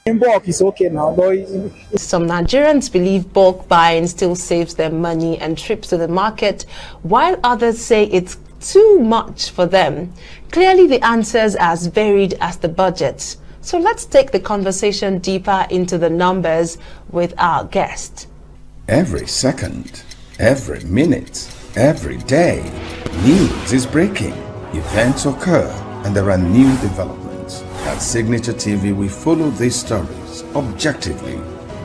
In bulk is okay now, but Some Nigerians believe bulk buying still saves them money and trips to the market, while others say it's too much for them. Clearly, the answers are as varied as the budget. So let's take the conversation deeper into the numbers with our guest. Every second, every minute, every day, news is breaking. Events occur and there are new developments. At Signature TV, we follow these stories objectively,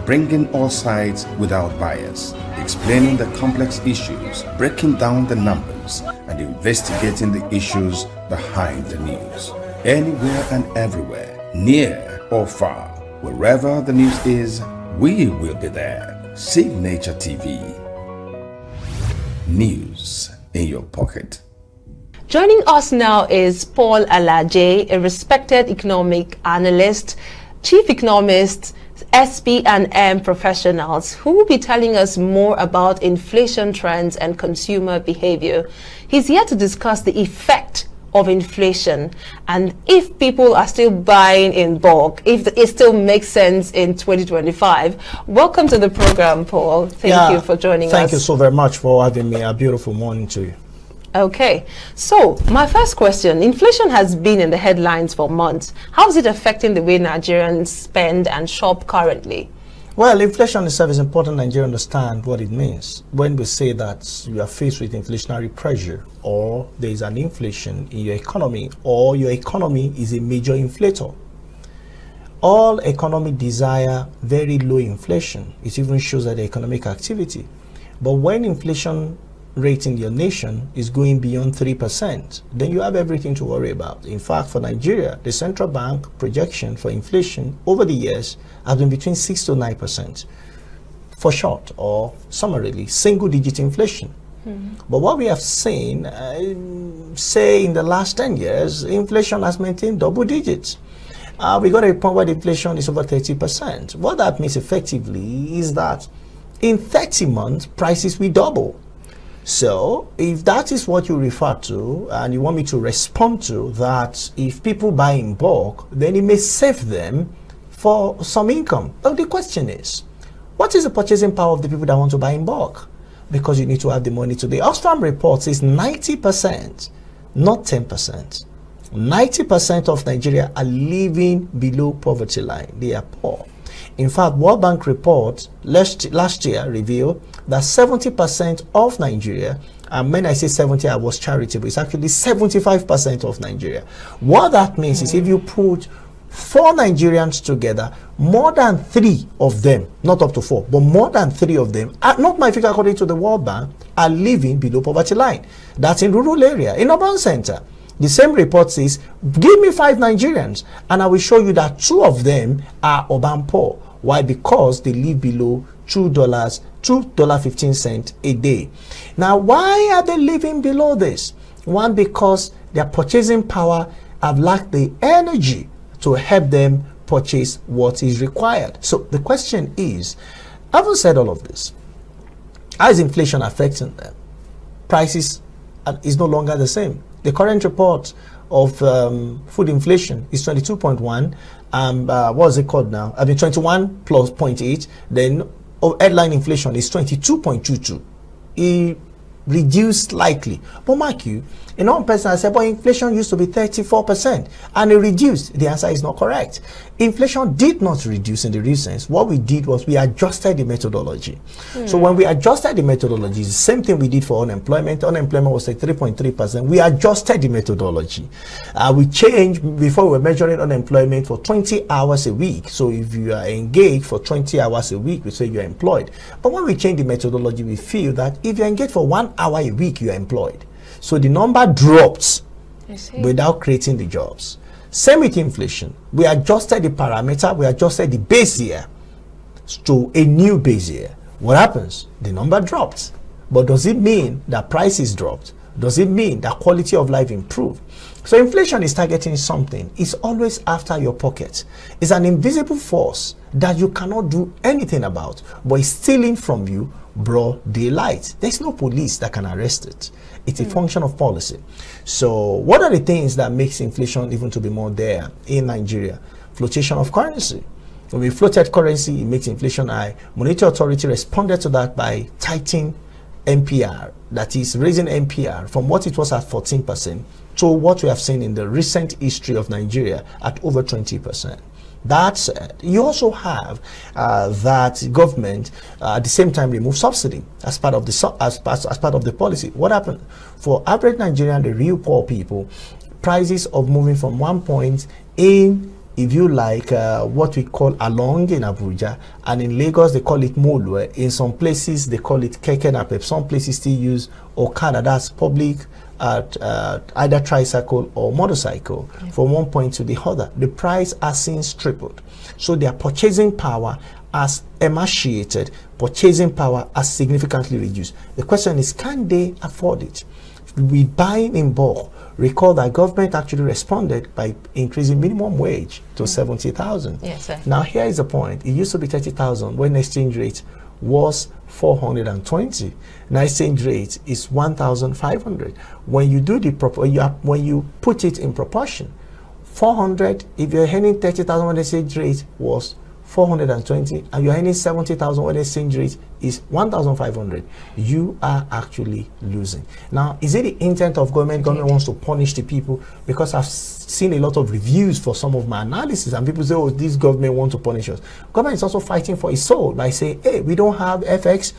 bringing all sides without bias, explaining the complex issues, breaking down the numbers, and investigating the issues behind the news. Anywhere and everywhere, near or far, wherever the news is, we will be there. Signature TV. News in your pocket. Joining us now is Paul Alaje, a respected economic analyst, chief economist, SP&M professionals, who will be telling us more about inflation trends and consumer behavior. He's here to discuss the effect of inflation and if people are still buying in bulk, if it still makes sense in 2025. Welcome to the program, Paul. Thank you for joining us. Thank you so very much for having me. A beautiful morning to you. Okay, so my first question, inflation has been in the headlines for months. How is it affecting the way Nigerians spend and shop currently? Well, inflation itself is important Nigerians understand what it means. When we say that you are faced with inflationary pressure, or there is an inflation in your economy, or your economy is a major inflator. All economy desire very low inflation. It even shows that the economic activity. But when inflation rate in your nation is going beyond 3%, then you have everything to worry about. In fact, for Nigeria, the central bank projection for inflation over the years has been between 6 to 9%. For short, or summarily, single-digit inflation. But what we have seen, say in the last 10 years, inflation has maintained double digits. We got a point where the inflation is over 30%. What that means effectively is that in 30 months, prices will double. So if that is what you refer to and you want me to respond to that, if people buy in bulk, then it may save them for some income. Now the question is, what is the purchasing power of the people that want to buy in bulk? Because you need to have the money today. Oxfam report says 90%, not 10%. 90% of Nigeria are living below poverty line. They are poor. In fact, World Bank report last year revealed that 70% of Nigeria, and when I say 70, I was charitable, it's actually 75% of Nigeria. What that means is if you put 4 Nigerians together, more than 3 of them, not up to 4, but more than 3 of them, not my figure according to the World Bank, are living below poverty line. That's in rural area. In urban center, the same report says, give me 5 Nigerians and I will show you that 2 of them are urban poor. Why? Because they live below $2.15 a day. Now, why are they living below this? One, because their purchasing power have lacked the energy to help them purchase what is required. So the question is, having said all of this, how is inflation affecting them? Prices is no longer the same. The current report of food inflation is 22.1. What is it called now? 21 plus 0.8. Then headline inflation is 22.22. It reduced slightly. But mark you, in one person I said, but inflation used to be 34% and it reduced. The answer is not correct. Inflation did not reduce in the real sense. What we did was we adjusted the methodology. So when we adjusted the methodology, it's the same thing we did for unemployment. Unemployment was like 3.3%. We adjusted the methodology. We changed, before we were measuring unemployment for 20 hours a week. So if you are engaged for 20 hours a week, we say you're employed. But when we change the methodology, we feel that if you're engaged for 1 hour a week, you're employed. So the number dropped without creating the jobs. Same with inflation. We adjusted the parameter, we adjusted the base year to a new base year. What happens? The number dropped. But does it mean that prices dropped? Does it mean that quality of life improved? So inflation is targeting something. It's always after your pocket. It's an invisible force that you cannot do anything about, but it's stealing from you broad daylight. There's no police that can arrest it. It's a function of policy. So what are the things that makes inflation even to be more there in Nigeria? Fluctuation of currency. When we floated currency, it makes inflation high. Monetary Authority responded to that by tightening MPR, that is raising MPR from what it was at 14% to what we have seen in the recent history of Nigeria at over 20%. That said, you also have that government at the same time remove subsidy as part of the as part of the policy. What happened for average Nigerian, the real poor people? Prices of moving from one point in, if you like, what we call along in Abuja, and in Lagos they call it Molue. In some places they call it Keke Napep. Some places still use Okada, that's public, either tricycle or motorcycle, from one point to the other. The price has since tripled. So their purchasing power has emaciated, purchasing power has significantly reduced. The question is, can they afford it? We buying in bulk. Recall that government actually responded by increasing minimum wage to 70,000. Yes, sir. Now here is the point. It used to be 30,000 when exchange rate was 420. Now exchange rate is 1,500. When you do the when you put it in proportion, 400, if you're earning 30,000 when exchange rate was 420 and you're earning 70,000 when exchange rate is 1,500, you are actually losing. Now, is it the intent of government? Government wants to punish the people? Because I've seen a lot of reviews for some of my analysis and people say, oh, this government wants to punish us. Government is also fighting for its soul by saying, hey, we don't have FX.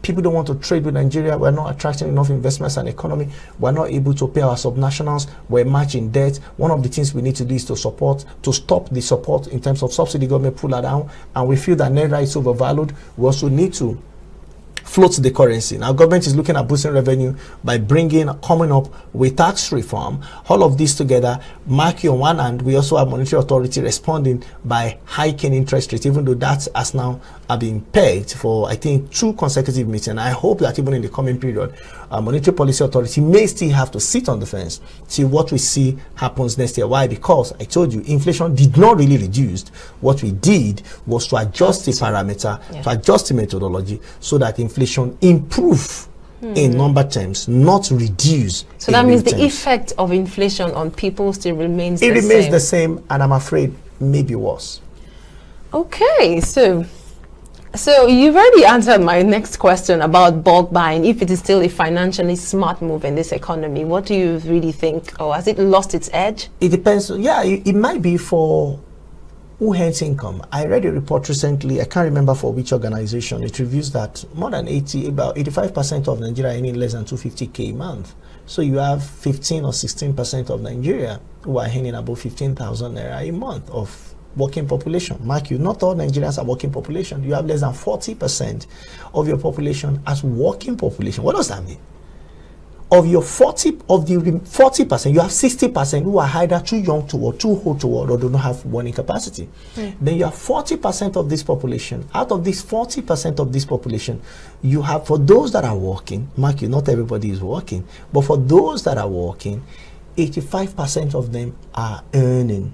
People don't want to trade with Nigeria. We're not attracting enough investments and economy. We're not able to pay our subnationals. We're matching debt. One of the things we need to do is to stop the support in terms of subsidy. Government pull that down, and we feel that Naira is overvalued. We also need to float the currency. Now, government is looking at boosting revenue by coming up with tax reform. All of this together, mark you on one hand, we also have Monetary Authority responding by hiking interest rates, even though that has now been pegged for, I think, 2 consecutive meetings. I hope that even in the coming period, Monetary Policy Authority may still have to sit on the fence, see what we see happens next year. Why? Because I told you, inflation did not really reduce. What we did was to adjust the parameter, to adjust the methodology, so that inflation improve in number terms, not reduce. So that means the effect of inflation on people still remains the same. It remains the same, and I'm afraid maybe worse. Okay, so you've already answered my next question about bulk buying. If it is still a financially smart move in this economy, what do you really think? Or has it lost its edge? It depends. Yeah, it might be for who earns income. I read a report recently, I can't remember for which organization. It reviews that more than about 85% of Nigeria are earning less than 250K a month. So you have 15 or 16% of Nigeria who are earning above 15,000 naira a month of working population. Mark you, not all Nigerians are working population. You have less than 40% of your population as working population. What does that mean? Of your 40%, you have 60% who are either too young to work, too old to work, or do not have earning capacity. Then you have 40% of this population. Out of this 40% of this population, you have, for those that are working, mark you, not everybody is working, but for those that are working, 85% of them are earning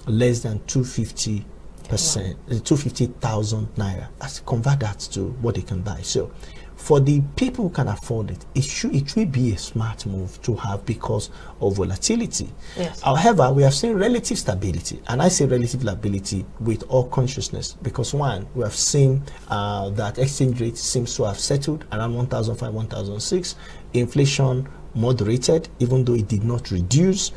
less than 250,000 naira. Let's convert that to what they can buy. So for the people who can afford it, it will be a smart move to have because of volatility. Yes. However, we have seen relative stability, and I say relative stability with all consciousness, because one, we have seen that exchange rate seems to have settled around 1,500, 1,006. Inflation moderated, even though it did not reduce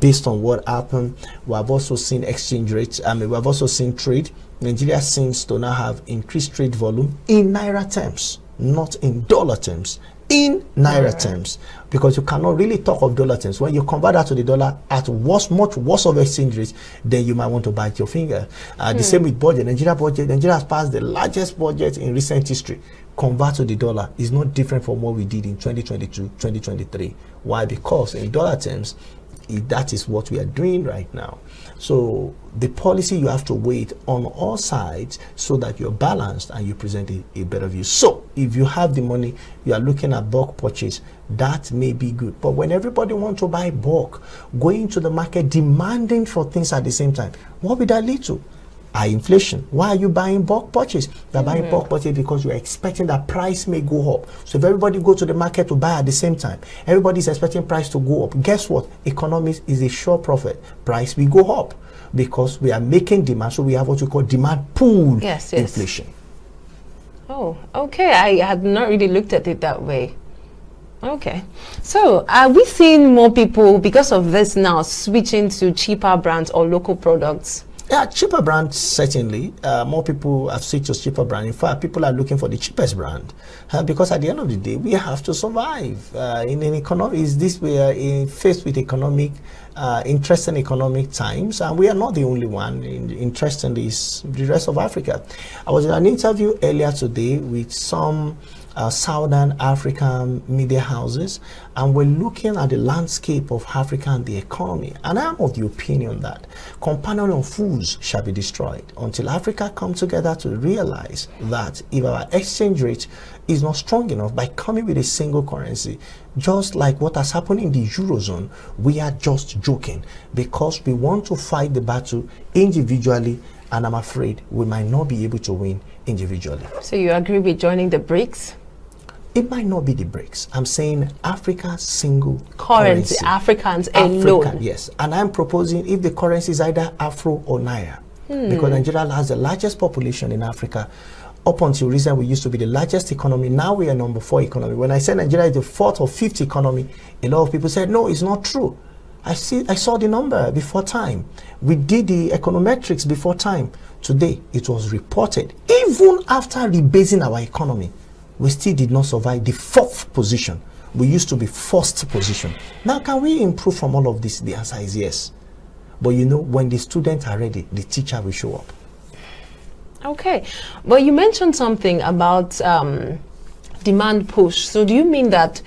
based on what happened. We have also seen exchange rates. We have also seen trade. Nigeria seems to now have increased trade volume in naira terms, not in dollar terms, in naira terms, because you cannot really talk of dollar terms. When you convert that to the dollar at much worse of exchange rate, then you might want to bite your finger. The same with budget. Nigeria has passed the largest budget in recent history. Convert to the dollar is not different from what we did in 2022, 2023. Why? Because in dollar terms, that is what we are doing right now. So the policy, you have to wait on all sides so that you're balanced and you present a better view. So if you have the money, you are looking at bulk purchase, that may be good. But when everybody wants to buy bulk, going to the market demanding for things at the same time, what will that lead to? high inflation. Why are you buying bulk purchase? You're buying bulk purchase because you're expecting that price may go up. So if everybody go to the market to buy at the same time, everybody's expecting price to go up. Guess what? Economics is a sure profit. Price will go up because we are making demand. So we have what we call demand pull inflation. Oh, okay. I had not really looked at it that way. Okay. So are we seeing more people, because of this now, switching to cheaper brands or local products? Yeah, cheaper brands, certainly. More people have switched to cheaper brand. In fact, people are looking for the cheapest brand because at the end of the day, we have to survive. In an economy, we are faced with interesting economic times, and we are not the only one. Interestingly, is the rest of Africa. I was in an interview earlier today with some Southern African media houses, and we're looking at the landscape of Africa and the economy. And I'm of the opinion that companion foods shall be destroyed until Africa comes together to realize that if our exchange rate is not strong enough by coming with a single currency, just like what has happened in the Eurozone, we are just joking because we want to fight the battle individually, and I'm afraid we might not be able to win individually. So you agree with joining the BRICS? It might not be the BRICS. I'm saying Africa's single currency. Africans alone. Yes. And I'm proposing if the currency is either Afro or Naira, because Nigeria has the largest population in Africa. Up until recently, we used to be the largest economy. Now we are number 4 economy. When I said Nigeria is the 4th or 5th economy, a lot of people said, no, it's not true. I saw the number before time. We did the econometrics before time. Today, it was reported, even after rebasing our economy, we still did not survive the 4th position. We used to be 1st position. Now, can we improve from all of this? The answer is yes. But you know, when the students are ready, the teacher will show up. Okay. Well, you mentioned something about demand push. So do you mean that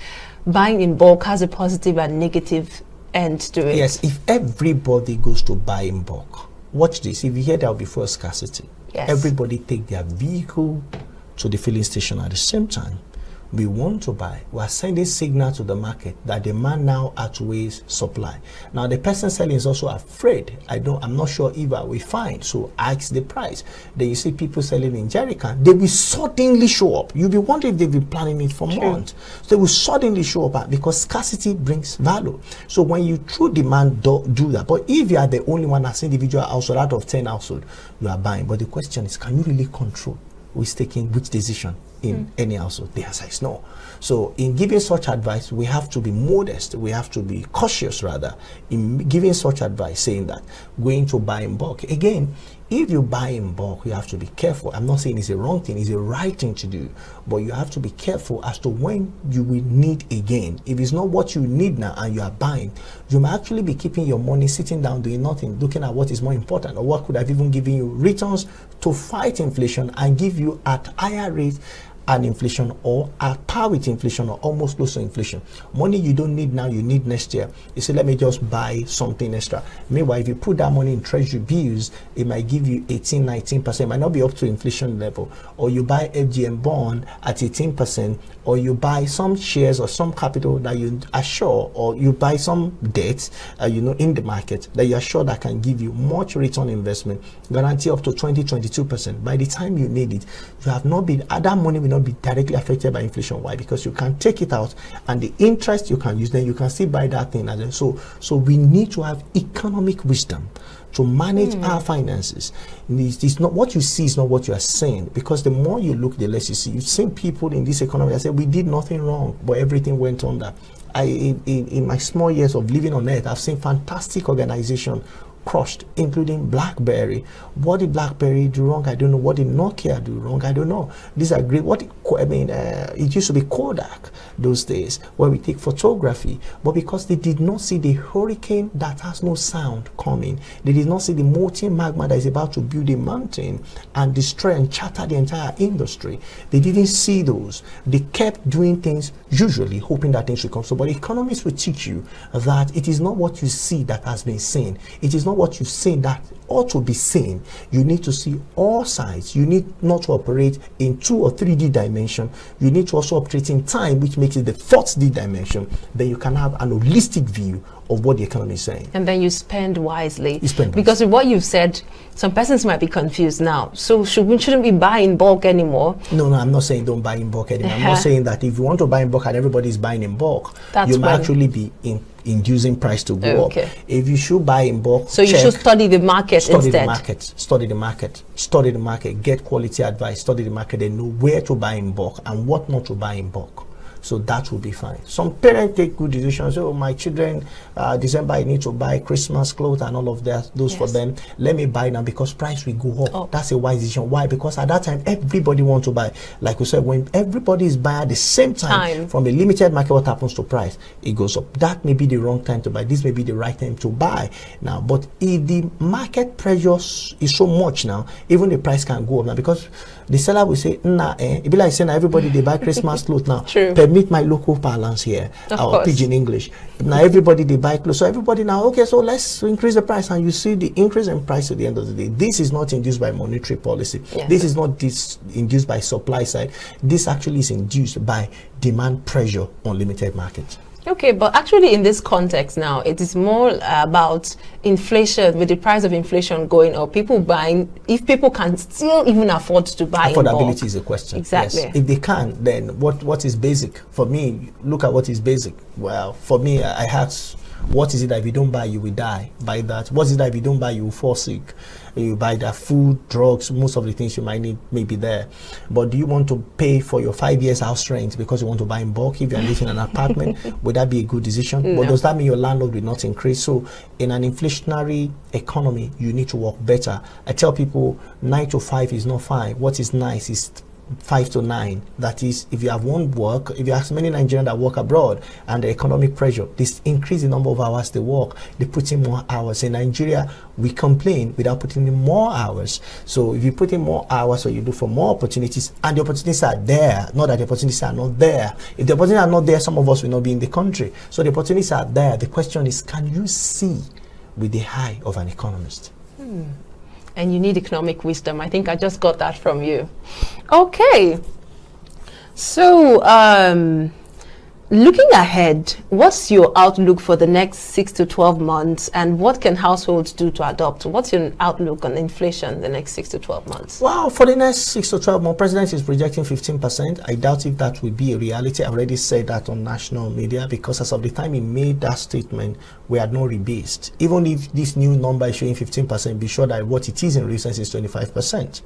buying in bulk has a positive and negative end to it? Yes, if everybody goes to buy in bulk. Watch this. If you hear there will be fuel scarcity, everybody take their vehicle to the filling station at the same time. We want to buy. We are sending signal to the market that demand now outweighs supply. Now the person selling is also afraid. I'm not sure if I will find. So ask the price. Then you see people selling in jerrycan. They will suddenly show up. You'll be wondering if they've been planning it for months. So they will suddenly show up because scarcity brings value. So when you through demand do that. But if you are the only one as individual household out of 10 household, you are buying. But the question is, can you really control who is taking which decision in any household? The answer is no. So in giving such advice, we have to be modest. We have to be cautious rather in giving such advice, saying that going to buy in bulk. Again, if you buy in bulk, you have to be careful. I'm not saying it's a wrong thing, it's a right thing to do, but you have to be careful as to when you will need again. If it's not what you need now and you are buying, you may actually be keeping your money sitting down doing nothing, looking at what is more important or what could have even given you returns to fight inflation and give you at higher rates and inflation, or at par with inflation, or almost close to inflation. Money you don't need now, you need next year. You say, let me just buy something extra. Meanwhile, if you put that money in treasury bills, it might give you 18, 19%. It might not be up to inflation level. Or you buy FGM bond at 18%, or you buy some shares or some capital that you are sure, or you buy some debt, in the market that you are sure that can give you much return on investment, guarantee up to 20, 22%. By the time you need it, you have not been, that money will not be directly affected by inflation. Why? Because you can take it out and the interest you can use, then you can still buy that thing. And so we need to have economic wisdom to manage our finances. It's not what you see is not what you are saying, because the more you look, the less you see. You've seen people in this economy that say we did nothing wrong, but everything went under. In my small years of living on earth, I've seen fantastic organization crushed, including BlackBerry. What did BlackBerry do wrong? I don't know. What did Nokia do wrong? I don't know. These are great. It used to be Kodak those days, where we take photography, but because they did not see the hurricane that has no sound coming, they did not see the molten magma that is about to build a mountain and destroy and shatter the entire industry. They didn't see those. They kept doing things, usually hoping that things will come. So, but economists will teach you that it is not what you see that has been seen. It is not what you've seen that ought to be seen. You need to see all sides. You need not to operate in 2 or 3D dimension. You need to also operate in time, which makes it the 4th D dimension. Then you can have an holistic view of what the economy is saying. And then you spend wisely. You spend because with what you've said, some persons might be confused now. So shouldn't we buy in bulk anymore? No, I'm not saying don't buy in bulk anymore. I'm not saying that if you want to buy in bulk and everybody's buying in bulk, you might actually be inducing price to go up. If you should buy in bulk, so you should study the market study instead. Study the market, get quality advice, study the market, and know where to buy in bulk and what not to buy in bulk. So that will be fine. Some parents take good decisions. Oh, my children, December, I need to buy Christmas clothes and all of that. Those for them. Let me buy now because price will go up. That's a wise decision. Why? Because at that time, everybody wants to buy. Like we said, when everybody is buying at the same time from a limited market, what happens to price? It goes up. That may be the wrong time to buy. This may be the right time to buy now. But if the market pressure is so much now, even the price can go up now because the seller will say, nah, it be like saying everybody they buy Christmas clothes now. True. Permit my local parlance here, or pidgin English. Now everybody they buy clothes. So everybody now, okay, so let's increase the price. And you see the increase in price at the end of the day. This is not induced by monetary policy. Yes. This is not induced by supply side. This actually is induced by demand pressure on limited markets. Okay, but actually in this context now, it is more about inflation, with the price of inflation going up, people buying, if people can still even afford to buy in bulk. Affordability is a question. Exactly. Yes. If they can, then what is basic? For me, look at what is basic. Well, for me, I ask, what is it that if you don't buy, you will die? Buy that. What is it that if you don't buy, you will fall sick? You buy that food, drugs, most of the things you might need may be there. But do you want to pay for your 5 years house rent because you want to buy in bulk? If you're living in an apartment, would that be a good decision? No. But does that mean your landlord will not increase? So in an inflationary economy, you need to work better. I tell people 9 to 5 is not fine. What is nice is 5 to 9. That is, if you have one work, if you have many Nigerians that work abroad and the economic pressure, this increase the number of hours they work, they put in more hours. In Nigeria, we complain without putting in more hours. So if you put in more hours, or you do for more opportunities, and the opportunities are there, not that the opportunities are not there. If the opportunities are not there, some of us will not be in the country. So the opportunities are there. The question is, can you see with the eye of an economist? And you need economic wisdom. I think I just got that from you. Okay. So, looking ahead, what's your outlook for the next 6 to 12 months, and what can households do to adopt? What's your outlook on inflation the next 6 to 12 months? Well, for the next 6 to 12 months, President is projecting 15%. I doubt if that will be a reality. I already said that on national media, because as of the time he made that statement, we had not rebased. Even if this new number is showing 15%, be sure that what it is in real sense is 25%.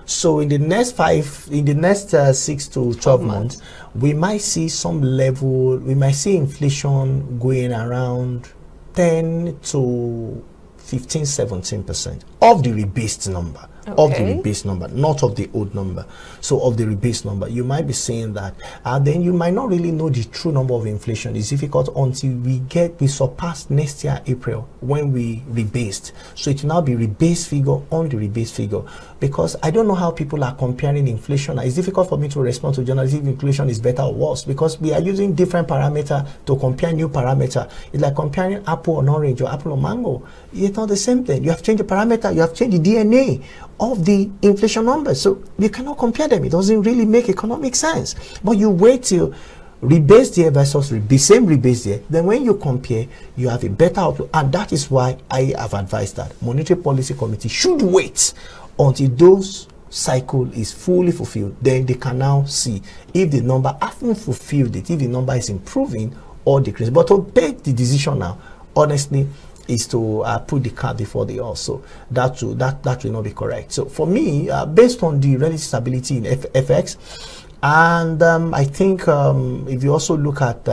So in the next 6 to 12 months, we might see some level, we might see inflation going around 10 to 15, 17% of the rebased number. Okay. Of the rebased number, not of the old number. So of the rebased number, you might be saying that, then you might not really know the true number of inflation. It's difficult until we surpass next year April when we rebased. So it will now be rebased figure on the rebased figure, because I don't know how people are comparing inflation. It's difficult for me to respond to journalists if inflation is better or worse, because we are using different parameter to compare new parameter. It's like comparing apple and orange or apple or mango. It's not the same thing. You have changed the parameter, you have changed the DNA of the inflation numbers. So you cannot compare them. It doesn't really make economic sense. But you wait till rebase year versus the same rebase year. Then when you compare, you have a better outlook. And that is why I have advised that Monetary Policy Committee should wait until those cycle is fully fulfilled. Then they can now see if the number haven't fulfilled it, if the number is improving or decreasing. But to take the decision now, honestly, is to put the cart before the horse. So that will not be correct. So for me, based on the relative stability in FX, and I think if you also look at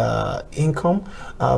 income,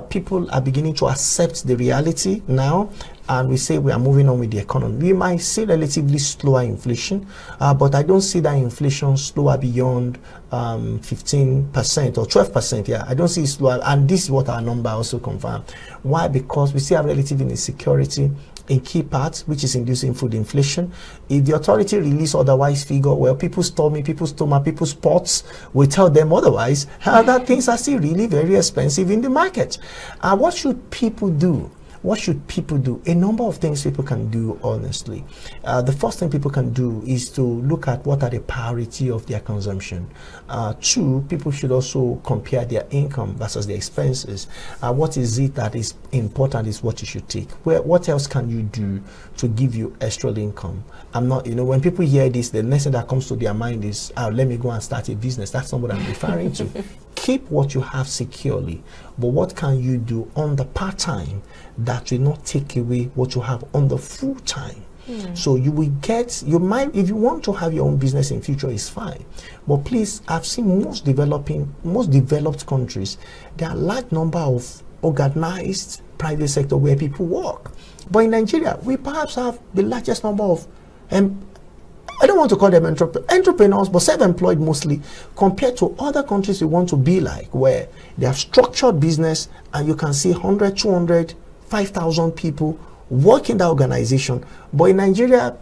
people are beginning to accept the reality now, and we say we are moving on with the economy. We might see relatively slower inflation, but I don't see that inflation slower beyond 15% or 12%. Yeah, I don't see it slower, and this is what our number also confirms. Why? Because we still have relative insecurity in key parts, which is inducing food inflation. If the authority release otherwise figure, well, people's tummy, people's stomach, people's pots will tell them otherwise, that things are still really very expensive in the market. What should people do? What should people do? A number of things people can do, honestly. The first thing people can do is to look at what are the priority of their consumption. Two, people should also compare their income versus their expenses. What is it that is important is what you should take. What else can you do to give you extra income? I'm not, when people hear this, the next thing that comes to their mind is, let me go and start a business. That's not what I'm referring to. Keep what you have securely, but what can you do on the part-time that will not take away what you have on the full-time? So you might, if you want to have your own business in future, it's fine. But please, I've seen most developed countries, there are a large number of organized private sector where people work. But in Nigeria, we perhaps have the largest number of, I don't want to call them entrepreneurs, but self-employed mostly, compared to other countries we want to be like, where they have structured business and you can see 100, 200, 5,000 people work in the organization. But in Nigeria,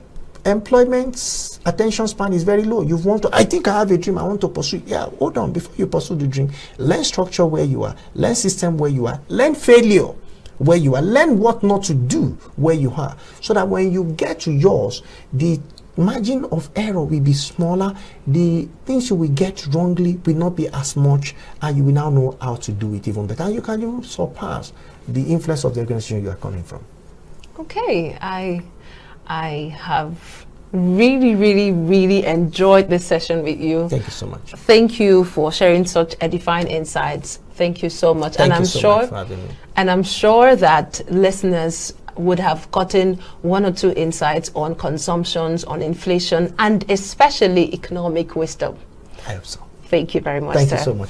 employment attention span is very low. I think I have a dream, I want to pursue it. Yeah, hold on, before you pursue the dream, learn structure where you are, learn system where you are, learn failure where you are, learn what not to do where you are, so that when you get to yours, the margin of error will be smaller, the things you will get wrongly will not be as much, and you will now know how to do it even better, and you can even surpass the influence of the organization you are coming from. Okay, I have really enjoyed this session with you. Thank you so much. Thank you for sharing such edifying insights. Thank you so much. Thank you so much for having me. And I'm sure that listeners would have gotten one or two insights on consumptions, on inflation, and especially economic wisdom. I hope so. Thank you very much, Thank sir. you so much.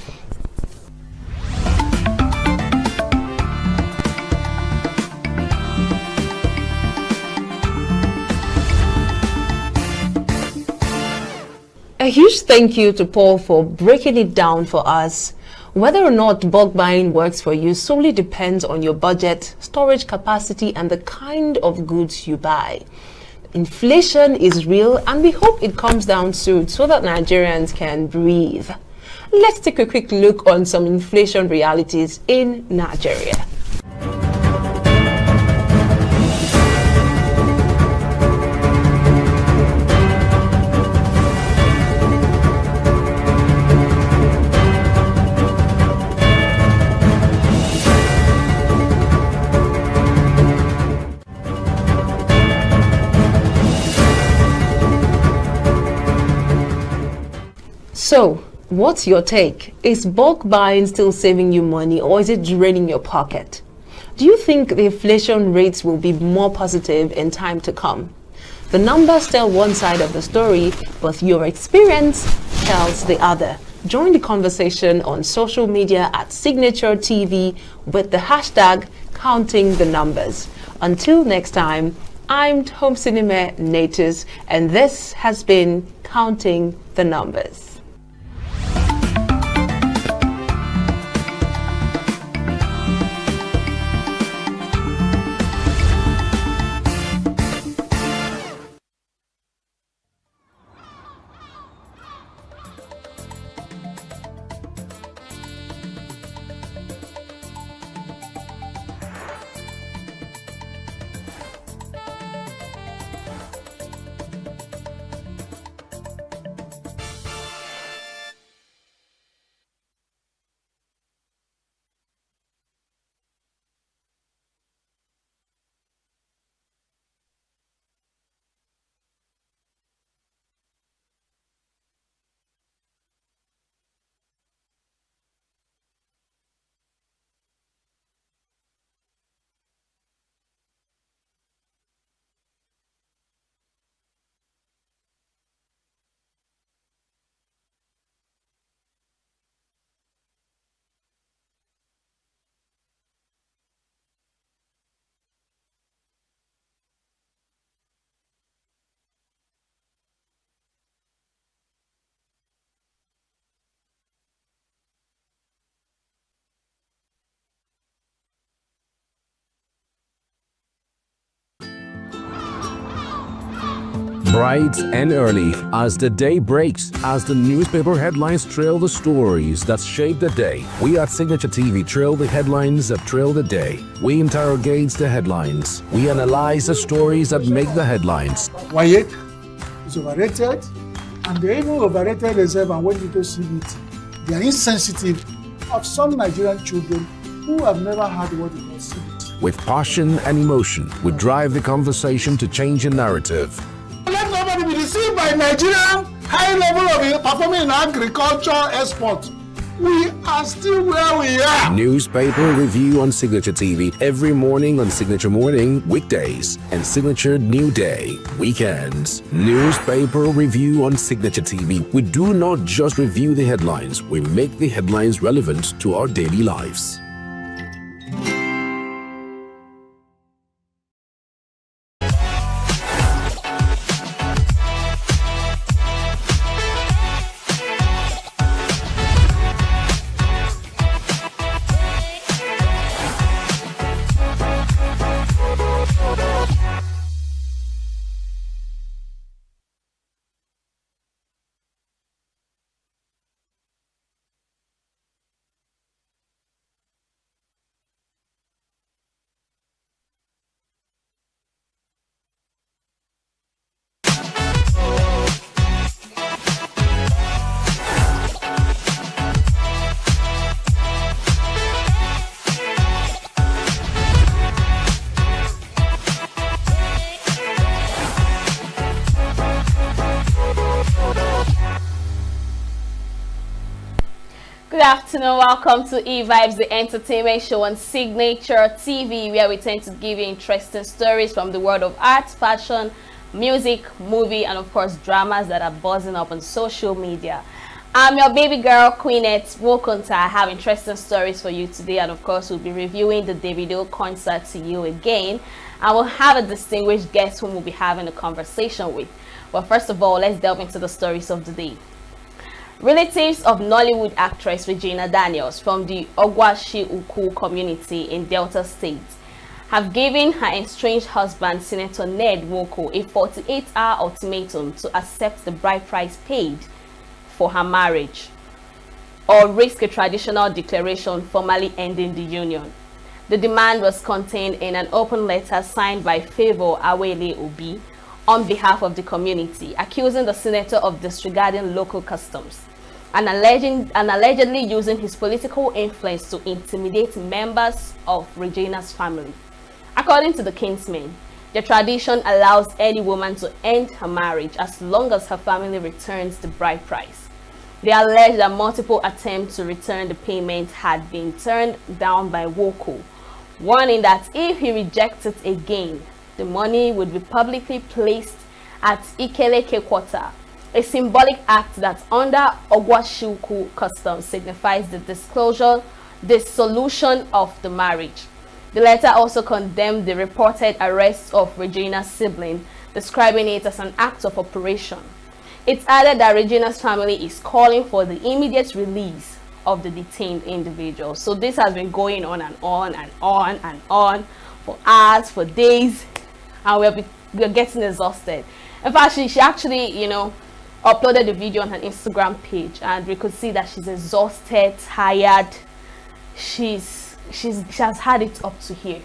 A huge thank you to Paul for breaking it down for us. Whether or not bulk buying works for you solely depends on your budget, storage capacity, and the kind of goods you buy. Inflation is real, and we hope it comes down soon so that Nigerians can breathe. Let's take a quick look on some inflation realities in Nigeria. So, what's your take? Is bulk buying still saving you money, or is it draining your pocket? Do you think the inflation rates will be more positive in time to come? The numbers tell one side of the story, but your experience tells the other. Join the conversation on social media at Signature TV with the hashtag Counting the Numbers. Until next time, I'm Homesinime Natus, and this has been Counting the Numbers. Bright and early as the day breaks, as the newspaper headlines trail the stories that shape the day, we at Signature TV trail the headlines that trail the day. We interrogate the headlines. We analyze the stories that make the headlines. Wyatt is overrated, and they even overrated themselves and went into CBT. They are insensitive of some Nigerian children who have never had what they call CBT. With passion and emotion, we drive the conversation to change a narrative. Let nobody be deceived by Nigerian high level of performing in agriculture export. We are still where we are. Newspaper review on Signature TV every morning on Signature Morning, weekdays, and Signature New Day, weekends. Newspaper review on Signature TV. We do not just review the headlines, we make the headlines relevant to our daily lives. Good afternoon, welcome to E-Vibes, the entertainment show on Signature TV, where we tend to give you interesting stories from the world of art, fashion, music, movie, and of course dramas that are buzzing up on social media. I'm your baby girl, Queenette Wokunta. I have interesting stories for you today, and of course we'll be reviewing the Davido concert to you again. I will have a distinguished guest whom we'll be having a conversation with. But first of all, let's delve into the stories of the day. Relatives of Nollywood actress Regina Daniels from the Ogwashi-Ukwu community in Delta State have given her estranged husband, Senator Ned Nwoko, a 48-hour ultimatum to accept the bride price paid for her marriage or risk a traditional declaration formally ending the union. The demand was contained in an open letter signed by Favour Awele Obi on behalf of the community, accusing the senator of disregarding local customs and allegedly using his political influence to intimidate members of Regina's family. According to the kinsmen, the tradition allows any woman to end her marriage as long as her family returns the bride price. They allege that multiple attempts to return the payment had been turned down by Nwoko, warning that if he rejects it again, the money would be publicly placed at Ikeleke Quarter, a symbolic act that under Ogwashi-Ukwu custom signifies the dissolution of the marriage. The letter also condemned the reported arrest of Regina's sibling, describing it as an act of operation. It added that Regina's family is calling for the immediate release of the detained individual. So this has been going on and on and on and on for hours, for days, and we're getting exhausted. In fact, she actually, uploaded the video on her Instagram page, and we could see that she's exhausted, tired. She has had it up to here.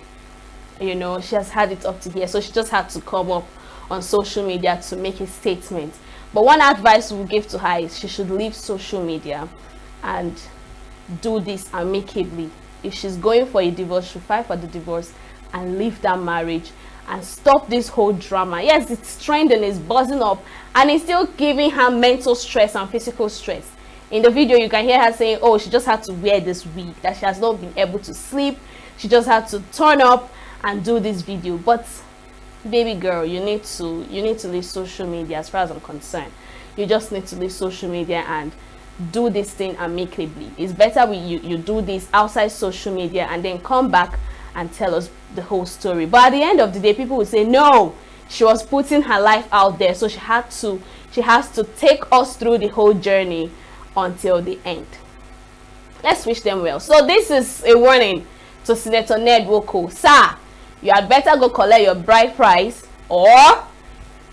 She has had it up to here. So she just had to come up on social media to make a statement. But one advice we give to her is she should leave social media and do this amicably. If she's going for a divorce, she'll fight for the divorce and leave that marriage and stop this whole drama. Yes, it's trending, it's buzzing up, and it's still giving her mental stress and physical stress. In the video, you can hear her saying, oh, she just had to wear this wig, that she has not been able to sleep. She just had to turn up and do this video. But baby girl, you need to leave social media. As far as I'm concerned, you just need to leave social media and do this thing amicably. It's better you do this outside social media and then come back and tell us the whole story. But at the end of the day, people will say, no, she was putting her life out there, so she has to take us through the whole journey until the end. Let's wish them well. So this is a warning to Senator Ned Nwoko. Sir, you had better go collect your bride price, or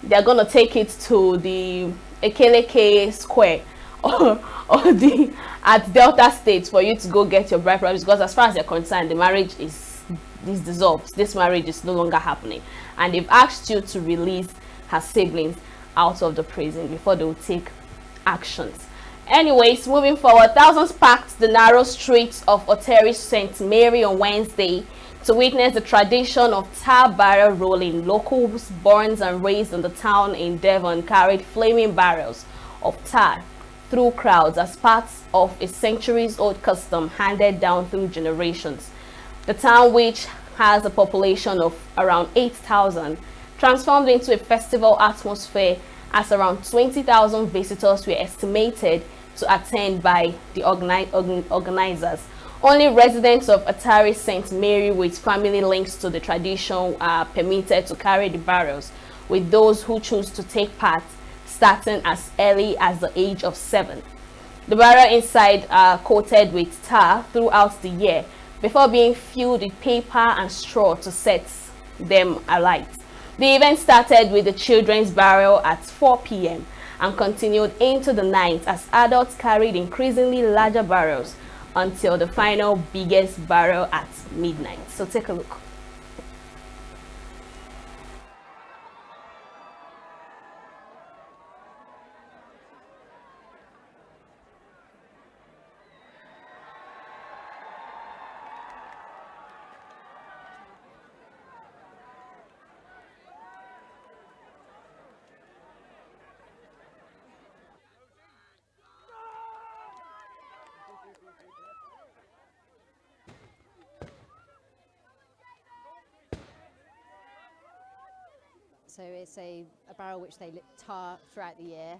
they're gonna take it to the Ekeleke Square or the at Delta State for you to go get your bride price, because as far as they're concerned, the marriage is dissolved. This marriage is no longer happening, and they've asked you to release her siblings out of the prison before they will take actions. Anyways, moving forward, thousands packed the narrow streets of Oteri St. Mary on Wednesday to witness the tradition of tar barrel rolling. Locals born and raised in the town in Devon carried flaming barrels of tar through crowds as part of a centuries-old custom handed down through generations. The town, which has a population of around 8,000, transformed into a festival atmosphere as around 20,000 visitors were estimated to attend by the organizers. Only residents of Atari St. Mary with family links to the tradition are permitted to carry the barrels, with those who choose to take part starting as early as the age of 7. The barrel inside are coated with tar throughout the year before being filled with paper and straw to set them alight. The event started with the children's barrel at 4 p.m. and continued into the night as adults carried increasingly larger barrels until the final biggest barrel at midnight. So take a look. So it's a barrel which they tar throughout the year,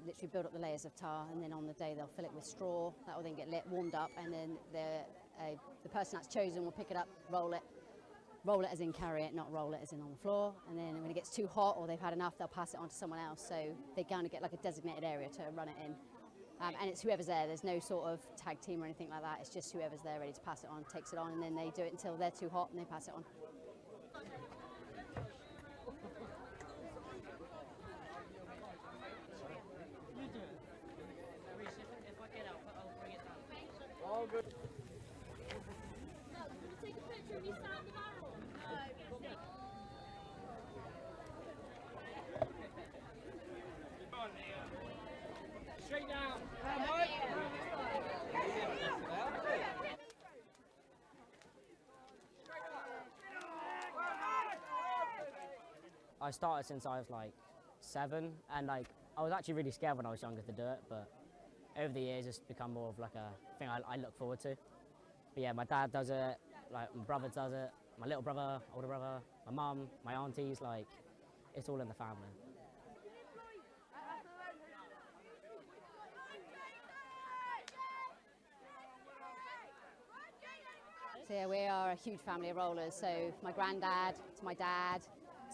literally build up the layers of tar, and then on the day they'll fill it with straw. That will then get lit, warmed up, and then the person that's chosen will pick it up, roll it as in carry it, not roll it as in on the floor. And then when it gets too hot or they've had enough, they'll pass it on to someone else. So they kind of get like a designated area to run it in. And it's whoever's there. There's no sort of tag team or anything like that. It's just whoever's there ready to pass it on, takes it on, and then they do it until they're too hot and they pass it on. I started since I was like 7, and like I was actually really scared when I was younger to do it, but over the years it's become more of like a thing I look forward to. But yeah, my dad does it, like my brother does it, my little brother, older brother, my mum, my aunties, like it's all in the family. So yeah, we are a huge family of rollers. So my granddad, to my dad,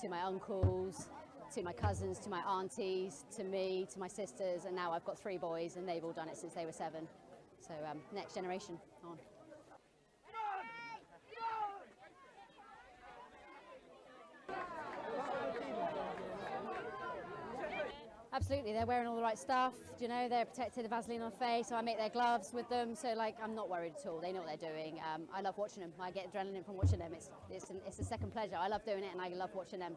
to my uncles, to my cousins, to my aunties, to me, to my sisters, and now I've got 3 boys and they've all done it since they were 7. So next generation on. Absolutely, they're wearing all the right stuff, you know, they're protected, the Vaseline on the face, so I make their gloves with them, so like I'm not worried at all, they know what they're doing. I love watching them, I get adrenaline from watching them, it's a second pleasure. I love doing it and I love watching them.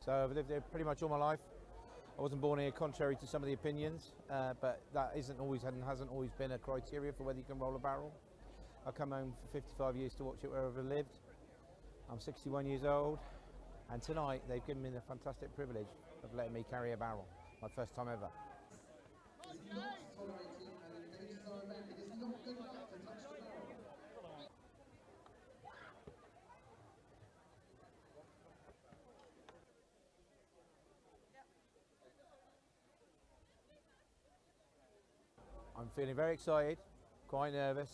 So I've lived here pretty much all my life. I wasn't born here, contrary to some of the opinions, but that hasn't always been a criteria for whether you can roll a barrel. I come home for 55 years to watch it wherever I've lived. I'm 61 years old, and tonight they've given me the fantastic privilege of letting me carry a barrel, my first time ever. I'm feeling very excited, quite nervous.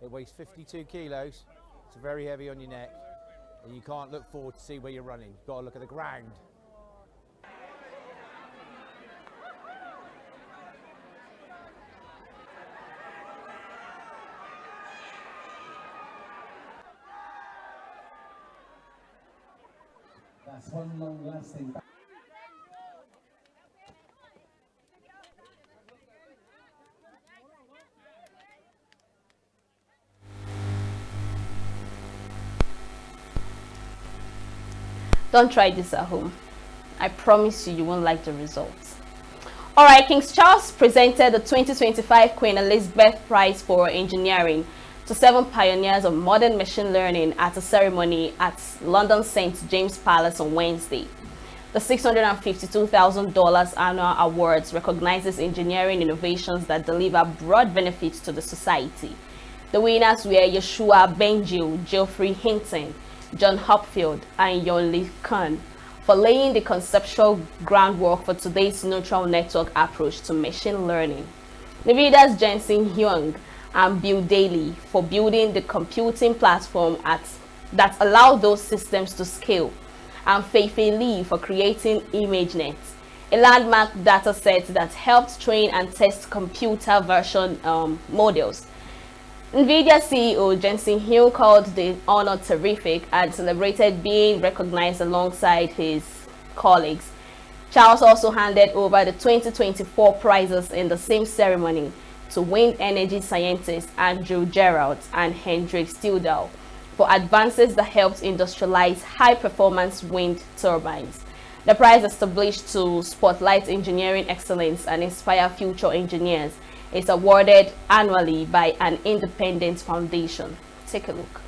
It weighs 52 kilos. It's very heavy on your neck. And you can't look forward to see where you're running. You've got to look at the ground. That's one long-lasting. Don't try this at home. I promise you, you won't like the results. Alright, King Charles presented the 2025 Queen Elizabeth Prize for Engineering to 7 pioneers of modern machine learning at a ceremony at London St. James Palace on Wednesday. The $652,000 annual awards recognizes engineering innovations that deliver broad benefits to the society. The winners were Yeshua Benjil, Geoffrey Hinton, John Hopfield, and Yonli Khan for laying the conceptual groundwork for today's neutral network approach to machine learning. NVIDIA's Jensen Huang and Bill Daly for building the computing platform that allow those systems to scale, and Feifei Li for creating ImageNet, a landmark dataset that helped train and test computer version models. NVIDIA CEO Jensen Huang called the honor terrific and celebrated being recognized alongside his colleagues. Charles also handed over the 2024 prizes in the same ceremony to wind energy scientists Andrew Gerald and Hendrik Stildal for advances that helped industrialize high-performance wind turbines. The prize, established to spotlight engineering excellence and inspire future engineers, is awarded annually by an independent foundation. Take a look.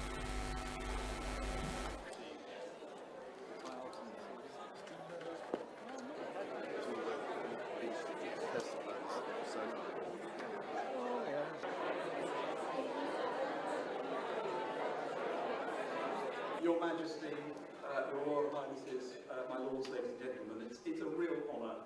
Your Majesty, Your Royal Highnesses, my lords, ladies and gentlemen, it's a real honour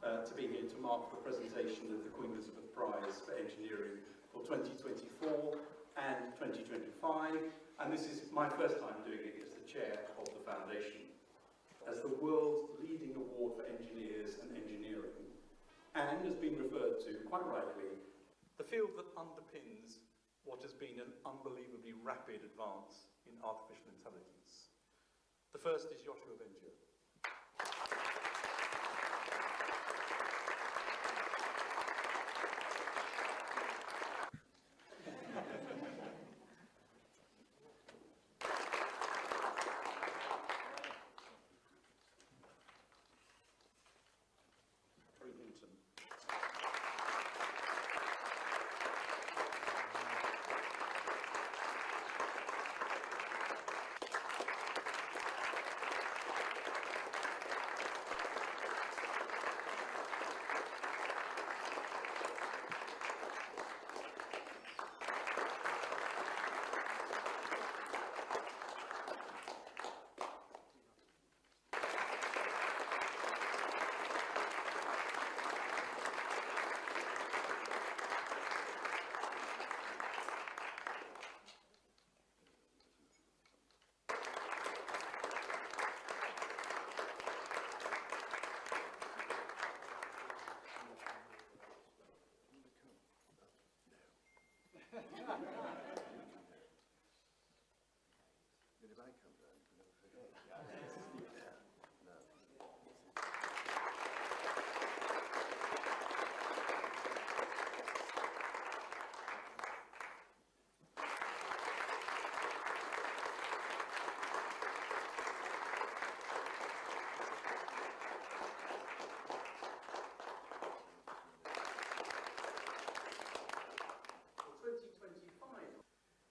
to be here to mark the presentation of the Queen Elizabeth Prize for Engineering for 2024 and 2025, and this is my first time doing it as the chair of the foundation. As the world's leading award for engineers and engineering, and has been referred to, quite rightly, the field that underpins what has been an unbelievably rapid advance in artificial intelligence. The first is Joshua Benjil.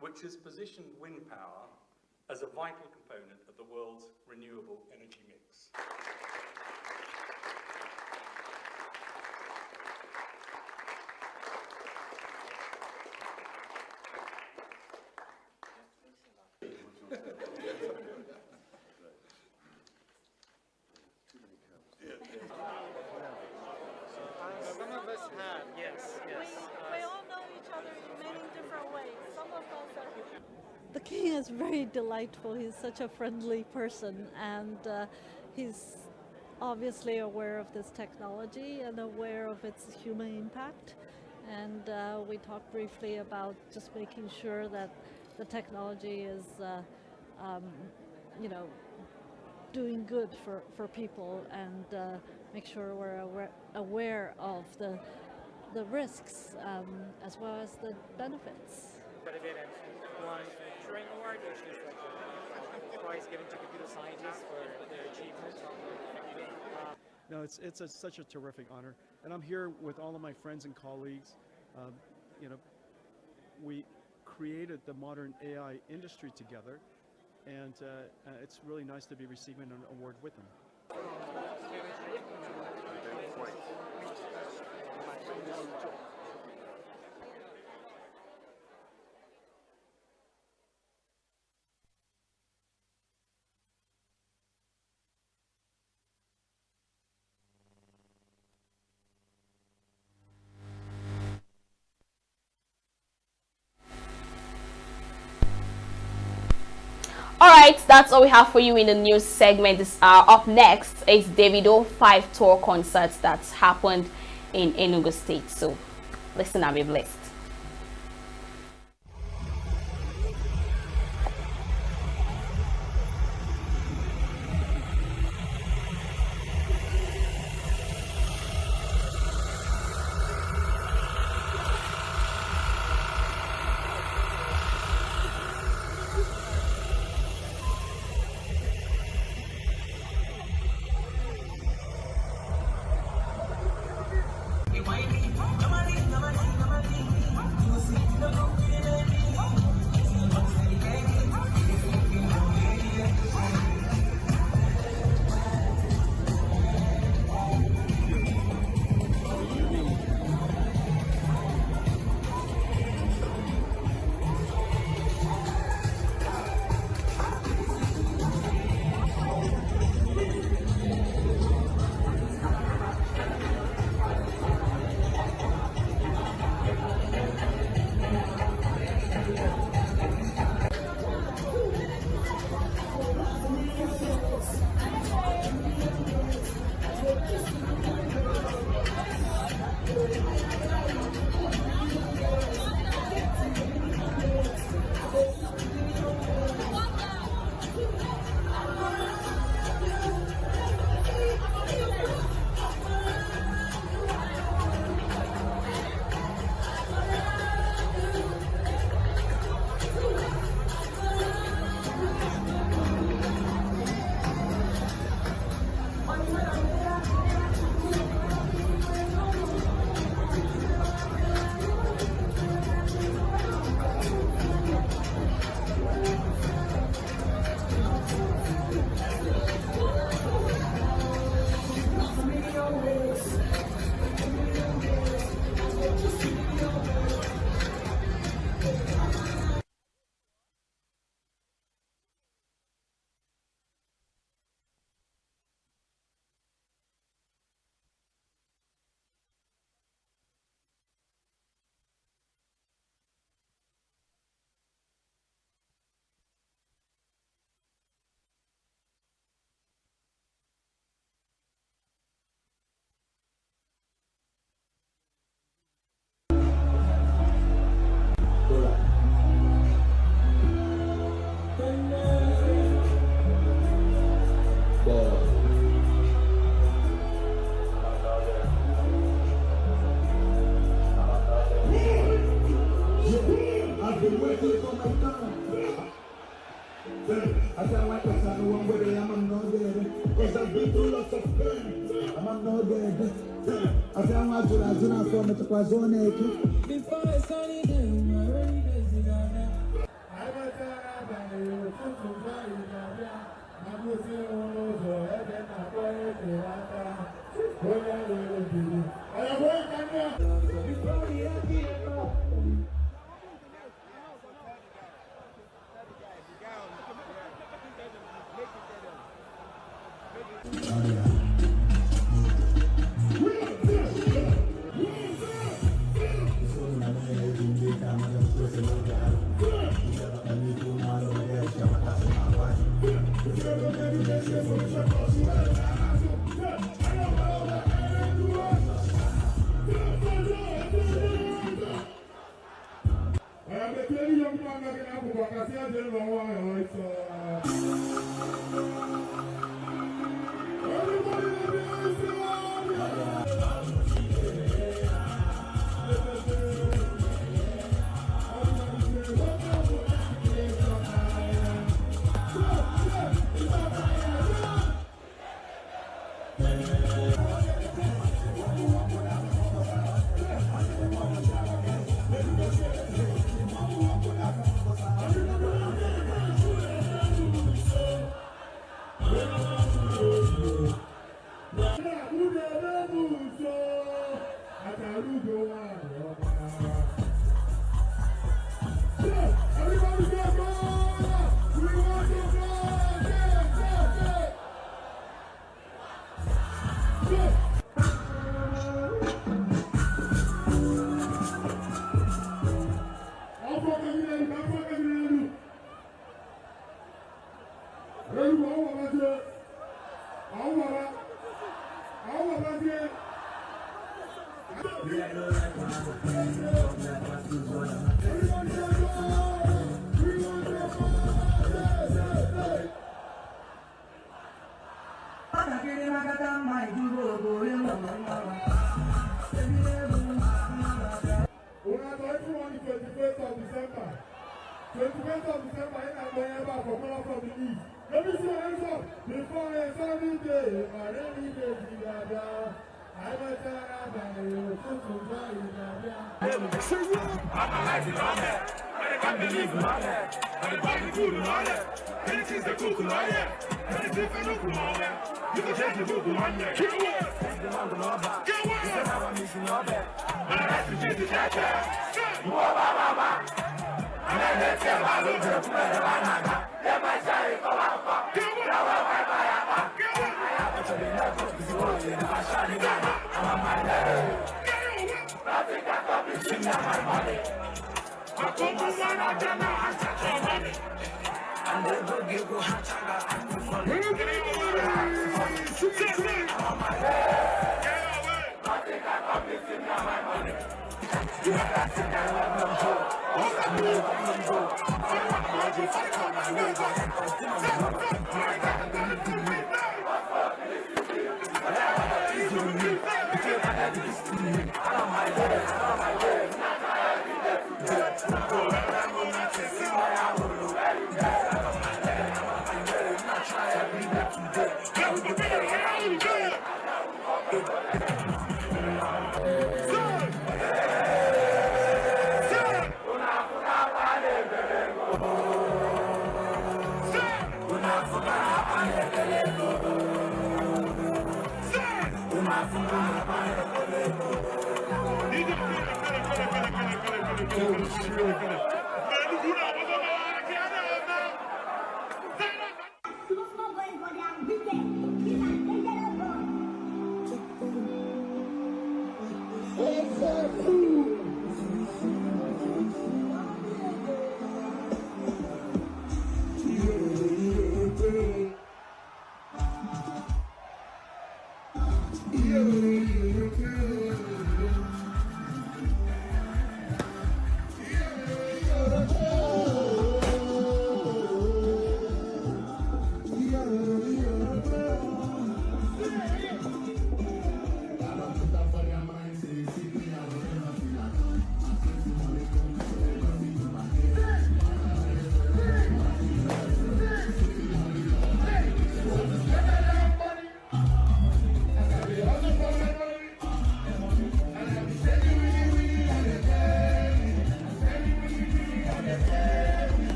Which has positioned wind power as a vital component of the world's renewable energy mix. Some of us have, yes. is very delightful. He's such a friendly person, and he's obviously aware of this technology and aware of its human impact. And we talked briefly about just making sure that the technology is, doing good for people, and make sure we're aware of the risks as well as the benefits. Turing Award, which is like a prize given to computer scientists for their achievements. No, it's such a terrific honor, and I'm here with all of my friends and colleagues. We created the modern AI industry together, and it's really nice to be receiving an award with them. Alright, that's all we have for you in the news segment this hour. Up next is Davido 5 tour concerts that's happened in Enugu State. So listen and be blessed.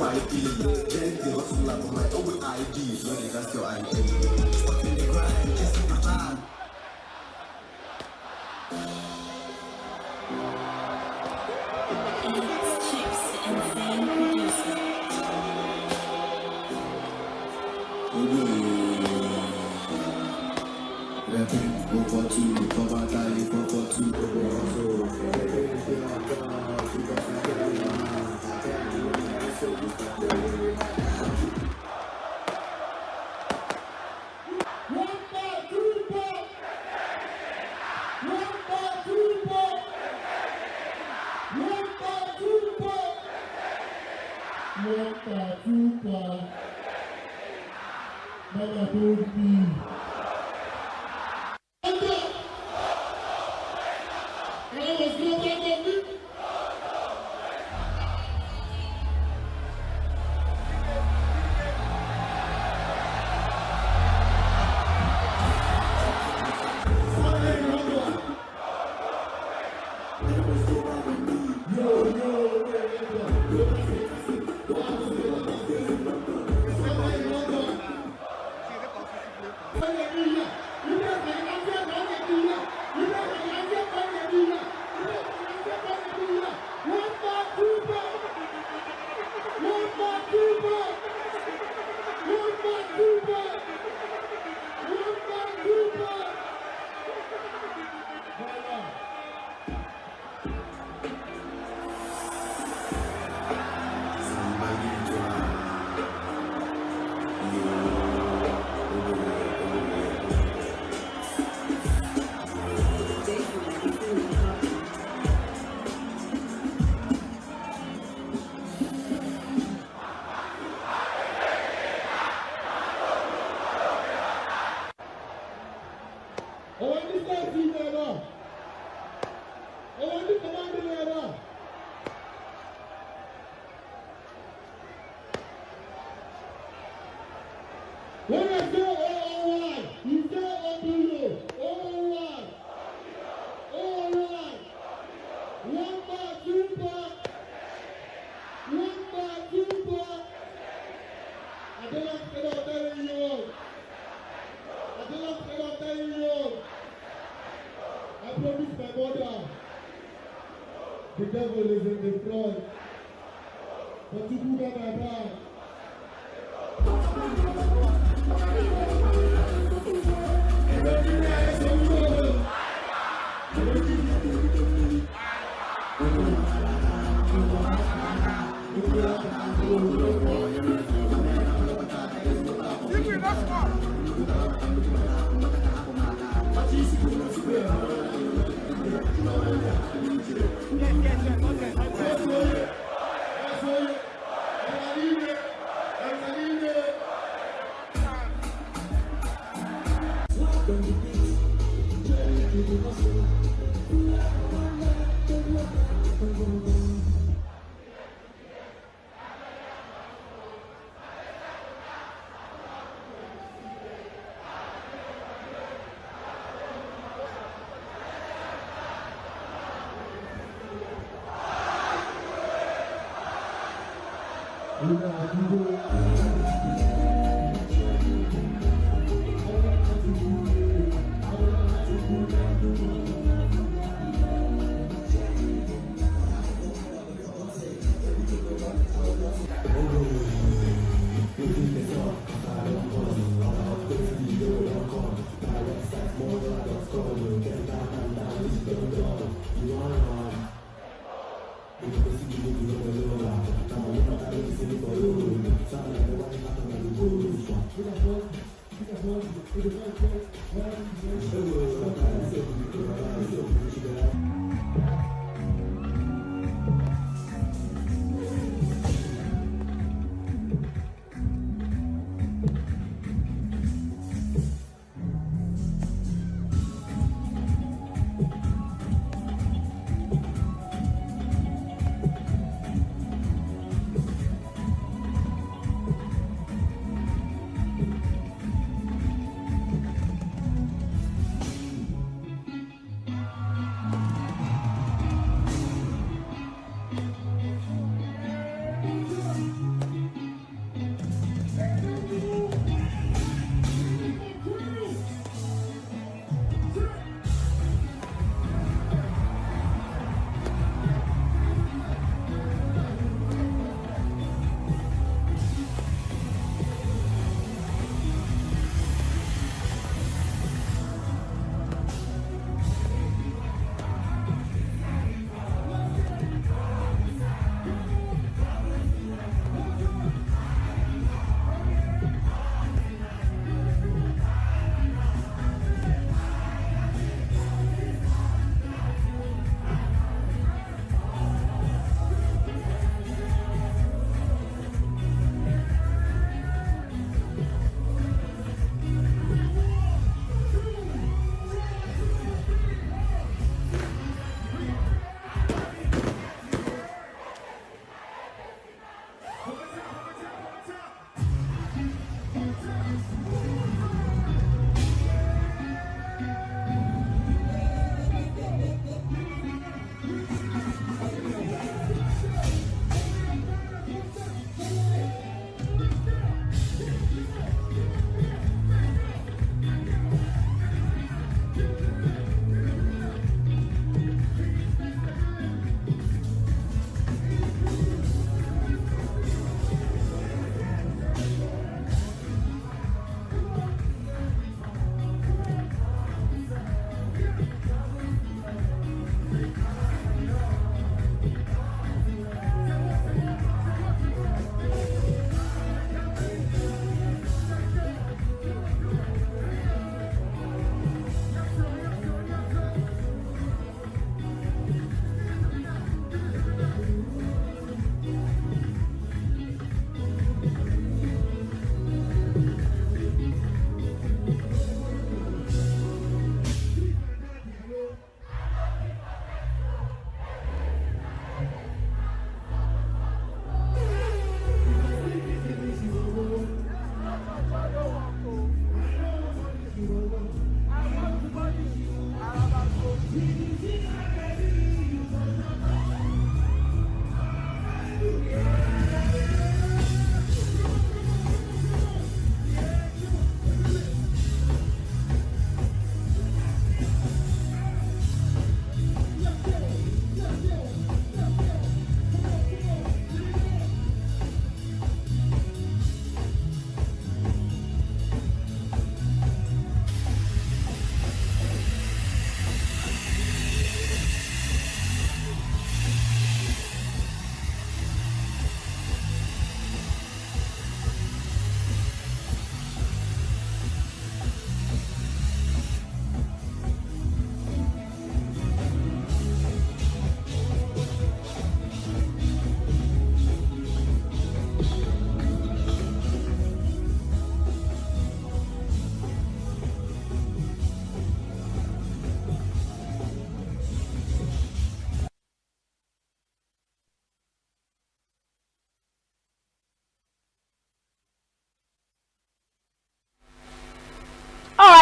ID, then they hustle like my own ID, so they got your ID. The devil is in the front. But you do that my back.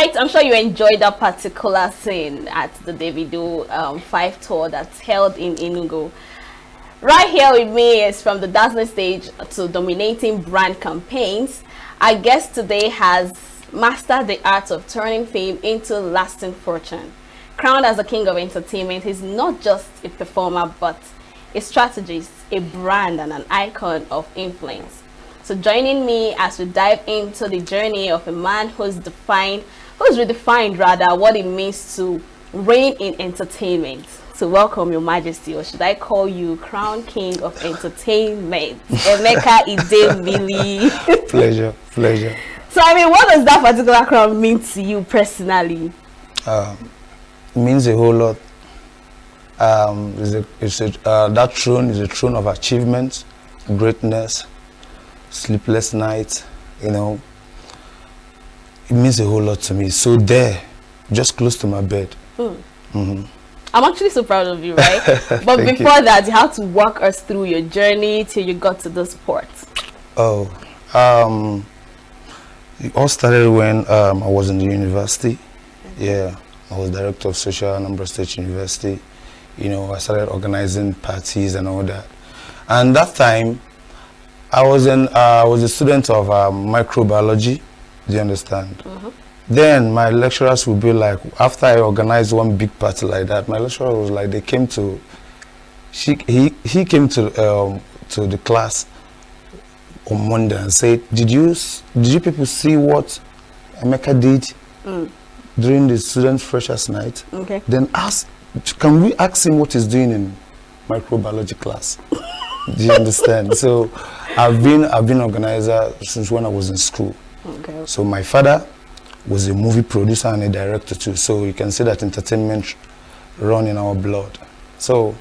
right, I'm sure you enjoyed that particular scene at the Davido 5 tour that's held in ENUGU. Right here with me is from the dazzling stage to dominating brand campaigns. Our guest today has mastered the art of turning fame into lasting fortune. Crowned as the king of entertainment, he's not just a performer, but a strategist, a brand, and an icon of influence. So joining me as we dive into the journey of a man who's redefined what it means to reign in entertainment. So welcome, Your Majesty, or should I call you Crown King of Entertainment? Emeka Idemili. Pleasure. So I mean, what does that particular crown mean to you personally? It means a whole lot. That throne is a throne of achievement, greatness, sleepless nights, you know. It means a whole lot to me. So there, just close to my bed. I'm actually so proud of you, right? But before that, you have to walk us through your journey till you got to this port. It all started when I was in the university. Yeah, I was director of social at Anambra State University. You know, I started organizing parties and all that. And that time, I was a student of microbiology. Do you understand? Then my lecturers would be like, after I organized one big party like that, my lecturer was like, he came to the class on Monday and said, did you people see what Emeka did during the student freshers night? Okay. Then can we ask him what he's doing in microbiology class? Do you understand? So I've been organizer since when I was in school. Okay. So my father was a movie producer and a director too. So you can see that entertainment run in our blood. So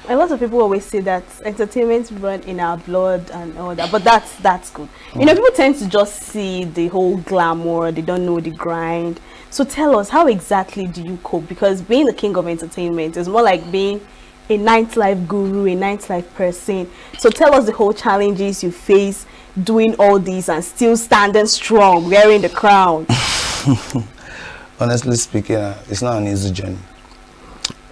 a lot of people always say that entertainment run in our blood and all that, but that's good. You know, people tend to just see the whole glamour, they don't know the grind. So tell us, how exactly do you cope? Because being the king of entertainment is more like being a nightlife guru, a nightlife person. So tell us the whole challenges you face doing all these and still standing strong, wearing the crown. Honestly speaking, it's not an easy journey.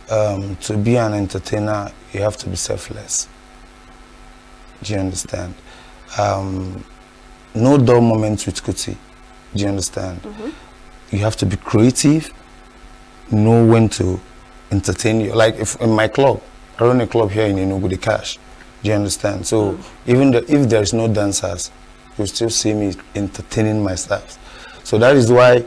To be an entertainer, you have to be selfless. Do you understand? No dull moments with Kuti. Do you understand? You have to be creative, know when to entertain you. Like if in my club, I run a club here in ENUGU, the Cash. Do you understand? So even if there's no dancers, you still see me entertaining my staff. So that is why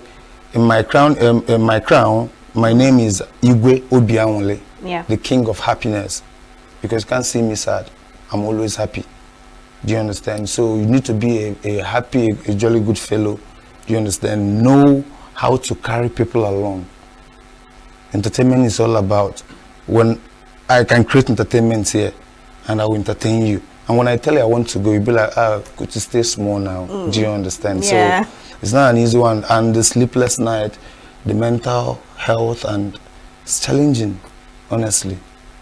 in my crown, my name is Igwe Obianwole, the king of happiness. Because you can't see me sad. I'm always happy. Do you understand? So you need to be a happy, a jolly good fellow. Do you understand? Know how to carry people along. Entertainment is all about when I can create entertainment here and I will entertain you. And when I tell you I want to go, you'll be like, good to stay small now. Do you understand? Yeah. So it's not an easy one. And the sleepless night, the mental health, and it's challenging, honestly.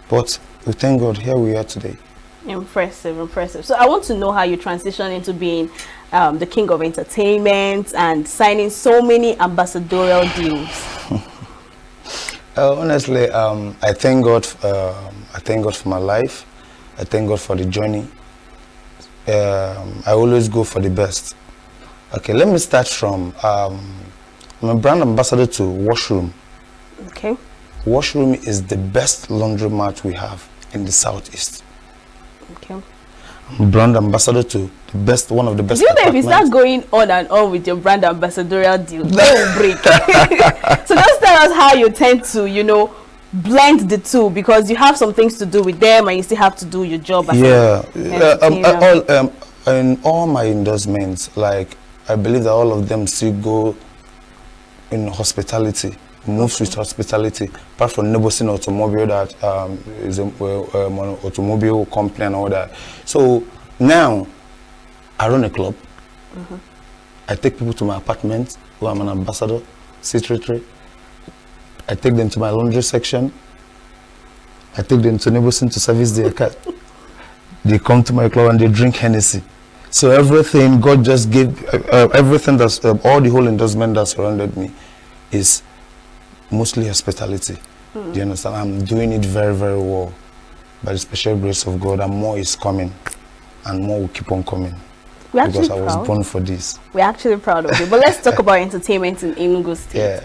But we thank God, here we are today. Impressive. So I want to know how you transition into being the king of entertainment and signing so many ambassadorial deals. Honestly, I thank God. I thank God for my life. I thank God for the journey. I always go for the best. Okay, let me start from. I'm a brand ambassador to Washroom. Okay. Washroom is the best laundromat we have in the Southeast. Okay. I'm a brand ambassador to the best, one of the best. Do you know if you start going on and on with your brand ambassadorial deal, they will break. So just tell us how you tend to, you know, blend the two, because you have some things to do with them and you still have to do your job. In all my endorsements, like I believe that all of them still go in hospitality, moves with hospitality, apart from Nebosin Automobile that is an automobile company and all that. So now I run a club. I take people to my apartment where I'm an ambassador, secretary. I take them to my laundry section. I take them to Nebosin to service their car. They come to my club and they drink Hennessy. So everything, God just gave, everything that's, all the whole endorsement that surrounded me is mostly hospitality. Do you understand? I'm doing it very, very well. By the special grace of God, and more is coming, and more will keep on coming. We're because I actually was proud. born for this. We're actually proud of you. But let's talk about entertainment in ENUGU State. Yeah.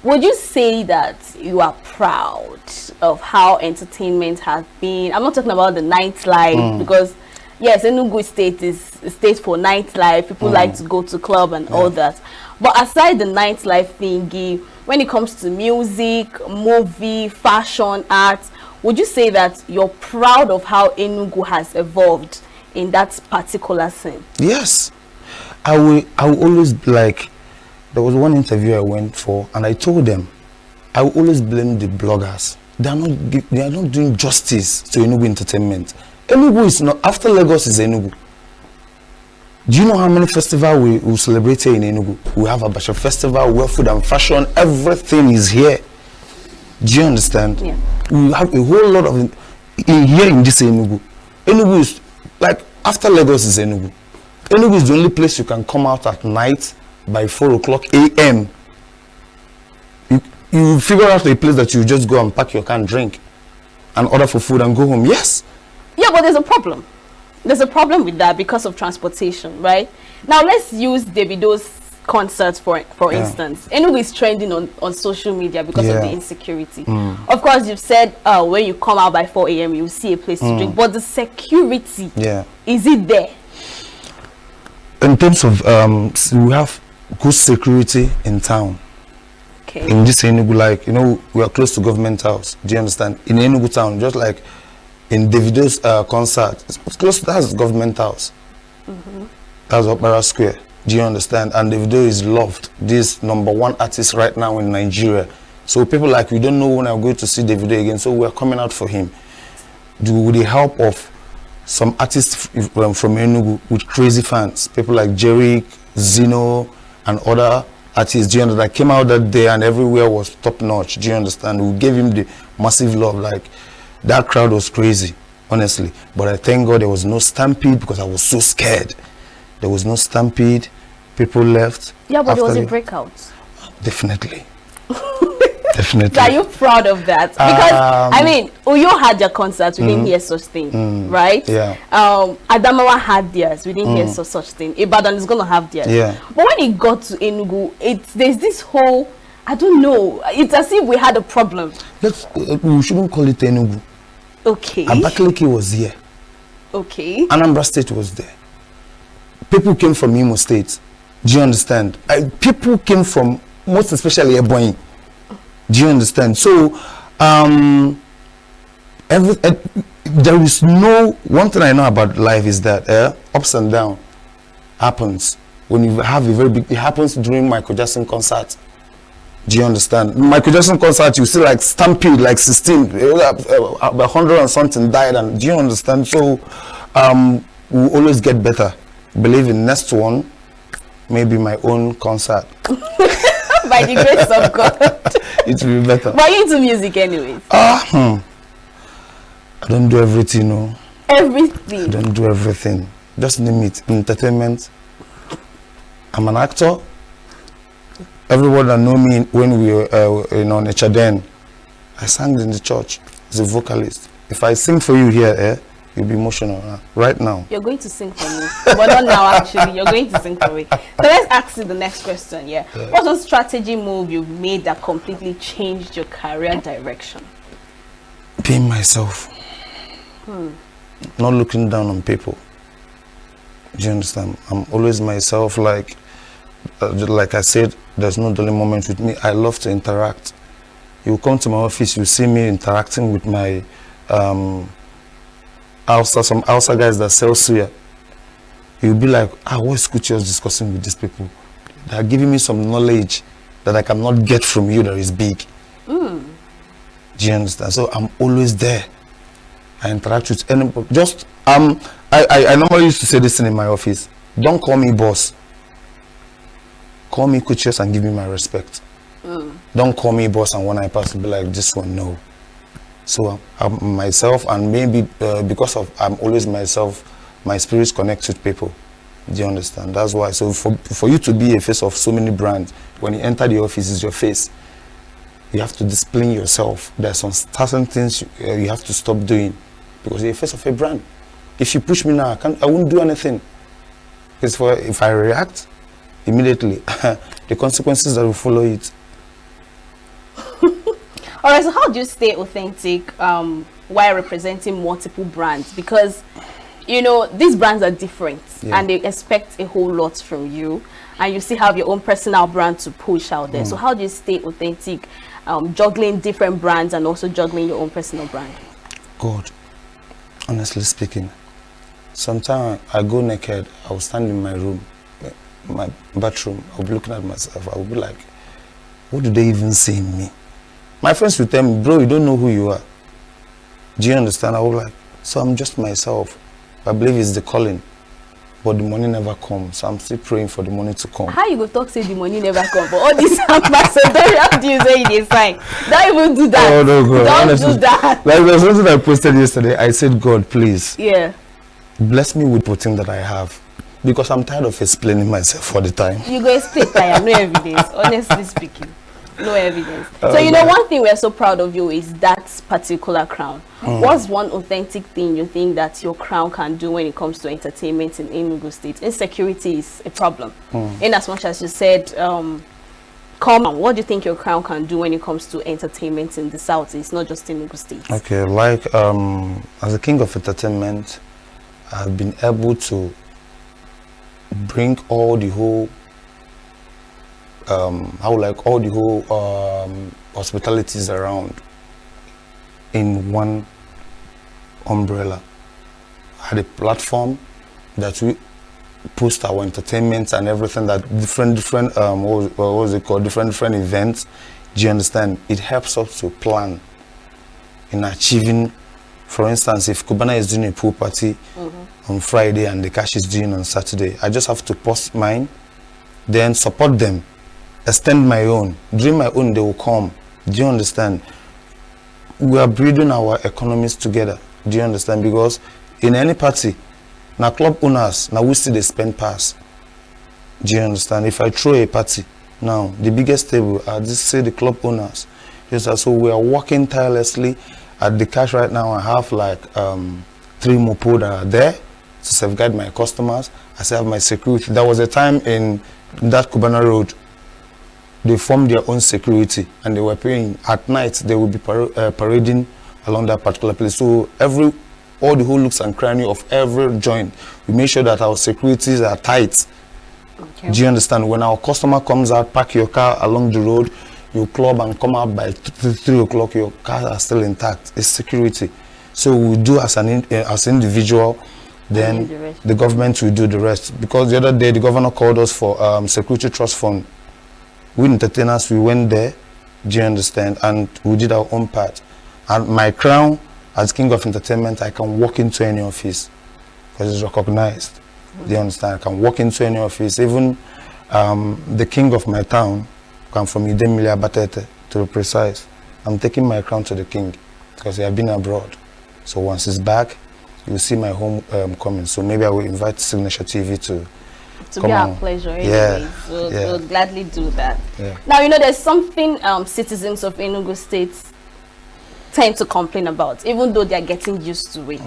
Would you say that you are proud of how entertainment has been? I'm not talking about the nightlife, because yes, ENUGU State is a state for nightlife. People like to go to club and all that. But aside the nightlife thingy, when it comes to music, movie, fashion, art, would you say that you're proud of how ENUGU has evolved in that particular scene? Yes. I will always be like, there was one interview I went for, and I told them, I will always blame the bloggers. They are not doing justice to ENUGU entertainment. ENUGU is not, after Lagos is ENUGU. Do you know how many festivals we celebrate here in ENUGU? We have a Abacha Festival, World Food and Fashion, everything is here. Do you understand? Yeah. We have a whole lot of here in this ENUGU. ENUGU is like after Lagos is ENUGU. ENUGU is the only place you can come out at night by 4 o'clock a.m. You figure out a place that you just go and pack your car and drink and order for food and go home. Yes. Yeah, but there's a problem. There's a problem with that because of transportation, right? Now let's use Davido's concerts for instance. ENUGU is trending on social media because of the insecurity. Of course, you've said when you come out by 4 a.m. you see a place to drink, but the security, is it there? In terms of we have good security in town. Okay. In this ENUGU, like, you know, we are close to government house. Do you understand? In ENUGU town, just like in Davido's concert, it's close to that's government house. That's Opera Square. Do you understand? And Davido is loved. This #1 artist right now in Nigeria. So people like, we don't know when I'm going to see Davido again. So we're coming out for him. With the help of some artists from ENUGU with crazy fans, people like Jerry, Zeno, and other artists, do you understand, that came out that day and everywhere was top notch. Do you understand? We gave him the massive love. Like, that crowd was crazy, honestly. But I thank God there was no stampede because I was so scared. There was no stampede. People left. Yeah, but there was a breakout. Definitely. Definitely. Are you proud of that? Because I mean, Uyo had their concerts, we didn't hear such thing, right? Yeah. Adamawa had theirs, we didn't hear such thing. Ibadan is gonna have theirs. Yeah. But when it got to ENUGU, there's this whole, I don't know, it's as if we had a problem. We shouldn't call it ENUGU. Okay. Abakaliki was here. Okay. Anambra State was there. People came from Imo State. Do you understand? People came from, most especially Ebonyi. Do you understand? So, there is no, one thing I know about life is that ups and downs happens. When you have a very big, it happens during Michael Jackson concert. Do you understand? Michael Jackson concert, you see like stampede, like 16, 100 and something died, and do you understand? So, we always get better. Believe in next one, maybe my own concert. By the grace of God. It will be better. But you into music anyways? I don't do everything, no. Everything? I don't do everything. Just name it. Entertainment. I'm an actor. Everyone that know me when we were on Echaden, I sang in the church as a vocalist. If I sing for you here, you'll be emotional right now. You're going to sing for me, but not now actually. You're going to sing for me. So let's ask you the next question. What's one strategy move you've made that completely changed your career direction? Being myself. Not looking down on people. Do you understand? I'm always myself. Like I said, there's no dull moment with me. I love to interact. You come to my office, you see me interacting with my some Hausa guys that sell suya. You'll be like, what's Kuchios discussing with these people? They are giving me some knowledge that I cannot get from you that is big. Do you understand? So I'm always there. I interact with anybody. Just I normally used to say this in my office. Don't call me boss. Call me Kuchios and give me my respect. Don't call me boss and when I pass be like this one, no. So I'm myself, and maybe because of I'm always myself, my spirits connect with people. Do you understand? That's why. So for you to be a face of so many brands, when you enter the office, it's your face. You have to discipline yourself. There's some certain things you have to stop doing because you're a face of a brand. If you push me now, I won't do anything. If I react immediately, the consequences that will follow it. All right, so how do you stay authentic while representing multiple brands? Because, you know, these brands are different and they expect a whole lot from you, and you still have your own personal brand to push out there. So how do you stay authentic, juggling different brands and also juggling your own personal brand? God, honestly speaking, sometimes I go naked, I will stand in my room, my bathroom, I'll be looking at myself, I'll be like, what do they even see in me? My friends will tell me, bro, you don't know who you are. Do you understand? I was like, so I'm just myself. I believe it's the calling, but the money never comes. So I'm still praying for the money to come. How you go talk say the money never come? But all these ambassadorial deals say they sign. Don't even do that. Oh no, God. Don't Honestly, do that. Like there's something I posted yesterday. I said, God, please. Yeah. Bless me with everything that I have. Because I'm tired of explaining myself all the time. You go explain, I have no evidence, honestly speaking. No evidence. So you know, one thing we're so proud of you is that particular crown. What's one authentic thing you think that your crown can do when it comes to entertainment in ENUGU State? Insecurity is a problem. In as much as you said, what do you think your crown can do when it comes to entertainment in the South? It's not just ENUGU State. Okay, like as a king of entertainment, I've been able to bring all the whole hospitalities around in one umbrella. I had a platform that we post our entertainment and everything, that different what was it called, different events. Do you understand? It helps us to plan in achieving. For instance, if Kubana is doing a pool party on Friday and the cash is doing on Saturday, I just have to post mine, then support them, extend my own. During my own, they will come. Do you understand? We are building our economies together. Do you understand? Because in any party, now club owners, now we see they spend pass. Do you understand? If I throw a party, now the biggest table, I just say the club owners. Yes, so we are working tirelessly. At the cash right now, I have like 3 mopo that are there to safeguard my customers. I still have my security. There was a time in that Kubana Road, they formed their own security and they were paying. At night, they will be parading along that particular place. So all the whole looks and cranny of every joint, we make sure that our securities are tight. Okay. Do you understand? When our customer comes out, park your car along the road, you club and come out by 3 o'clock, your cars are still intact. It's security. So we do as an individual, then the government will do the rest. Because the other day, the governor called us for security trust fund. We entertainers, we went there, do you understand? And we did our own part. And my crown, as king of entertainment, I can walk into any office because it's recognized. Do you understand? I can walk into any office. Even the king of my town, come from Idemilia Batete, to be precise. I'm taking my crown to the king because he has been abroad. So once he's back, you'll see my home coming. So maybe I will invite Signature TV to be our pleasure anyway. We'll gladly do that. Now, you know, there's something citizens of ENUGU State tend to complain about, even though they're getting used to it,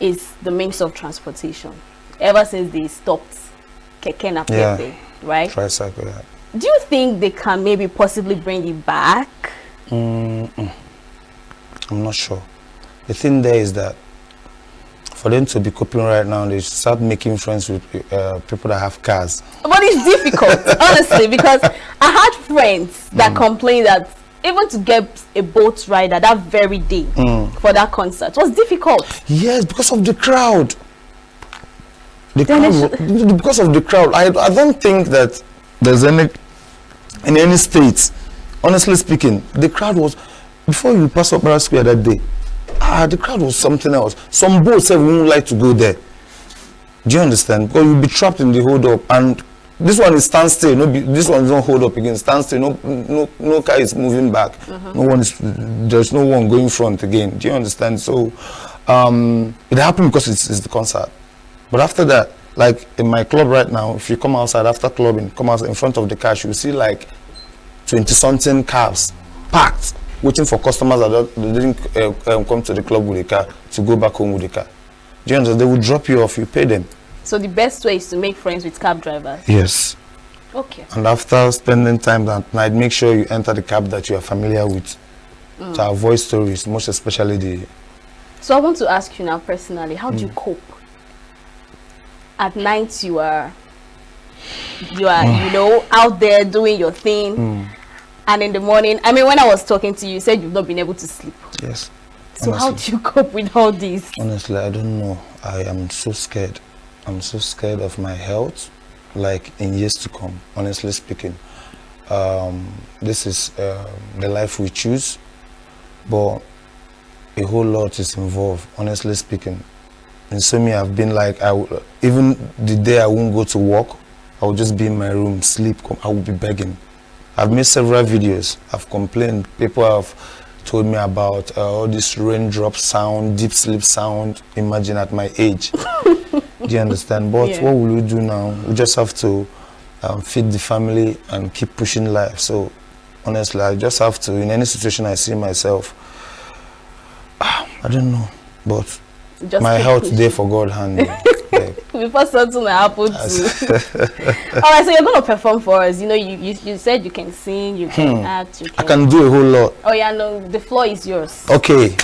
is the means of transportation. Ever since they stopped Keke na Pepe, right? Tricycle, Do you think they can maybe possibly bring it back? I'm not sure. The thing there is that for them to be coping right now, they should start making friends with people that have cars. But it's difficult, honestly, because I had friends that complained that even to get a boat rider that very day for that concert was difficult. Yes, because of the crowd. Because of the crowd. I don't think that there's any in any states, honestly speaking, the crowd was, before you pass up Barra Square that day, the crowd was something else. Some boats said we wouldn't like to go there. Do you understand? Because you'll be trapped in the hold up, and this one is standstill. This one is not hold up again. Standstill. No car is moving back. There's no one going front again. Do you understand? So it happened because it's the concert. But after that, Like in my club right now, if you come outside after clubbing, come out in front of the cash, you see like 20-something cabs packed, waiting for customers that didn't come to the club with a car to go back home with a car. Do you understand? They will drop you off, you pay them. So the best way is to make friends with cab drivers? Yes. Okay. And after spending time that night, make sure you enter the cab that you are familiar with to avoid stories, most especially the... So I want to ask you now personally, how do you cope? At night you are you know, out there doing your thing, and in the morning, I mean, when I was talking to you, you said you've not been able to sleep. Yes. So honestly, how do you cope with all this? Honestly, I don't know. I am so scared. I'm so scared of my health, like in years to come, honestly speaking. This is the life we choose, but a whole lot is involved, honestly speaking. And so me, I've been like, even the day I won't go to work, I will just be in my room, sleep, I will be begging. I've made several videos, I've complained, people have told me about all this raindrop sound, deep sleep sound, imagine at my age. Do you understand? But what will we do now? We just have to feed the family and keep pushing life. So honestly, I just have to, in any situation I see myself, I don't know, but just my health there for God hand. Before something happen to. Alright, so you're gonna perform for us. You know, you said you can sing, you can act, you can... I can do a whole lot. Oh yeah, no, the floor is yours. Okay.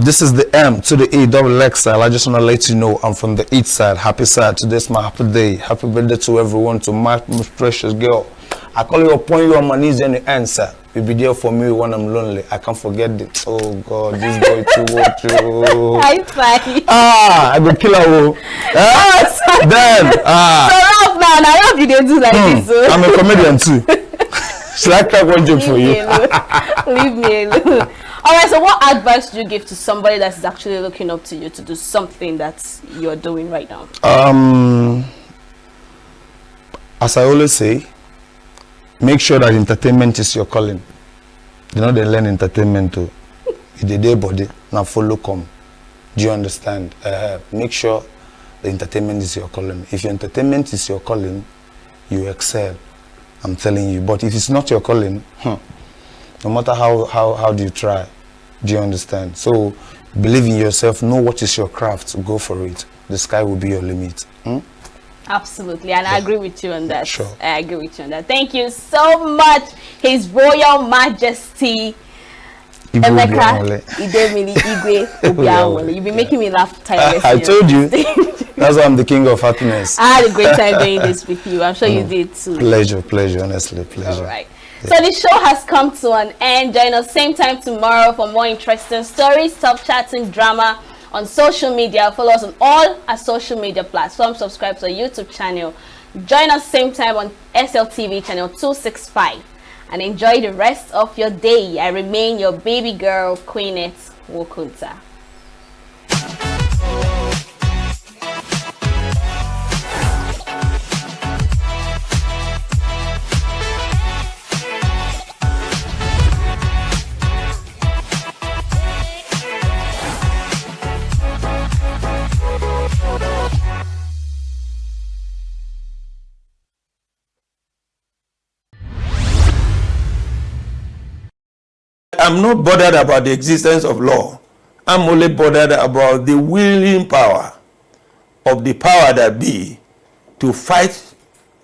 This is the M to the E double X style. I just want to let you know I'm from the east side. Happy side. Today's my happy day. Happy birthday to everyone, to my most precious girl. I call you upon you on my knees and the answer. You'll be there for me when I'm lonely. I can't forget it. Oh God, this boy too what you. High five. I go kill her. Then so Ralph now Ralph you didn't do like this. So. I'm a comedian too. Should I crack one joke for you? Leave me alone. Alright, so what advice do you give to somebody that is actually looking up to you to do something that you're doing right now? As I always say, make sure that entertainment is your calling. You know, they learn entertainment too. It's a day body, now follow come. Do you understand? Make sure the entertainment is your calling. If your entertainment is your calling, you excel. I'm telling you. But if it's not your calling, no matter how do you try, do you understand? So believe in yourself, know what is your craft, go for it. The sky will be your limit. Absolutely, and I agree with you on that. Sure. I agree with you on that. Thank you so much, His Royal Majesty Emeka Idemili Igwe Obianwole. You've been making me laugh tirelessly. I told you. That's why I'm the king of happiness. I had a great time doing this with you. I'm sure you did too. Pleasure, honestly, pleasure. All right. So the show has come to an end. Join us same time tomorrow for more interesting stories, top chatting, drama on social media. Follow us on all our social media platforms. Subscribe to our YouTube channel. Join us same time on SLTV channel 265. And enjoy the rest of your day. I remain your baby girl, Queenette Wokunta. I'm not bothered about the existence of law. I'm only bothered about the willing power of the power that be to fight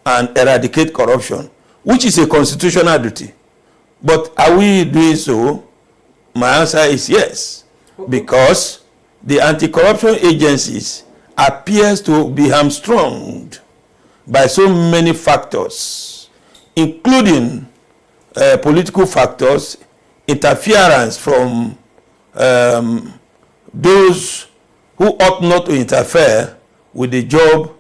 and eradicate corruption, which is a constitutional duty. But are we doing so? My answer is yes, because the anti-corruption agencies appears to be hamstrung by so many factors, including political factors, interference from those who ought not to interfere with the job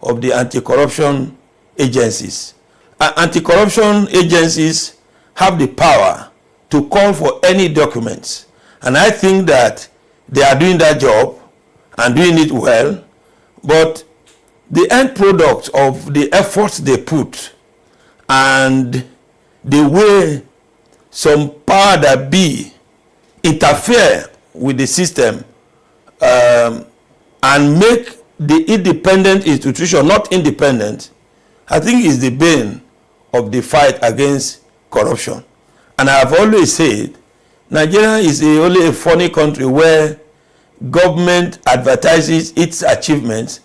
of the anti-corruption agencies. Anti-corruption agencies have the power to call for any documents, and I think that they are doing that job and doing it well, but the end product of the efforts they put and the way some power that be interfere with the system and make the independent institution, not independent, I think is the bane of the fight against corruption. And I have always said, Nigeria is only a funny country where government advertises its achievements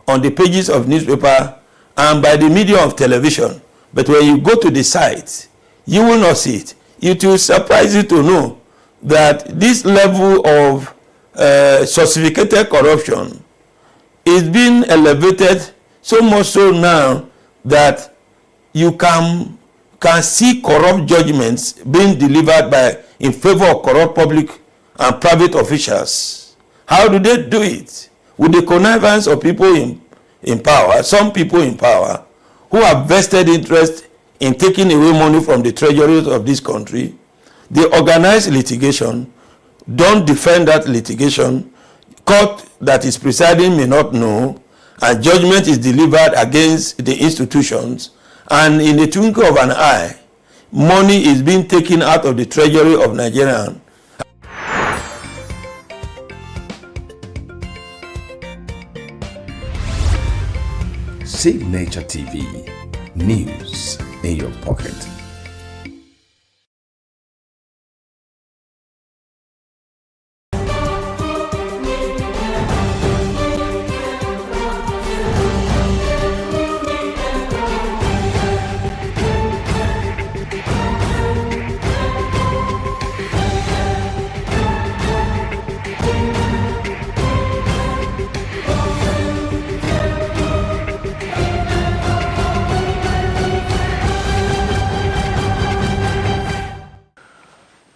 on the pages of newspaper and by the medium of television. But when you go to the site, you will not see it. It will surprise you to know that this level of sophisticated corruption is being elevated, so much so now that you can see corrupt judgments being delivered in favor of corrupt public and private officials. How do they do it? With the connivance of people in power, some people in power, who have vested interest in taking away money from the treasuries of this country. They organize litigation, don't defend that litigation, court that is presiding may not know, and judgment is delivered against the institutions, and in the twinkle of an eye, money is being taken out of the treasury of Nigeria. Signature TV, news in your pocket.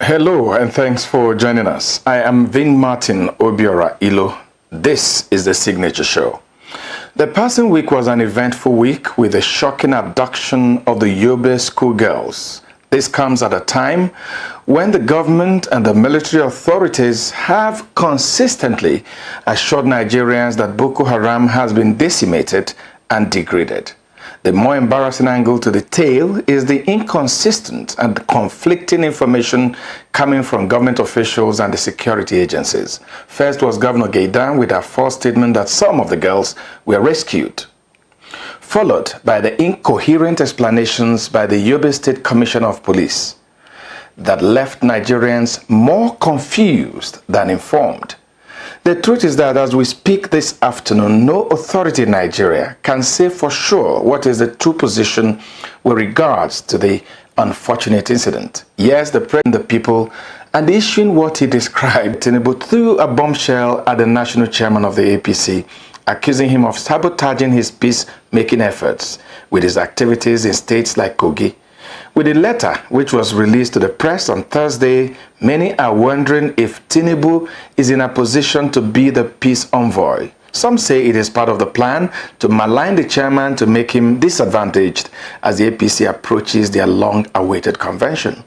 Hello and thanks for joining us. I am Vin Martin Obiora Ilo. This is the Signature Show. The passing week was an eventful week with the shocking abduction of the Yobe schoolgirls. This comes at a time when the government and the military authorities have consistently assured Nigerians that Boko Haram has been decimated and degraded. The more embarrassing angle to the tale is the inconsistent and conflicting information coming from government officials and the security agencies. First was Governor Gaidan with her false statement that some of the girls were rescued, followed by the incoherent explanations by the Yobe State Commissioner of Police that left Nigerians more confused than informed. The truth is that as we speak this afternoon, no authority in Nigeria can say for sure what is the true position with regards to the unfortunate incident. Yes, the president, the people, and issuing what he described, Tinubu threw a bombshell at the national chairman of the APC, accusing him of sabotaging his peace-making efforts with his activities in states like Kogi. With the letter, which was released to the press on Thursday, many are wondering if Tinubu is in a position to be the peace envoy. Some say it is part of the plan to malign the chairman to make him disadvantaged as the APC approaches their long-awaited convention.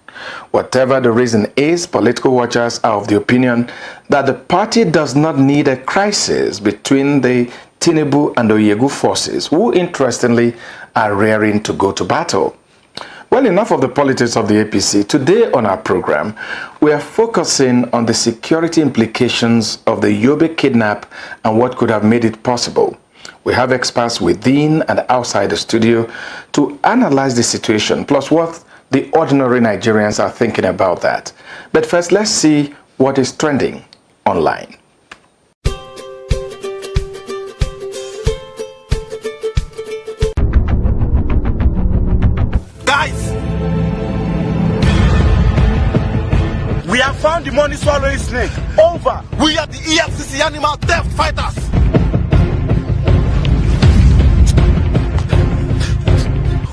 Whatever the reason is, political watchers are of the opinion that the party does not need a crisis between the Tinubu and the ENUGU forces, who interestingly are raring to go to battle. Well, enough of the politics of the APC. Today on our program, we are focusing on the security implications of the Yobe kidnap and what could have made it possible. We have experts within and outside the studio to analyze the situation, plus what the ordinary Nigerians are thinking about that. But first, let's see what is trending online. We have found the money swallowing snake. Over. We are the EFCC animal theft fighters.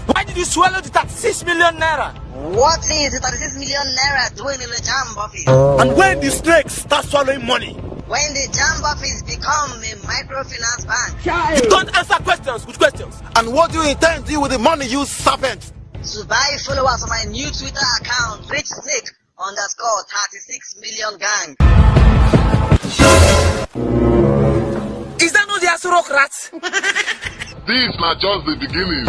Why did you swallow the 36 million naira? What is the 36 million naira doing in the JAMB office? And when the snakes start swallowing money? When the JAMB office become a microfinance bank. You don't answer questions with questions. And what do you intend to do with the money, you serpent? To buy followers on my new Twitter account, Rich Snake _36 million gang. Is that not the Asurok rats? This is not just the beginning.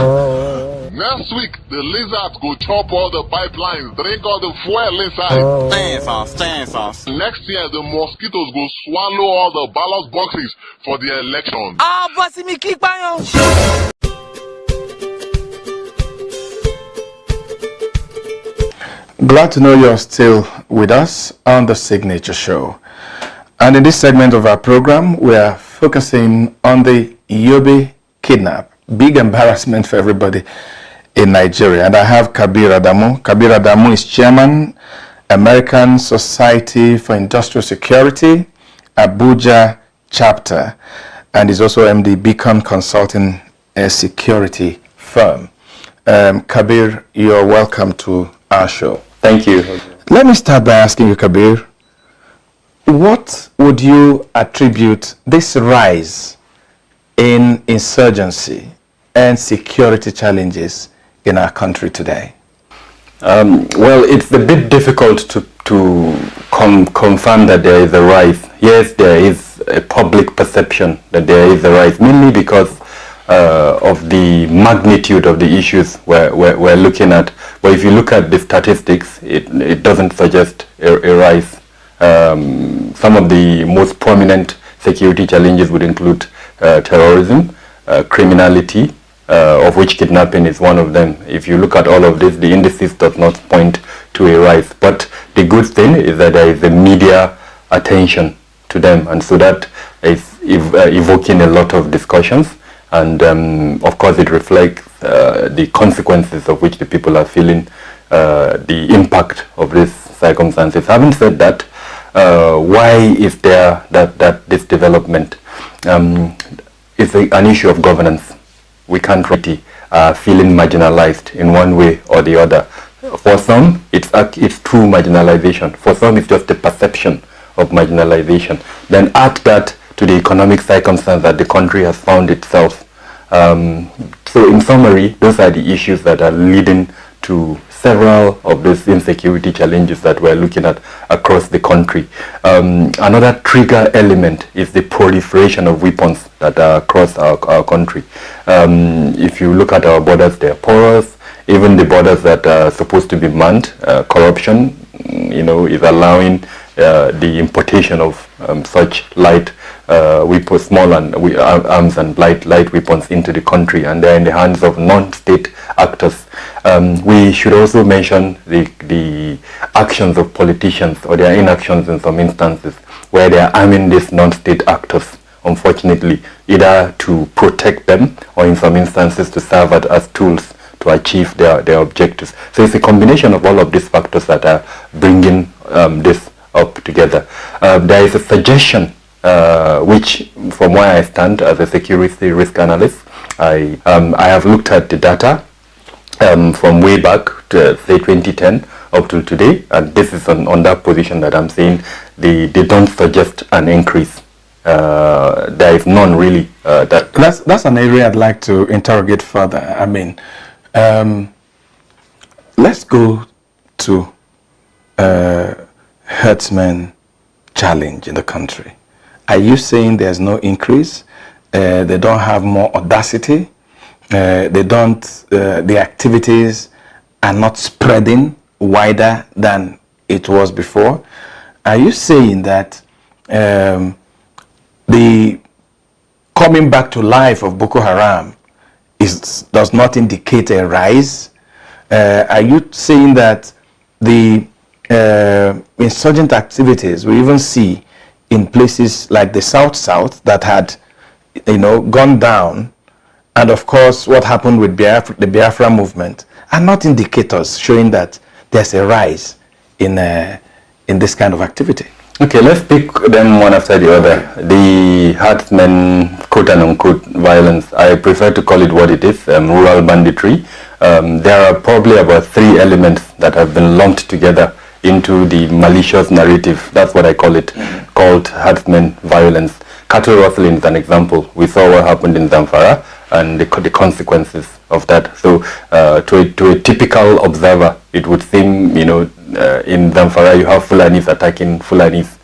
Next week, the lizards go chop all the pipelines, drink all the fuel inside. Stand fast. Next year, the mosquitoes go swallow all the ballot boxes for the election. Bossy me kick by. Glad to know you're still with us on the Signature Show. And in this segment of our program, we are focusing on the Yobe kidnap. Big embarrassment for everybody in Nigeria. And I have Kabir Adamu. Kabir Adamu is chairman, American Society for Industrial Security, Abuja chapter, and is also MD Beacon Consulting, a security firm. Kabir, you're welcome to our show. Thank you. Let me start by asking you, Kabir, what would you attribute this rise in insurgency and security challenges in our country today? Well, it's a bit difficult to confirm that there is a rise. Yes, there is a public perception that there is a rise, mainly because of the magnitude of the issues we're looking at. But if you look at the statistics, it doesn't suggest a rise. Some of the most prominent security challenges would include terrorism, criminality, of which kidnapping is one of them. If you look at all of this, the indices does not point to a rise. But the good thing is that there is a media attention to them, and so that is evoking a lot of discussions. And of course, it reflects the consequences of which the people are feeling, the impact of these circumstances. Having said that, why is there that this development? It's an issue of governance. We can't really feeling marginalized in one way or the other. For some, it's true marginalization. For some, it's just a perception of marginalization. Then add that to the economic circumstance that the country has found itself. So in summary, those are the issues that are leading to several of these insecurity challenges that we're looking at across the country. Another trigger element is the proliferation of weapons that are across our country. If you look at our borders, they're porous. Even the borders that are supposed to be manned, corruption, is allowing the importation of such light weapons, small and arms and light weapons into the country, and they're in the hands of non-state actors. We should also mention the actions of politicians, or their inactions in some instances, where they are arming these non-state actors, unfortunately, either to protect them or in some instances to serve as tools to achieve their objectives. So it's a combination of all of these factors that are bringing this up together. There is a suggestion which, from where I stand as a security risk analyst, I have looked at the data from way back to say 2010 up to today, and this is on that position that I'm saying they don't suggest an increase. There is none really. That's an area I'd like to interrogate further. I mean, let's go to herdsmen challenge in the country. Are you saying there's no increase? They don't have more audacity? The activities are not spreading wider than it was before? Are you saying that the coming back to life of Boko Haram does not indicate a rise? Are you saying that the insurgent activities we even see in places like the South that had, gone down, and of course what happened with the Biafra movement, are not indicators showing that there's a rise in this kind of activity? Okay, let's pick them one after the other. The herdsmen, quote and unquote, violence, I prefer to call it what it is, rural banditry. There are probably about 3 elements that have been lumped together into the malicious narrative, that's what I call it, called herdsmen violence. Cattle rustling is an example. We saw what happened in Zamfara and the consequences of that. So to a typical observer, it would seem, in Zamfara you have Fulanis attacking Fulanis.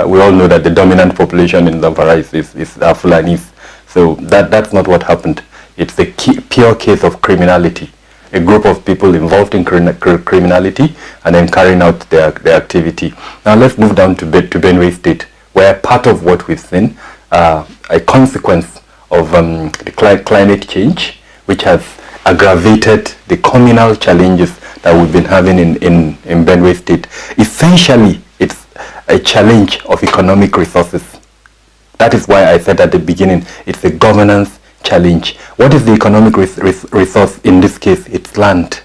We all know that the dominant population in Zamfara is Fulanis. So that's not what happened. It's a pure case of criminality. A group of people involved in criminality and then carrying out their activity. Now let's move down to Benue State, where part of what we've seen, a consequence of the climate change, which has aggravated the communal challenges that we've been having in Benue State. Essentially, it's a challenge of economic resources. That is why I said at the beginning, it's a governance challenge. What is the economic resource in this case? It's land.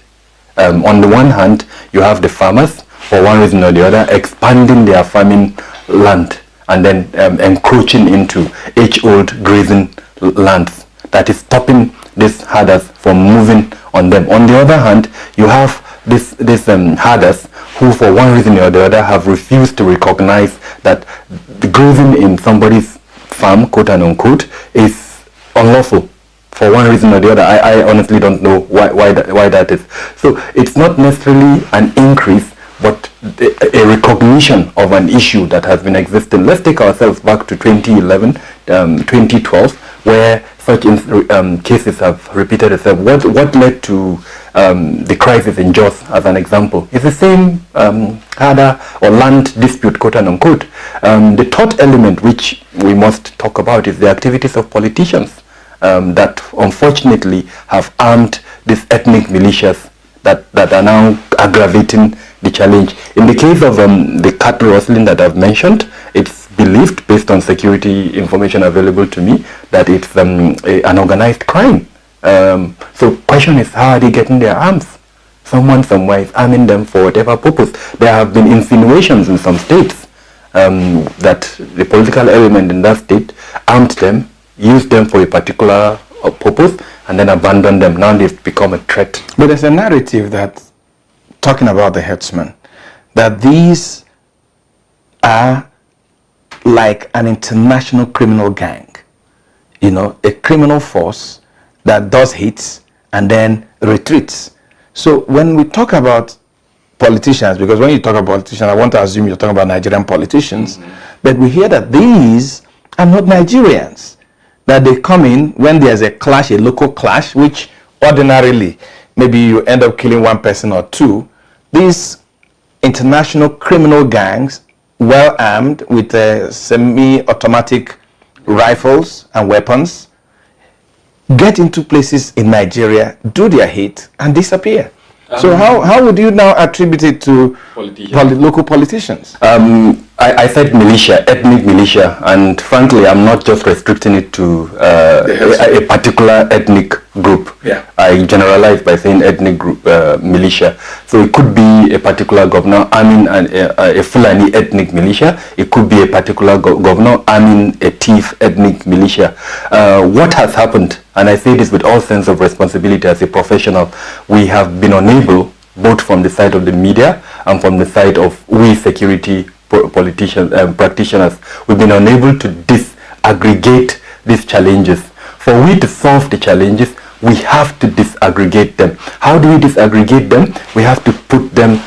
On the one hand, you have the farmers, for one reason or the other, expanding their farming land and then encroaching into age-old grazing lands. That is stopping these herders from moving on them. On the other hand, you have these herders who, for one reason or the other, have refused to recognize that the grazing in somebody's farm, quote and unquote, is unlawful. For one reason or the other, I honestly don't know why that is. So it's not necessarily an increase, but a recognition of an issue that has been existing. Let's take ourselves back to 2011, 2012, where such cases have repeated itself. What led to the crisis in Jos, as an example? It's the same herder or land dispute, quote and unquote. The third element which we must talk about is the activities of politicians that unfortunately have armed these ethnic militias that are now aggravating the challenge. In the case of the cattle rustling that I've mentioned, it's believed, based on security information available to me, that it's an organized crime. So question is, how are they getting their arms? Someone somewhere is arming them for whatever purpose. There have been insinuations in some states that the political element in that state armed them, used them for a particular purpose, and then abandoned them. Now they've become a threat. But there's a narrative that, talking about the herdsmen, that these are like an international criminal gang, you know, a criminal force that does hits and then retreats. So when we talk about politicians, because when you talk about politicians, I want to assume you're talking about Nigerian politicians, but we hear that these are not Nigerians, that they come in when there's a clash, a local clash, which ordinarily maybe you end up killing one person or two. These international criminal gangs, well armed with semi-automatic rifles and weapons, get into places in Nigeria, do their hit, and disappear. So how would you now attribute it to local politicians? I said militia, ethnic militia, and frankly, I'm not just restricting it to a particular ethnic group. Yeah. I generalize by saying ethnic group, militia. So it could be a particular governor arming a Fulani ethnic militia. It could be a particular governor arming a thief ethnic militia. What has happened, and I say this with all sense of responsibility as a professional, we have been unable, both from the side of the media and from the side of we security politicians practitioners, we've been unable to disaggregate these challenges. For we to solve the challenges, we have to disaggregate them. How do we disaggregate them? We have to put them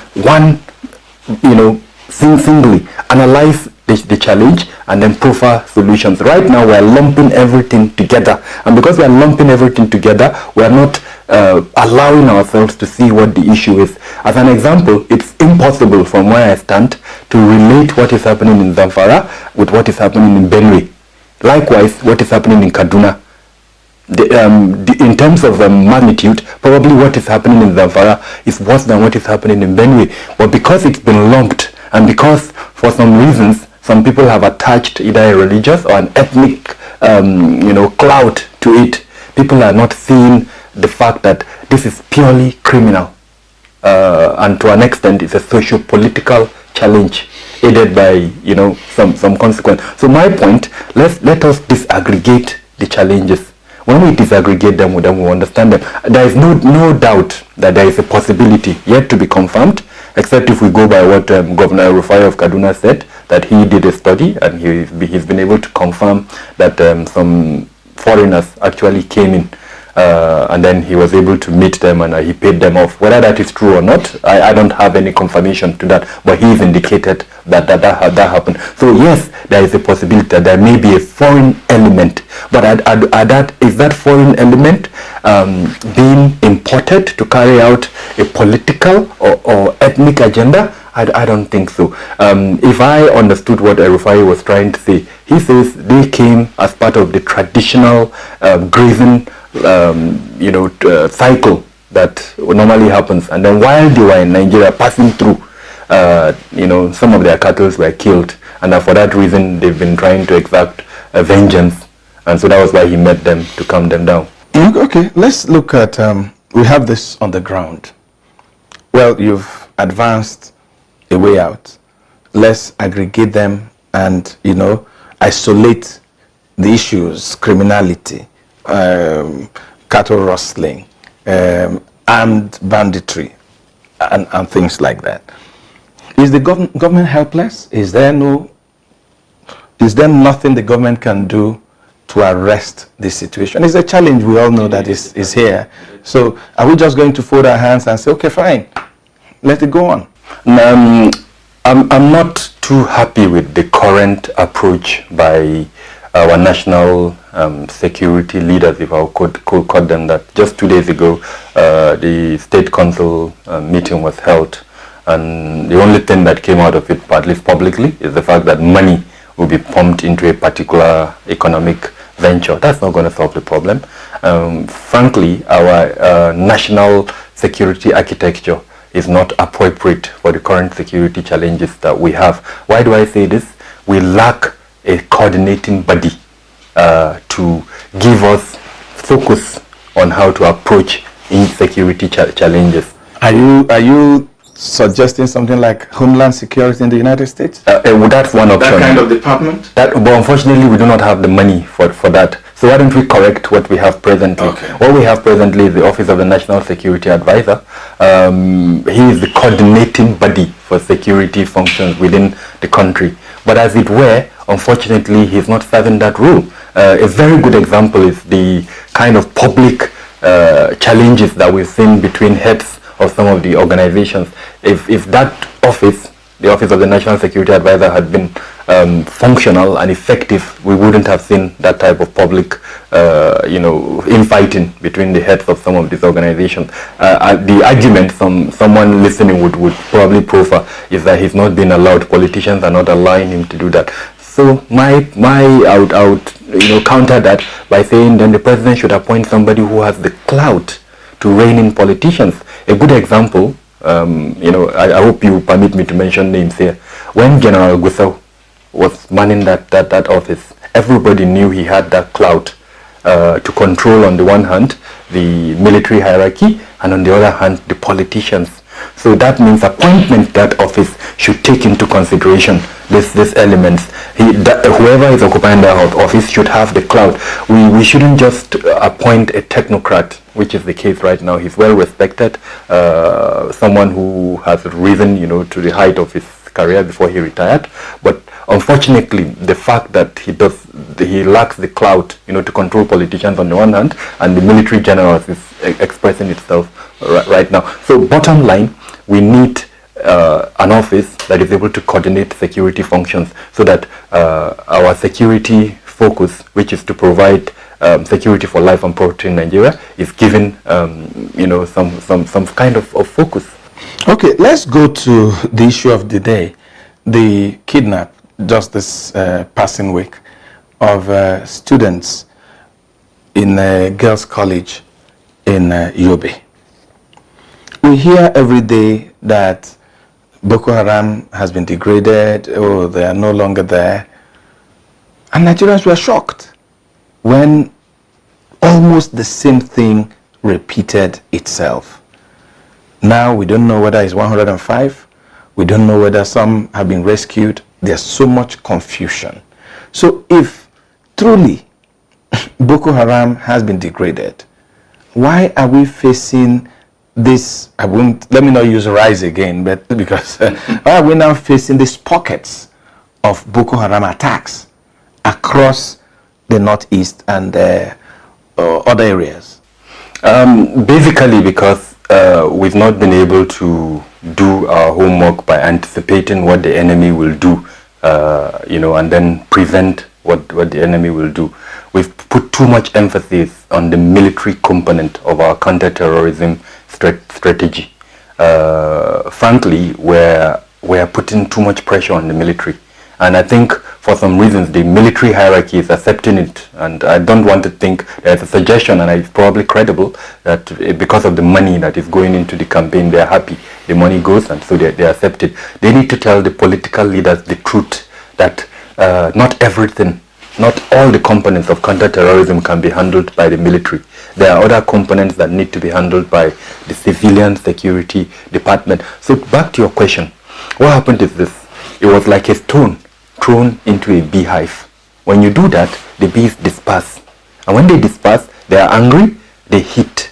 singly, analyze the challenge and then profile solutions. Right now we are lumping everything together, and because we are lumping everything together, we are not allowing ourselves to see what the issue is. As an example, it's impossible from where I stand to relate what is happening in Zamfara with what is happening in Benue. Likewise, what is happening in Kaduna. In terms of magnitude, probably what is happening in Zamfara is worse than what is happening in Benue. But because it's been lumped, and because for some reasons some people have attached either a religious or an ethnic clout to it, people are not seeing the fact that this is purely criminal, and to an extent it's a socio-political challenge aided by some consequence. So my point, let us disaggregate the challenges. When we disaggregate them, then we understand them. There is no doubt that there is a possibility yet to be confirmed, except if we go by what Governor Rufai of Kaduna said, that he did a study and he's been able to confirm that some foreigners actually came in and then he was able to meet them and he paid them off. Whether that is true or not, I don't have any confirmation to that, but he's indicated that happened. So yes, there is a possibility that there may be a foreign element, but is that foreign element being imported to carry out a political or ethnic agenda? I don't think so. If I understood what Erufai was trying to say, he says they came as part of the traditional grazing cycle that normally happens, and then while they were in Nigeria passing through, some of their cattle were killed, and for that reason they've been trying to exact vengeance, and so that was why he met them to calm them down. Okay, let's look at, we have this on the ground. Well, you've advanced a way out. Let's aggregate them and, isolate the issues: criminality, cattle rustling, armed banditry, and things like that. Is the government helpless? Is there nothing the government can do to arrest this situation? It's a challenge, we all know that is here. So are we just going to fold our hands and say, okay, fine, let it go on? I'm not too happy with the current approach by our national security leaders, if I could call them that. Just 2 days ago, the state council meeting was held, and the only thing that came out of it, at least publicly, is the fact that money will be pumped into a particular economic venture. That's not going to solve the problem. Frankly, our national security architecture is not appropriate for the current security challenges that we have. Why do I say this? We lack a coordinating body to give us focus on how to approach insecurity challenges. Are you suggesting something like Homeland Security in the United States? That's one option. That kind of department? But unfortunately, we do not have the money for that. So why don't we correct what we have presently? Okay. What we have presently is the Office of the National Security Advisor. He is the coordinating body for security functions within the country. But as it were, unfortunately, he's not serving that role. A very good example is the kind of public challenges that we've seen between heads of some of the organizations. If that office, the Office of the National Security Advisor, had been functional and effective, we wouldn't have seen that type of public, infighting between the heads of some of these organizations. The argument someone listening would probably proffer is that he's not being allowed, politicians are not allowing him to do that. So I would counter that by saying then the president should appoint somebody who has the clout to rein in politicians. A good example, I hope you permit me to mention names here. When General Gusau was manning that office, everybody knew he had that clout to control, on the one hand, the military hierarchy, and on the other hand, the politicians. So that means appointment that office should take into consideration these elements. Whoever is occupying that office should have the clout. We shouldn't just appoint a technocrat, which is the case right now. He's well respected, someone who has risen, to the height of his career before he retired. But unfortunately, the fact that he lacks the clout, to control politicians on the one hand, and the military generals is expressing itself right now. So bottom line, we need an office that is able to coordinate security functions so that our security focus, which is to provide security for life and property in Nigeria, is given some kind of focus. Okay, let's go to the issue of the day, the kidnap just this passing week of students in a girls' college in Yobe. We hear every day that Boko Haram has been degraded, or they are no longer there. And Nigerians were shocked when almost the same thing repeated itself. Now we don't know whether it's 105. We don't know whether some have been rescued. There's so much confusion. So if truly Boko Haram has been degraded, why are we facing this? Let me not use rise again, but because why are we now facing these pockets of Boko Haram attacks across the northeast and other areas? Basically because we've not been able to do our homework by anticipating what the enemy will do, and then prevent what the enemy will do. We've put too much emphasis on the military component of our counter-terrorism strategy. Frankly, we're putting too much pressure on the military. And I think for some reasons the military hierarchy is accepting it, and I don't want to think there's a suggestion, and it's probably credible, that because of the money that is going into the campaign, they're happy. The money goes, and so they accept it. They need to tell the political leaders the truth, that not everything, not all the components of counter-terrorism can be handled by the military. There are other components that need to be handled by the civilian security department. So back to your question, what happened is this: it was like a stone thrown into a beehive. When you do that, the bees disperse. And when they disperse, they are angry, they hit,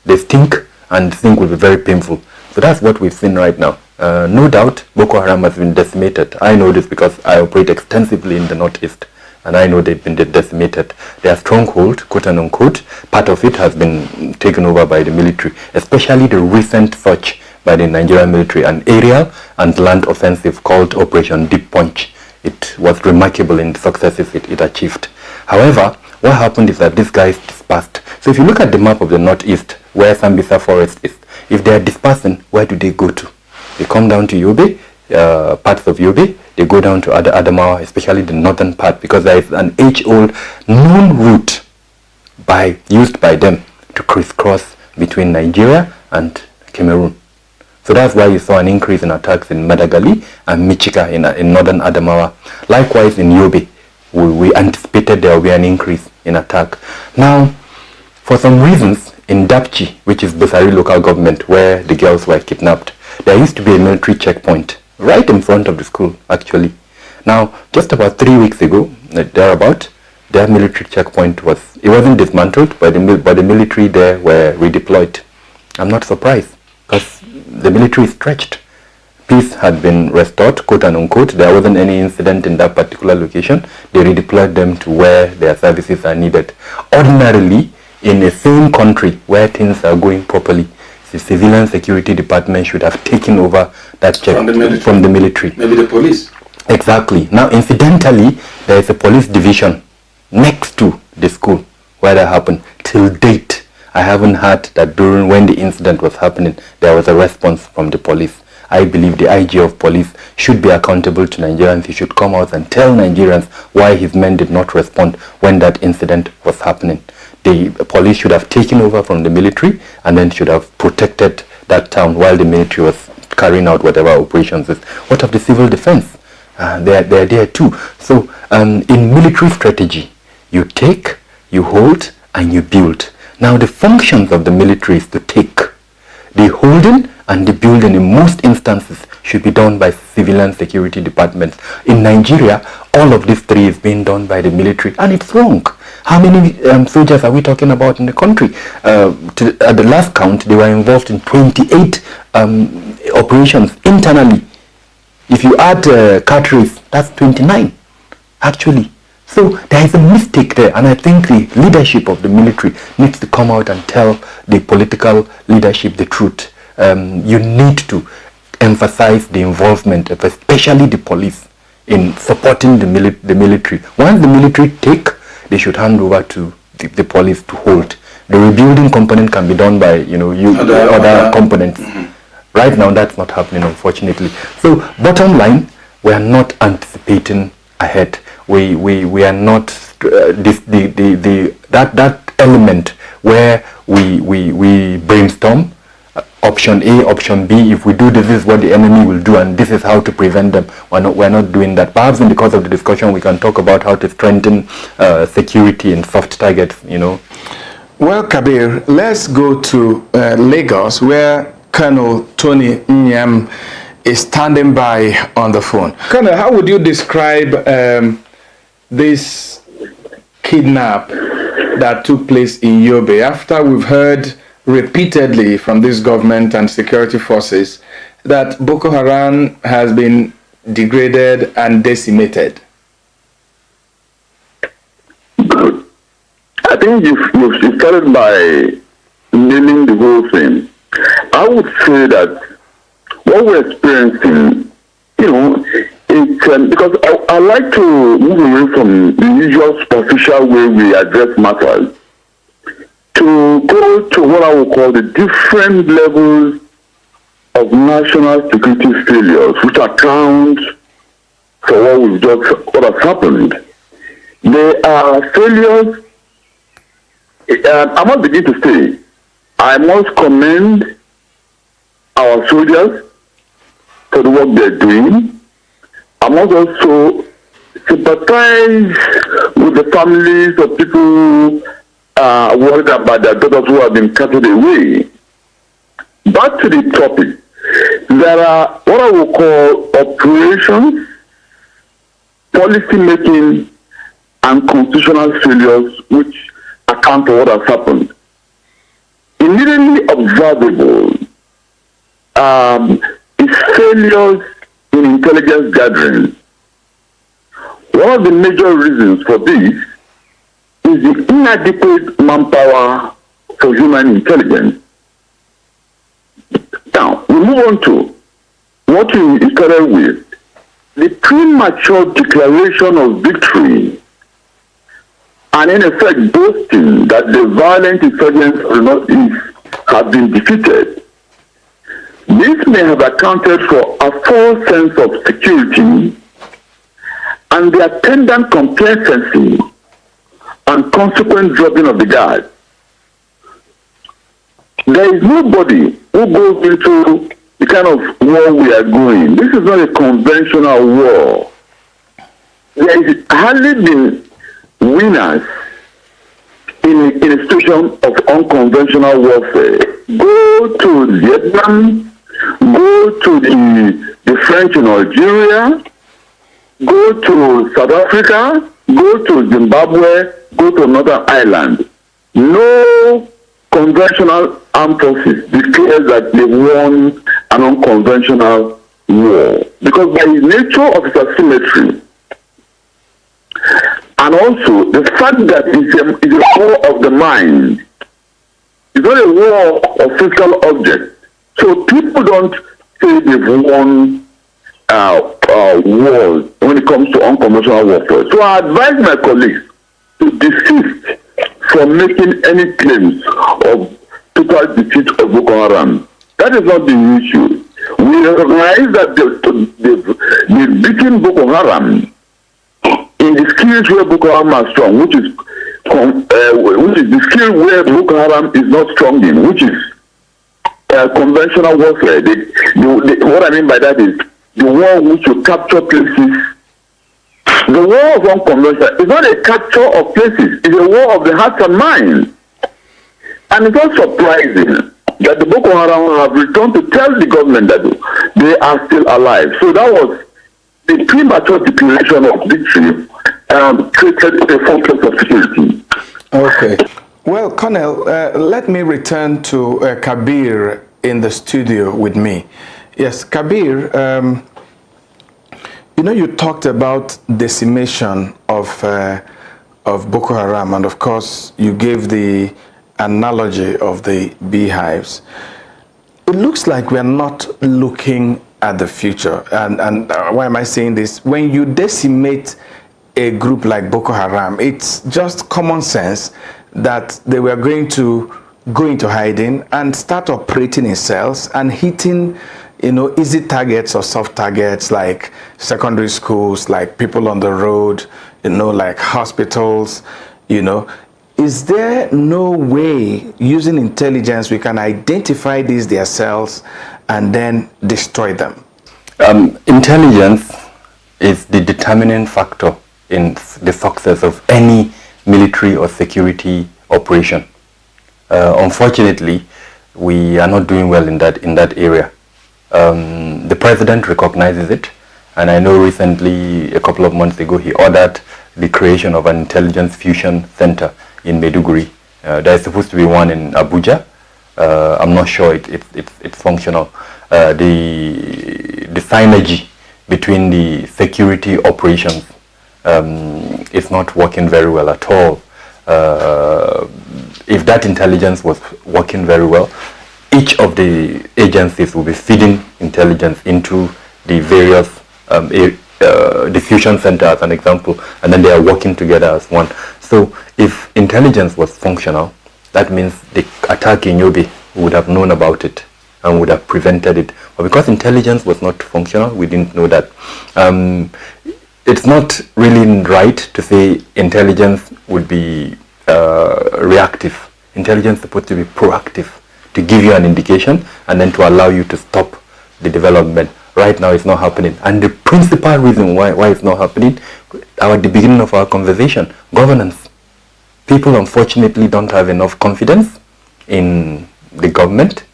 they stink, and the stink will be very painful. So that's what we've seen right now. No doubt, Boko Haram has been decimated. I know this because I operate extensively in the Northeast, and I know they've been decimated. Their stronghold, quote and unquote, part of it has been taken over by the military, especially the recent surge by the Nigerian military, an aerial and land offensive called Operation Deep Punch. It was remarkable in the successes it achieved. However, what happened is that these guys dispersed. So if you look at the map of the Northeast, where Sambisa Forest is, if they are dispersing, where do they go to? They come down to Yobe, parts of Yobe, they go down to Adamawa, especially the northern part, because there is an age-old known route used by them to crisscross between Nigeria and Cameroon. So that's why you saw an increase in attacks in Madagali and Michika in northern Adamawa. Likewise in Yobe, we anticipated there will be an increase in attack. Now, for some reasons, in Dapchi, which is Busari local government, where the girls were kidnapped, there used to be a military checkpoint right in front of the school, actually. Now, just about 3 weeks ago, thereabout, their military checkpoint wasn't dismantled, but the military there were redeployed. I'm not surprised, because the military is stretched. Peace had been restored, quote and unquote. There wasn't any incident in that particular location. They redeployed them to where their services are needed. Ordinarily, in a same country where things are going properly, the civilian security department should have taken over that check from the military. Maybe the police. Exactly. Now, incidentally, there is a police division next to the school where that happened. Till date, I haven't heard that when the incident was happening, there was a response from the police. I believe the IG of police should be accountable to Nigerians. He should come out and tell Nigerians why his men did not respond when that incident was happening. The police should have taken over from the military and then should have protected that town while the military was carrying out whatever operations is. What of the civil defense? They're there too. So in military strategy, you take, you hold, and you build. Now the functions of the military is to take. The holding and the building in most instances should be done by civilian security departments. In Nigeria, all of these three is being done by the military, and it's wrong. How many soldiers are we talking about in the country? At the last count, they were involved in 28 operations internally. If you add cartridges, that's 29, actually. So there is a mistake there, and I think the leadership of the military needs to come out and tell the political leadership the truth. You need to emphasize the involvement of especially the police in supporting the military. Once the military take, they should hand over to the police to hold. The rebuilding component can be done by other components. Mm-hmm. Right now, that's not happening, unfortunately. So, bottom line, we are not anticipating ahead. We are not that element where we brainstorm. Option A, option B, if we do this is what the enemy will do and this is how to prevent them. We're not doing that. Perhaps in the course of the discussion we can talk about how to strengthen security and soft targets, Well, Kabir, let's go to Lagos, where Colonel Tony Nyam is standing by on the phone. Colonel, how would you describe this kidnap that took place in Yobe after we've heard repeatedly from this government and security forces that Boko Haram has been degraded and decimated? I think you've started by nailing the whole thing. I would say that what we're experiencing, it's because I like to move away from the usual superficial way we address matters to go to what I would call the different levels of national security failures, which account for what has happened. There are failures. I must begin to say, I must commend our soldiers for the work they're doing. I must also sympathize with the families of people who are worried about their daughters who have been carted away. Back to the topic, there are what I will call operations, policy making, and constitutional failures which account for what has happened. Immediately observable is failures in intelligence gathering. One of the major reasons for this is the inadequate manpower for human intelligence. Now, we move on to what we started with, the premature declaration of victory, and in effect boasting that the violent insurgents of the Northeast have been defeated. This may have accounted for a false sense of security and the attendant complacency and consequent dropping of the guard. There is nobody who goes into the kind of war we are going. This is not a conventional war. There has hardly been winners in a situation of unconventional warfare. Go to Vietnam, go to the French in Algeria, go to South Africa, go to Zimbabwe, go to Northern Ireland. No conventional armed forces declares that they won an unconventional war. Because by the nature of its asymmetry, and also the fact that it's a war of the mind, it's not a war of physical objects. So people don't say they've won wars when it comes to unconventional warfare. So I advise my colleagues to desist from making any claims of total defeat of Boko Haram. That is not the issue. We recognize that they've beaten Boko Haram in the skills where Boko Haram are strong, which is the skill where Boko Haram is not strong in, which is conventional warfare. What I mean by that is the war in which you capture places. The war of unconventional is not a capture of places, it's a war of the hearts and minds. And it's not surprising that the Boko Haram have returned to tell the government that they are still alive. So that was the premature declaration of victory created a focus of security. Okay. Well, Colonel, let me return to Kabir in the studio with me. Yes, Kabir, you talked about decimation of Boko Haram, and of course you gave the analogy of the beehives. It looks like we're not looking at the future. And why am I saying this? When you decimate a group like Boko Haram, it's just common sense that they were going to go into hiding and start operating in cells and hitting easy targets or soft targets like secondary schools, like people on the road, like hospitals, Is there no way using intelligence we can identify their cells and then destroy them? Intelligence is the determining factor in the success of any military or security operation. Unfortunately, we are not doing well in that area. The president recognizes it, and I know recently, a couple of months ago, he ordered the creation of an intelligence fusion center in Maiduguri. There's supposed to be one in Abuja. I'm not sure it's functional. The synergy between the security operations is not working very well at all. if that intelligence was working very well, each of the agencies will be feeding intelligence into the various diffusion center as an example, and then they are working together as one. So if intelligence was functional, that means the attack in Yobe would have known about it and would have prevented it. But because intelligence was not functional, we didn't know that. It's not really right to say intelligence would be reactive. Intelligence is supposed to be proactive, to give you an indication and then to allow you to stop the development. Right now it's not happening. And the principal reason why it's not happening, at the beginning of our conversation, governance. People unfortunately don't have enough confidence in the government,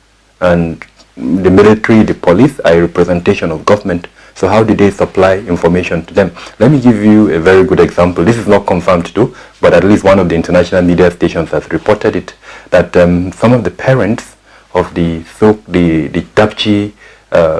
and the military, the police are a representation of government. So how do they supply information to them? Let me give you a very good example. This is not confirmed though, but at least one of the international media stations has reported it, that some of the parents of the Dapchi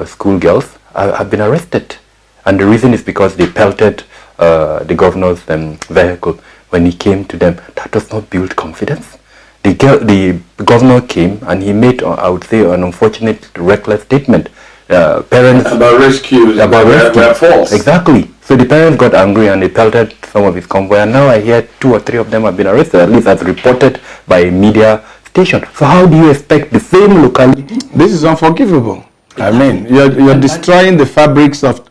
schoolgirls have been arrested. And the reason is because they pelted the governor's vehicle when he came to them. That does not build confidence. The governor came and he made, I would say, an unfortunate, reckless statement. Parents about rescues were false. Exactly. So the parents got angry and they pelted some of his convoy, and now I hear 2 or 3 of them have been arrested, at least as reported by a media station. So how do you expect the same locality? This is unforgivable. I mean, you're destroying the fabrics of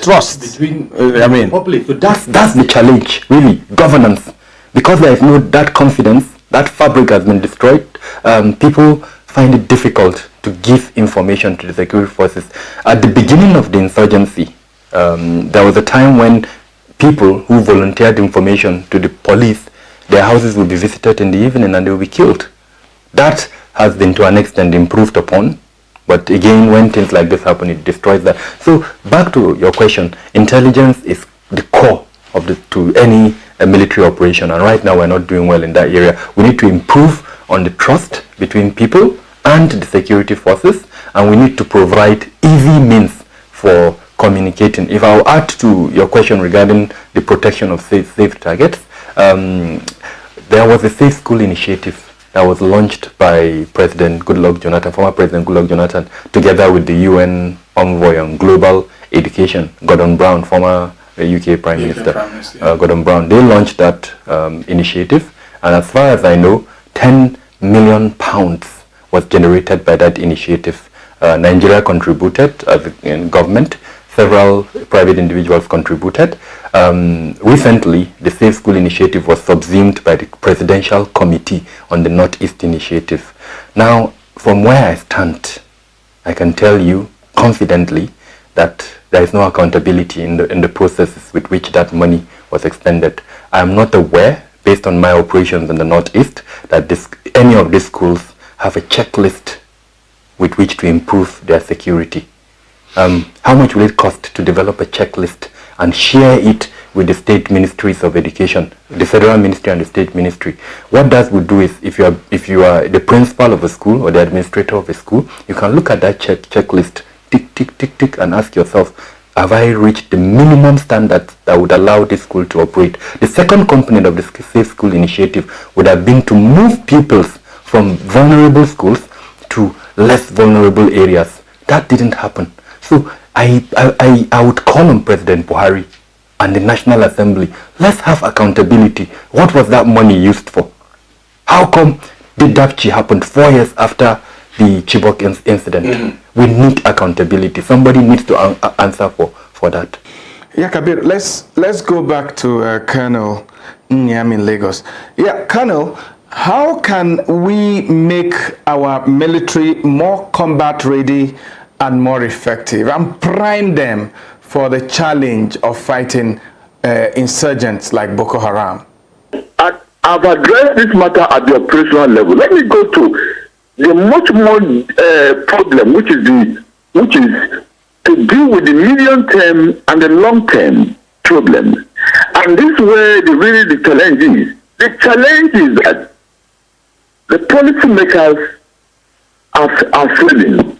trust between public. So that's the challenge, really, governance. Because there is no that confidence, that fabric has been destroyed. People find it difficult to give information to the security forces. At the beginning of the insurgency, there was a time when people who volunteered information to the police, their houses will be visited in the evening and they will be killed. That has been to an extent improved upon, but again, when things like this happen, it destroys that. So back to your question, intelligence is the core of to any military operation, and right now we're not doing well in that area. We need to improve on the trust between people and the security forces, and we need to provide easy means for communicating. If I'll add to your question regarding the protection of safe targets, there was a safe school initiative that was launched by President Goodluck Jonathan, former President Goodluck Jonathan, together with the UN envoy on global education, Gordon Brown, former UK Prime Minister, Gordon Brown. They launched that initiative, and as far as I know, £10 million was generated by that initiative. Nigeria contributed as a government, several private individuals contributed. Recently, the Safe School Initiative was subsumed by the Presidential Committee on the Northeast Initiative. Now, from where I stand, I can tell you confidently that there is no accountability in the processes with which that money was expended. I am not aware, based on my operations in the Northeast, that any of these schools have a checklist with which to improve their security. How much will it cost to develop a checklist and share it with the state ministries of education, the federal ministry and the state ministry? What that would do is, if you are the principal of a school or the administrator of a school, you can look at that checklist, tick, tick, tick, tick, and ask yourself, have I reached the minimum standards that would allow this school to operate? The second component of the Safe School Initiative would have been to move pupils from vulnerable schools to less vulnerable areas. That didn't happen. So I would call on President Buhari and the National Assembly, let's have accountability. What was that money used for? How come the Dapchi happened 4 years after the Chibok incident? We need accountability. Somebody needs to answer for that. Yeah, Kabir, let's go back to Colonel Nyam in Lagos. Yeah, Colonel, how can we make our military more combat ready and more effective and prime them for the challenge of fighting insurgents like Boko Haram? I've addressed this matter at the operational level. Let me go to the much more problem, which is to deal with the medium term and the long term problem. And this is where the challenge is. The challenge is that the policymakers are failing.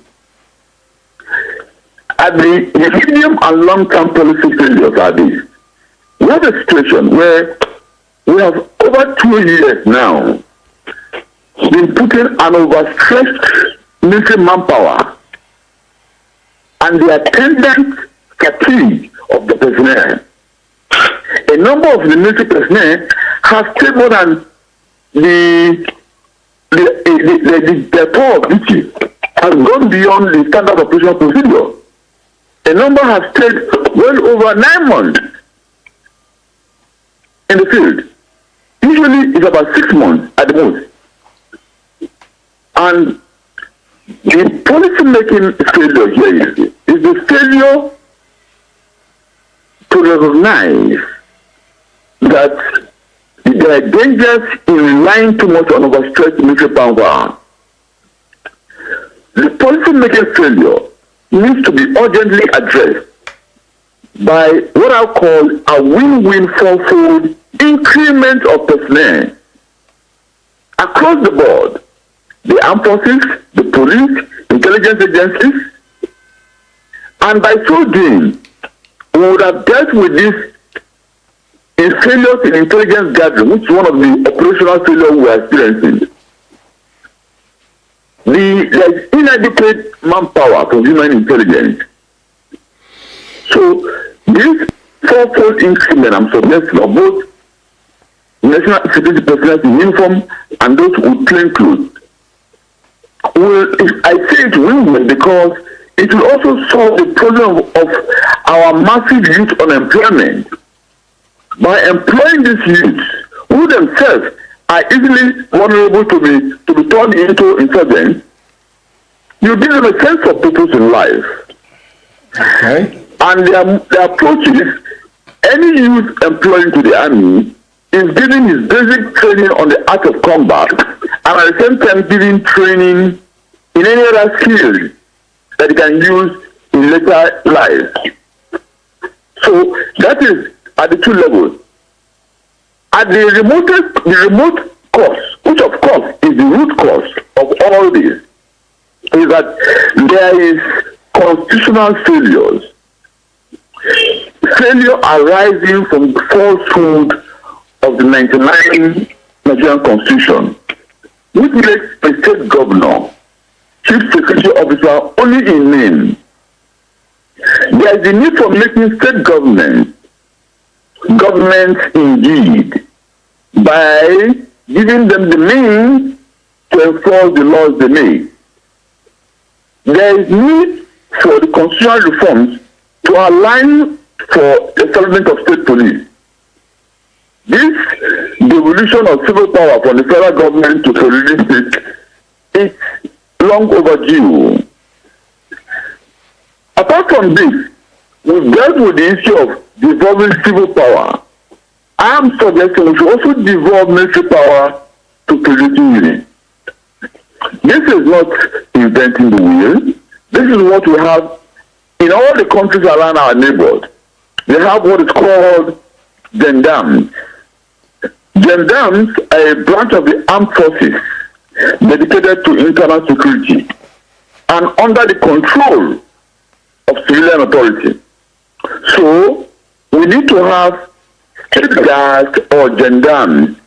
At the medium and long term policy failures are these. We have a situation where we have over 2 years now been putting an overstretched military manpower and the attendant fatigue of the personnel. A number of the military personnel have stayed more than the power of duty has gone beyond the standard operational procedure. A number have stayed well over 9 months in the field. Usually it's about 6 months at the most. And the policy making failure here is the failure to recognize that there are dangers in relying too much on overstretched military power. The policy making failure needs to be urgently addressed by what I call a win-win fourfold increment of personnel across the board. The armed forces, the police, intelligence agencies, and by so doing, we would have dealt with this in failures in intelligence gathering, which is one of the operational failures we are experiencing. There is inadequate manpower for human intelligence. So this fourfold increment I'm suggesting of both national security personnel in uniform and those with plain clothes, I say it will because it will also solve the problem of our massive youth unemployment. By employing these youths, who themselves are easily vulnerable to be turned into insurgents, you give them a sense of purpose in life. Okay. And their approach is, any youth employed into the army is giving his basic training on the art of combat, and at the same time giving training in any other skills that he can use in later life. So that is at the 2 levels. At the remote cause, which of course is the root cause of all this, is that there is constitutional failures. Failure arising from the falsehood of the 99 Nigerian Constitution, which makes a state governor chief security officer only in name. There is a need for making state governments indeed by giving them the means to enforce the laws they make. There is need for the constitutional reforms to align for the establishment of state police. This devolution of civil power from the federal government to federal state is long overdue. Apart from this, we've dealt with the issue of devolving civil power. I am suggesting we should also devolve military power to policing units. This is not inventing the wheel. This is what we have in all the countries around our neighborhood. They have what is called gendarmes. Gendarmes are a branch of the armed forces dedicated to internal security and under the control of civilian authority. So we need to have state guards or gendarmes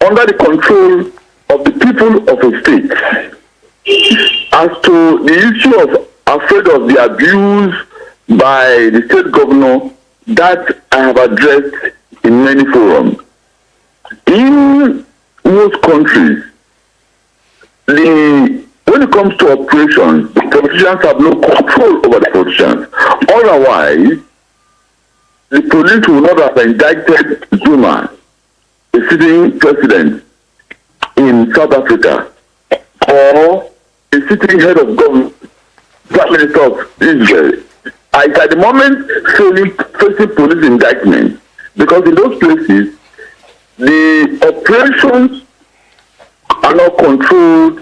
under the control of the people of a state. As to the issue of afraid of the abuse by the state governor, that I have addressed in many forums. In most countries, when it comes to operations, the politicians have no control over the politicians. Otherwise, the police will not have indicted Zuma, the sitting president in South Africa, or a sitting head of government, Prime Minister of Israel. At the moment, facing police indictment, because in those places, the operations are not controlled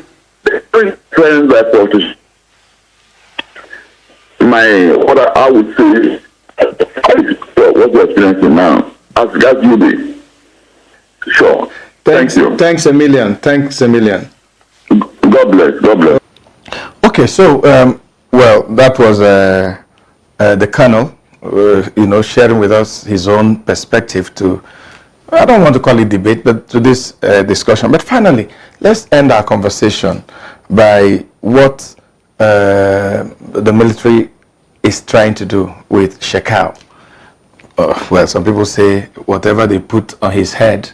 by politicians. What I would say, what we're experiencing now, as you be. Sure. Thank you. Thanks a million. Thanks a million. God bless. God bless. Okay, so well, that was the colonel, sharing with us his own perspective to I don't want to call it debate, but to this discussion. But finally, let's end our conversation by what the military is trying to do with Shekau. Well, some people say whatever they put on his head,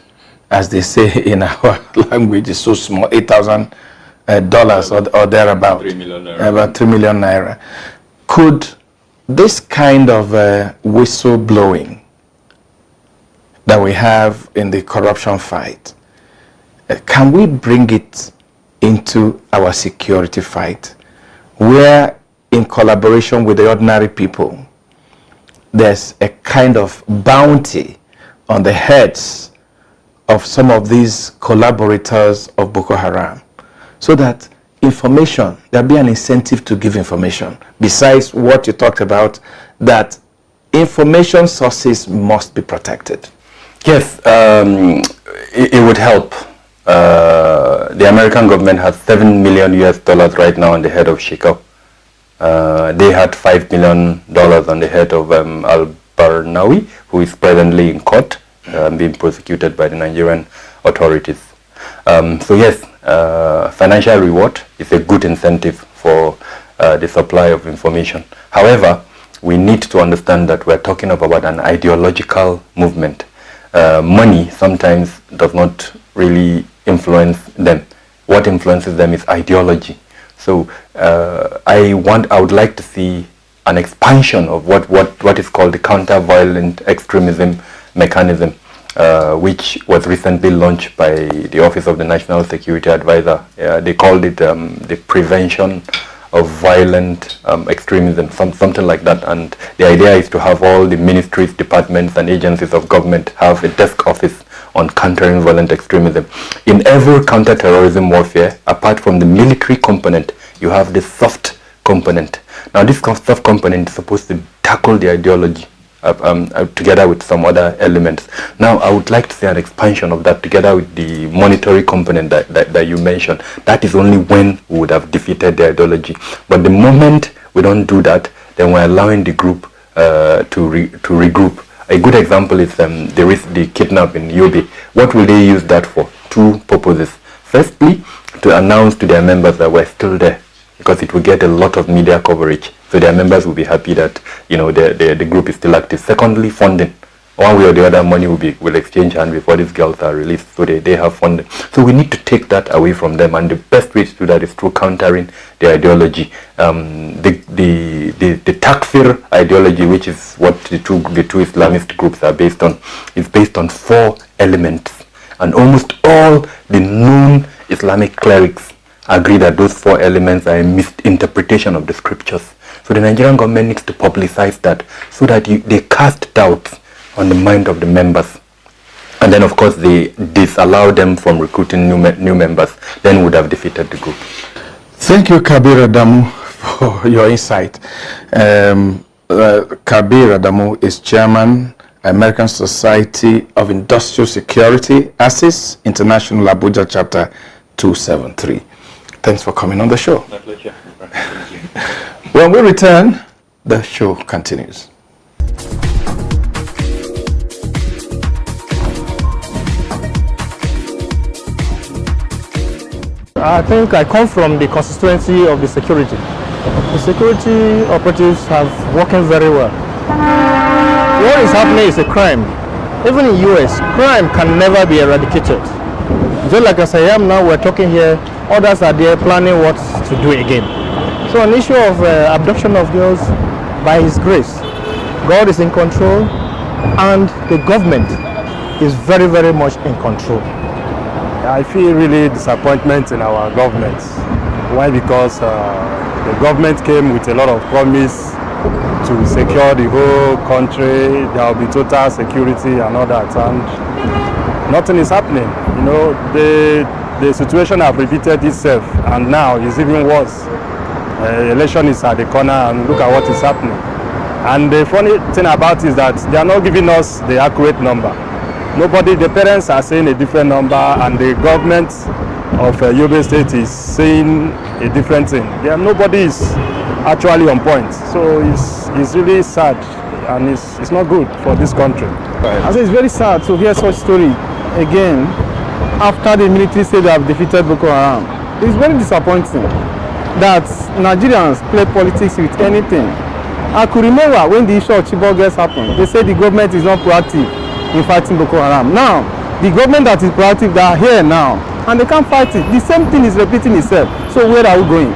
as they say in our language, is so small, $8,000 or thereabout. 3 million naira. About 3 million naira. Could this kind of whistle blowing that we have in the corruption fight, can we bring it into our security fight, where in collaboration with the ordinary people, there's a kind of bounty on the heads of some of these collaborators of Boko Haram, so that information, there'll be an incentive to give information, besides what you talked about, that information sources must be protected? Yes, it would help. The American government has $7 million right now on the head of Shekau. They had $5 million on the head of Al-Barnawi, who is presently in court, being prosecuted by the Nigerian authorities. So yes, financial reward is a good incentive for the supply of information. However, we need to understand that we're talking about an ideological movement. Money sometimes does not really influence them. What influences them is ideology. So I would like to see an expansion of what is called the counter-violent extremism mechanism, which was recently launched by the Office of the National Security Advisor. They called it the prevention of violent extremism, something like that. And the idea is to have all the ministries, departments, and agencies of government have a desk office on countering violent extremism. In every counter-terrorism warfare, apart from the military component, you have the soft component. Now, this soft component is supposed to tackle the ideology together with some other elements. Now, I would like to see an expansion of that together with the monetary component that you mentioned. That is only when we would have defeated the ideology. But the moment we don't do that, then we're allowing the group to regroup. A good example is there is the kidnap in Yobe. What will they use that for? Two purposes. Firstly, to announce to their members that we're still there, because it will get a lot of media coverage. So their members will be happy that the group is still active. Secondly, funding. One way or the other, money will exchange hands before these girls are released, so they have funding. So we need to take that away from them, and the best way to do that is through countering the ideology. The Takfir ideology, which is what the two Islamist groups are based on, is based on 4 elements, and almost all the known Islamic clerics agree that those 4 elements are a misinterpretation of the scriptures. So the Nigerian government needs to publicize that, so that they cast doubts on the mind of the members. And then, of course, they disallow them from recruiting new members. Then would have defeated the group. Thank you, Kabir Adamu, for your insight. Kabir Adamu is chairman, American Society of Industrial Security, ASIS, International Abuja Chapter 273. Thanks for coming on the show. My pleasure. Thank you. When we return, the show continues. I think I come from the constituency of the security. The security operatives have working very well. What is happening is a crime. Even in US, crime can never be eradicated. Just like as I am now, we're talking here, others are there planning what to do again. So an issue of abduction of girls, by His grace, God is in control, and the government is very, very much in control. I feel really disappointment in our government. Why? Because the government came with a lot of promise to secure the whole country. There will be total security and all that, and nothing is happening. You know, the situation has repeated itself, and now it's even worse. Election is at the corner, and look at what is happening. And the funny thing about it is that they are not giving us the accurate number. The parents are saying a different number, and the government of Yobe State is saying a different thing. Nobody is actually on point. So it's really sad, and it's not good for this country. I say it's very sad to hear such story again after the military said they have defeated Boko Haram. It's very disappointing that Nigerians play politics with anything. I could remember when the issue of Chibok girls happened, they said the government is not proactive in fighting Boko Haram. Now, the government that is proactive, they are here now, and they can't fight it. The same thing is repeating itself. So where are we going?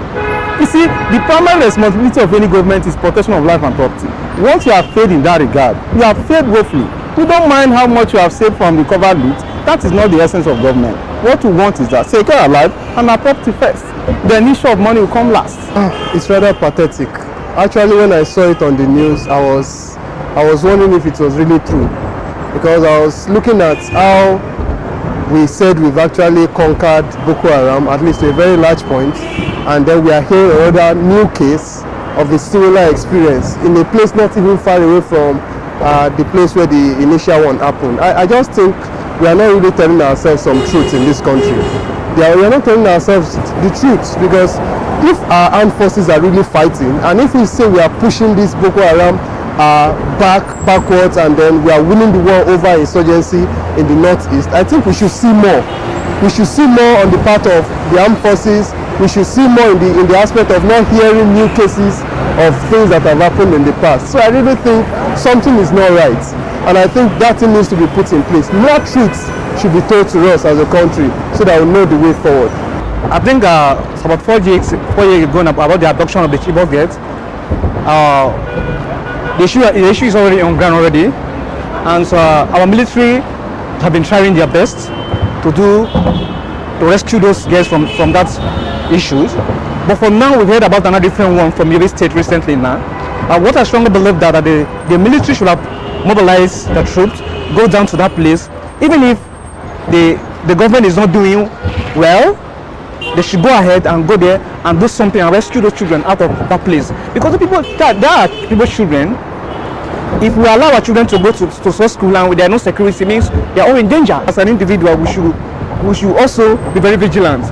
You see, the primary responsibility of any government is protection of life and property. Once you have failed in that regard, you have failed woefully. We don't mind how much you have saved from the covered loot. That is not the essence of government. What we want is that secure our life and our property first. The issue of money will come last. It's rather pathetic. Actually, when I saw it on the news, I was wondering if it was really true, because I was looking at how we said we've actually conquered Boko Haram, at least to a very large point, and then we are hearing another new case of a similar experience in a place not even far away from the place where the initial one happened. I just think we are not really telling ourselves some truth in this country. We are not telling ourselves the truth, because if our armed forces are really fighting, and if we say we are pushing this Boko Haram backwards, and then we are winning the war over insurgency in the northeast, I think we should see more. We should see more on the part of the armed forces. We should see more in the aspect of not hearing new cases of things that have happened in the past. So I really think something is not right, and I think that thing needs to be put in place. More truths should be told to us as a country so that we know the way forward. I think it's about 4 years ago about the abduction of the Chibok girls. The issue is already on ground already, and so our military have been trying their best to rescue those girls from that issues. But for now, we've heard about another different one from Yobe State recently now. What I strongly believe that the military should have mobilized the troops, go down to that place, even if the government is not doing well. They should go ahead and go there and do something and rescue those children out of that place. Because there are people's children. If we allow our children to go to school and there are no security, means they are all in danger. As an individual, we should also be very vigilant.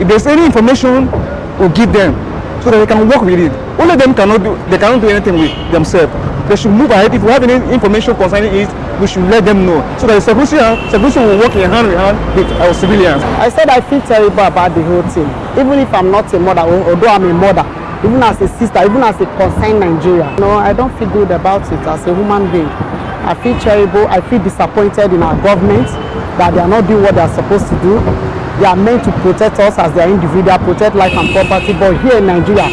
If there's any information, we'll give them so that they can work with it. Only them cannot do anything with themselves. They should move ahead. If we have any information concerning it, we should let them know so that the security will work in hand with our civilians. I said I feel terrible about the whole thing. Even if I'm not a mother, although I'm a mother, even as a sister, even as a concerned Nigeria. No, I don't feel good about it as a human being. I feel terrible. I feel disappointed in our government that they are not doing what they are supposed to do. They are meant to protect us as their individual, protect life and property. But here in Nigeria,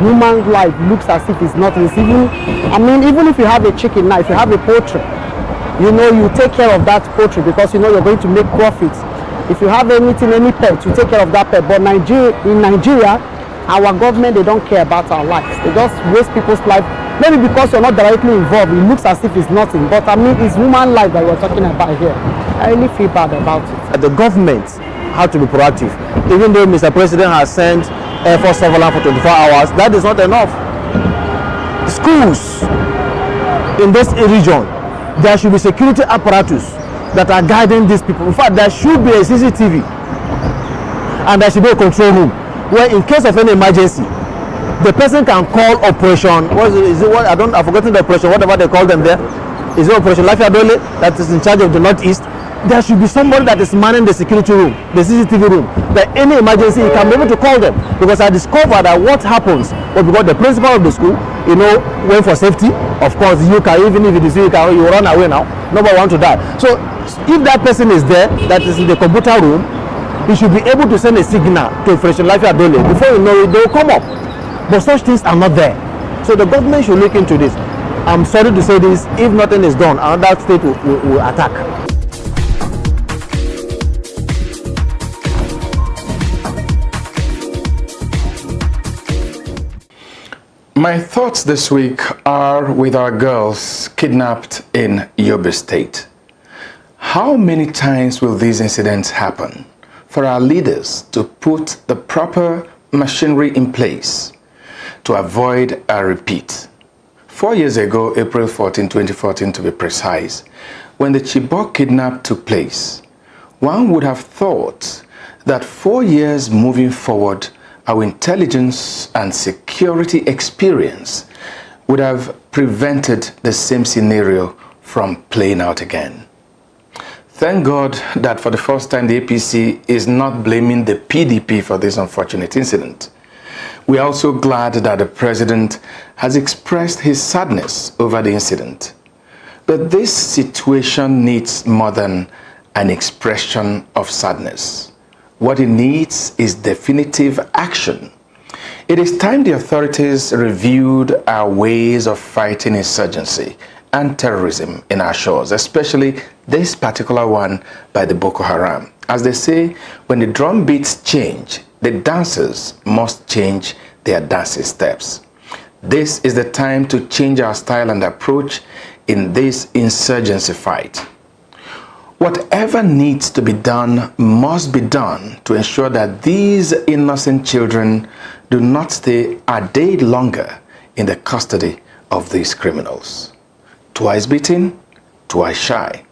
human life looks as if it's not receiving. I mean, even if you have a chicken now, if you have a poultry, you know, you take care of that poultry because you know you're going to make profits. If you have anything, any pet, you take care of that pet. But in Nigeria, our government, they don't care about our lives. They just waste people's life. Maybe because you're not directly involved, it looks as if it's nothing. But I mean, it's human life that we're talking about here. I really feel bad about it. The government have to be proactive. Even though Mr. President has sent Air Force surveillance for 24 hours, that is not enough. Schools in this region, there should be security apparatus that are guiding these people. In fact, there should be a CCTV and there should be a control room where in case of any emergency, the person can call operation, I've forgotten the operation, whatever they call them there. Is it Operation Lafiadole that is in charge of the Northeast? There should be somebody that is manning the security room, the CCTV room, that any emergency you can be able to call them. Because I discovered that what happens was because the principal of the school, you know, went for safety. Of course, you can, even if it is you run away now. Nobody wants to die. So if that person is there, that is in the computer room, he should be able to send a signal to Operation Lafiadole. Before you know it, they will come up. But such things are not there. So the government should look into this. I'm sorry to say this, if nothing is done, another state will attack. My thoughts this week are with our girls kidnapped in Yobe State. How many times will these incidents happen for our leaders to put the proper machinery in place to avoid a repeat? 4 years ago, April 14, 2014 to be precise, when the Chibok kidnap took place, one would have thought that 4 years moving forward, our intelligence and security experience would have prevented the same scenario from playing out again. Thank God that for the first time the APC is not blaming the PDP for this unfortunate incident. We are also glad that the President has expressed his sadness over the incident. But this situation needs more than an expression of sadness. What it needs is definitive action. It is time the authorities reviewed our ways of fighting insurgency and terrorism in our shores, especially this particular one by the Boko Haram. As they say, when the drum beats change, the dancers must change their dancing steps. This is the time to change our style and approach in this insurgency fight. Whatever needs to be done must be done to ensure that these innocent children do not stay a day longer in the custody of these criminals. Twice beaten, twice shy.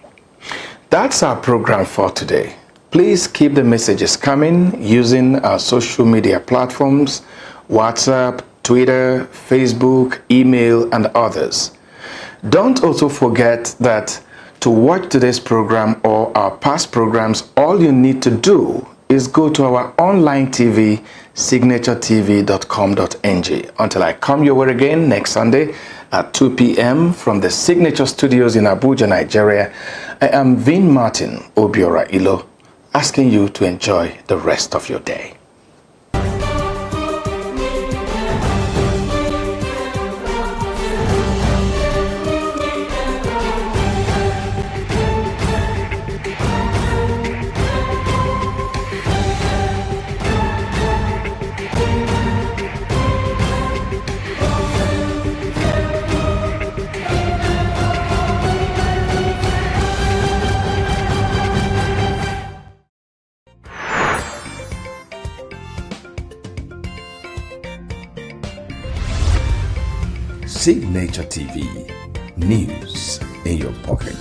That's our program for today. Please keep the messages coming using our social media platforms, WhatsApp, Twitter, Facebook, email, and others. Don't also forget that to watch today's program or our past programs, all you need to do is go to our online TV, signaturetv.com.ng. Until I come your way again next Sunday at 2 p.m. from the Signature Studios in Abuja, Nigeria, I am Vin Martin Obiora Ilo, asking you to enjoy the rest of your day. Signature TV, news in your pocket.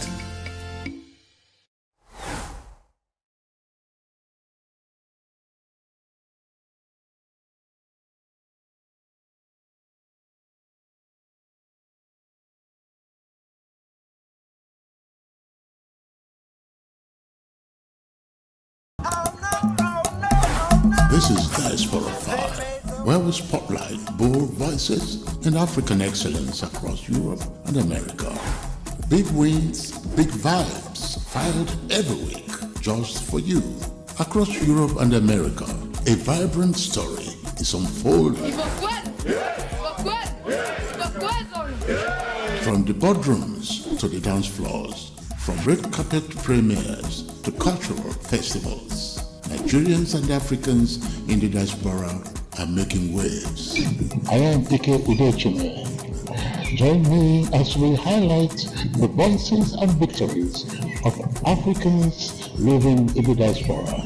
This is Diaspora 5, where we spotlight bold voices and African excellence across Europe and America. Big wins, big vibes, fired every week, just for you. Across Europe and America, a vibrant story is unfolding. From the boardrooms to the dance floors, from red carpet premieres to cultural festivals, Nigerians and Africans in the diaspora are making waves. I am Ike Udechime. Join me as we highlight the voices and victories of Africans living in the diaspora.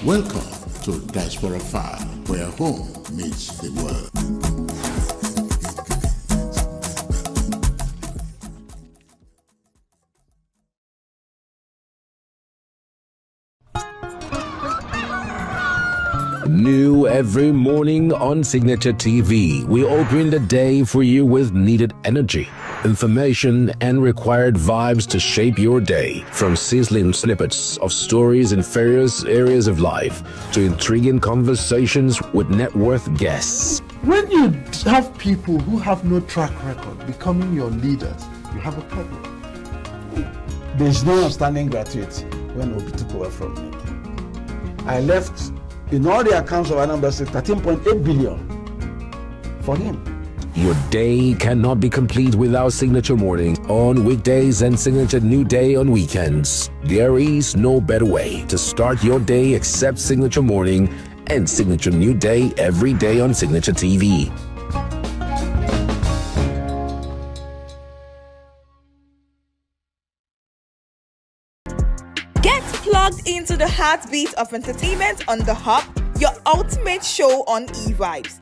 Welcome to Diaspora 5, where home meets the world. New every morning on Signature TV, we open the day for you with needed energy, information, and required vibes to shape your day. From sizzling snippets of stories in various areas of life to intriguing conversations with net worth guests. When you have people who have no track record becoming your leaders, you have a problem. There's no outstanding gratuity when Obi took over from me. I left in all the accounts of Anambra State 13.8 billion for him. Your day cannot be complete without Signature Mornings on weekdays and Signature New Day on weekends. There is no better way to start your day except Signature Morning and Signature New Day every day on Signature TV. Get plugged into the heartbeat of entertainment on The Hub, your ultimate show on eVibes.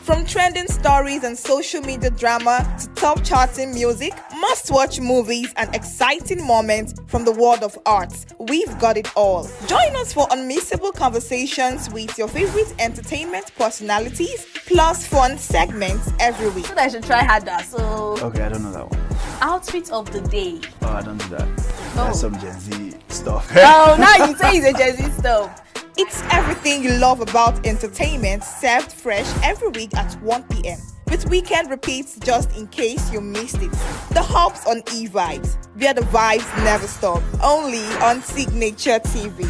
From trending stories and social media drama to top charting music, must-watch movies and exciting moments from the world of arts, we've got it all. Join us for unmissable conversations with your favorite entertainment personalities, plus fun segments every week. I should try harder, so... Okay, I don't know that one. Outfit of the day. Oh, I don't do that. That's some Gen Z stuff. Oh, now you say it's a Gen Z stuff. It's everything you love about entertainment served fresh every week at 1 p.m. with weekend repeats just in case you missed it. The Hubs on E-Vibes, where the vibes never stop. Only on Signature TV.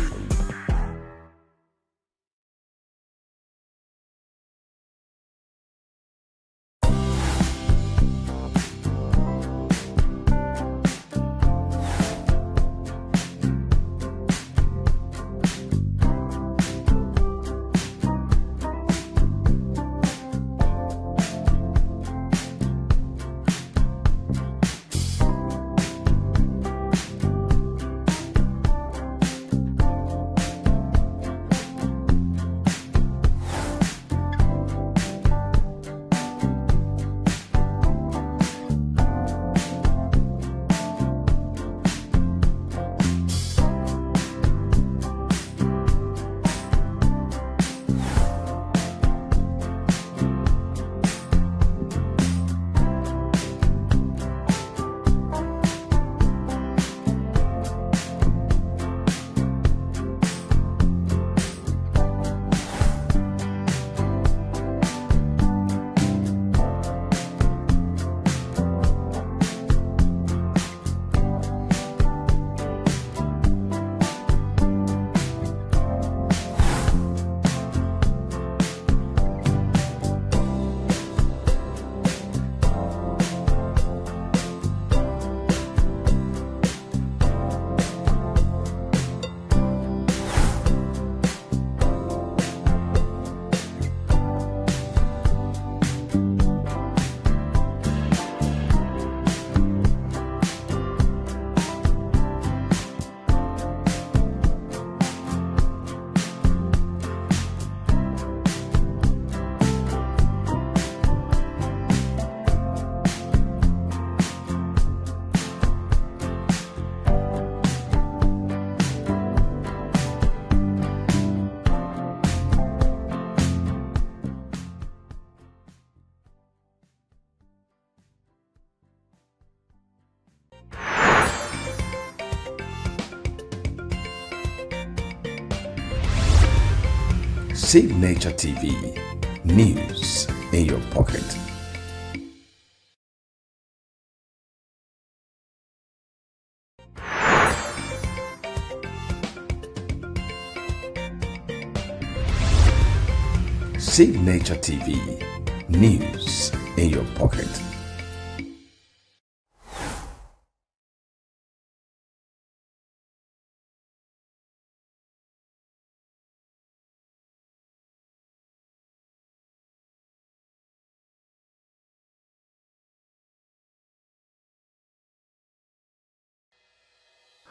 Signature TV, news in your pocket. Signature TV, news in your pocket.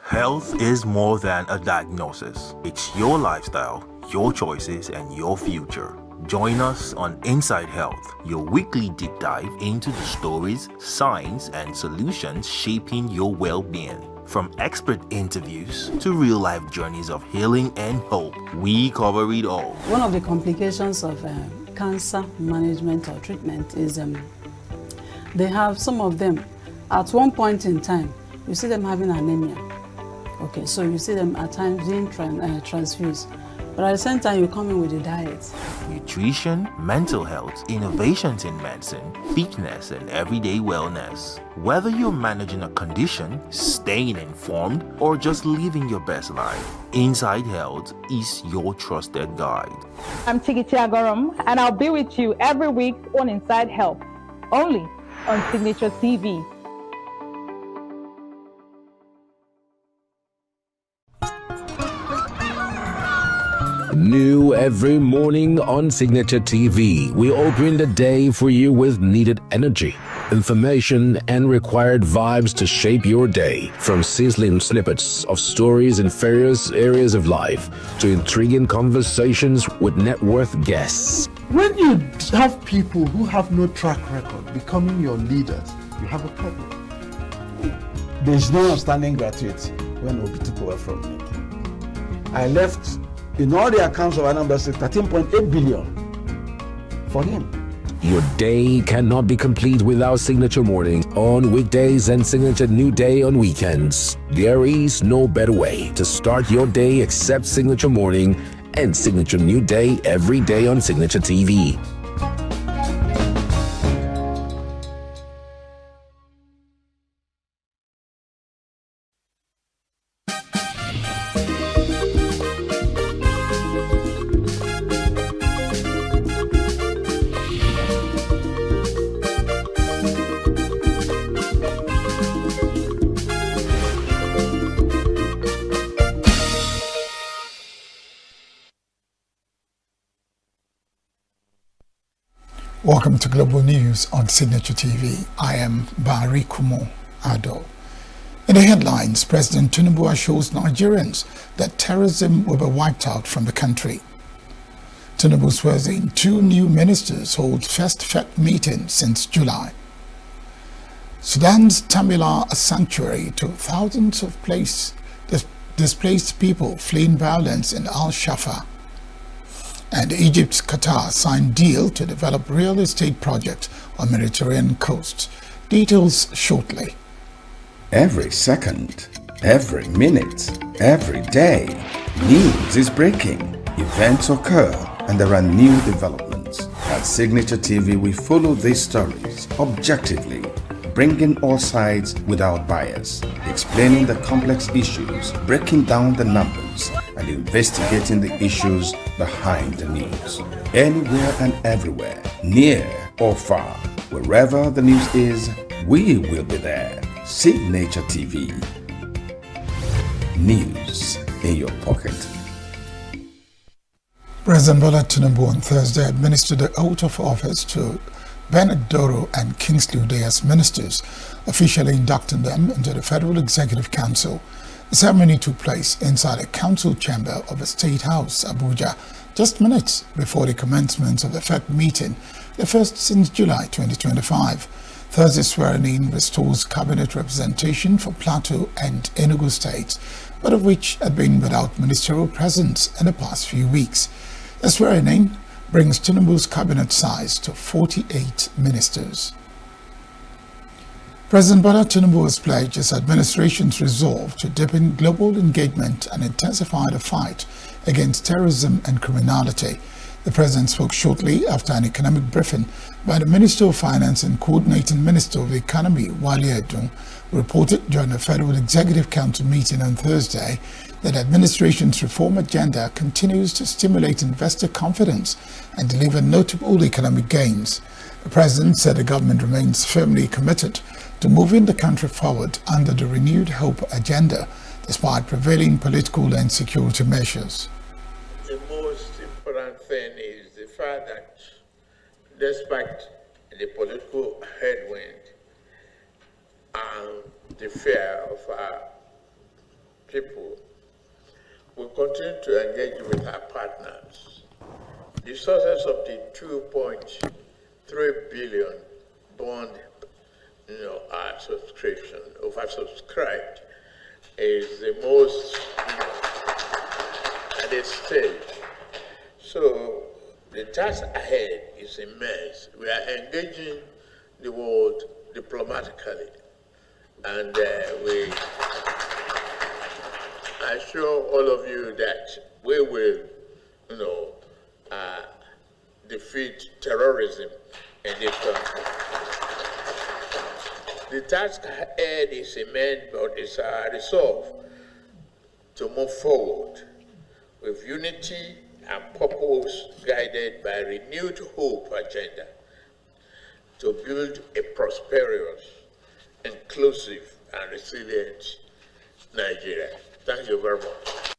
Health is more than a diagnosis. It's your lifestyle, your choices, and your future. Join us on Inside Health, your weekly deep dive into the stories, science, and solutions shaping your well-being. From expert interviews to real-life journeys of healing and hope, we cover it all. One of the complications of cancer management or treatment is they have some of them, at one point in time, you see them having anemia. Okay, so you see them at times being transfused. But at the same time, you come in with a diet. Nutrition, mental health, innovations in medicine, fitness, and everyday wellness. Whether you're managing a condition, staying informed, or just living your best life, Inside Health is your trusted guide. I'm Tigiti Agorom, and I'll be with you every week on Inside Health, only on Signature TV. New every morning on Signature TV, we open the day for you with needed energy, information, and required vibes to shape your day. From sizzling snippets of stories in various areas of life to intriguing conversations with net worth guests, When you have people who have no track record becoming your leaders, you have a problem. There is no outstanding gratuity when Obi took over from me. I left, in all the accounts of Anambra State, 13.8 billion for him. Your day cannot be complete without Signature Morning on weekdays and Signature New Day on weekends. There is no better way to start your day except Signature Morning and Signature New Day every day on Signature TV. Welcome to Global News on Signature TV. I am Barry Kumo Ado. In the headlines, President Tinubu assures Nigerians that terrorism will be wiped out from the country. Tinubu swears in 2 new ministers hold first FEC meeting since July. Sudan's Tamila a sanctuary to thousands of displaced people fleeing violence in Al-Shafa. And Egypt's Qatar signed deal to develop real estate project on Mediterranean coast. Details shortly. Every second, every minute, every day, news is breaking. Events occur and there are new developments. At Signature TV, we follow these stories objectively, bringing all sides without bias, explaining the complex issues, breaking down the numbers, and investigating the issues behind the news. Anywhere and everywhere, near or far, wherever the news is, we will be there. Signature TV. News in your pocket. President Bola Tinubu on Thursday administered the oath of office to Bernard Doro and Kingsley Ude as ministers, officially inducting them into the Federal Executive Council. The ceremony took place inside a council chamber of the State House, Abuja, just minutes before the commencement of the FEC meeting, the first since July 2025. Thursday's swearing-in restores cabinet representation for Plateau and Enugu states, but of which had been without ministerial presence in the past few weeks. The swearing-in brings Tinubu's cabinet size to 48 ministers. President Bola Tinubu has pledged his administration's resolve to deepen global engagement and intensify the fight against terrorism and criminality. The president spoke shortly after an economic briefing by the Minister of Finance and Coordinating Minister of the Economy, Wale Edun, reported during the Federal Executive Council meeting on Thursday that the administration's reform agenda continues to stimulate investor confidence and deliver notable economic gains. The president said the government remains firmly committed to moving the country forward under the renewed hope agenda, despite prevailing political and security measures. The most important thing is the fact that despite the political headwind and the fear of our people, we continue to engage with our partners. The success of the 2.3 billion bond subscription, oversubscribed, is the most at this stage. So the task ahead is immense. We are engaging the world diplomatically, and we assure all of you that we will, defeat terrorism in this country. The task ahead is immense, but it's our resolve to move forward with unity and purpose, guided by renewed hope agenda to build a prosperous, inclusive, and resilient Nigeria. Thank you very much.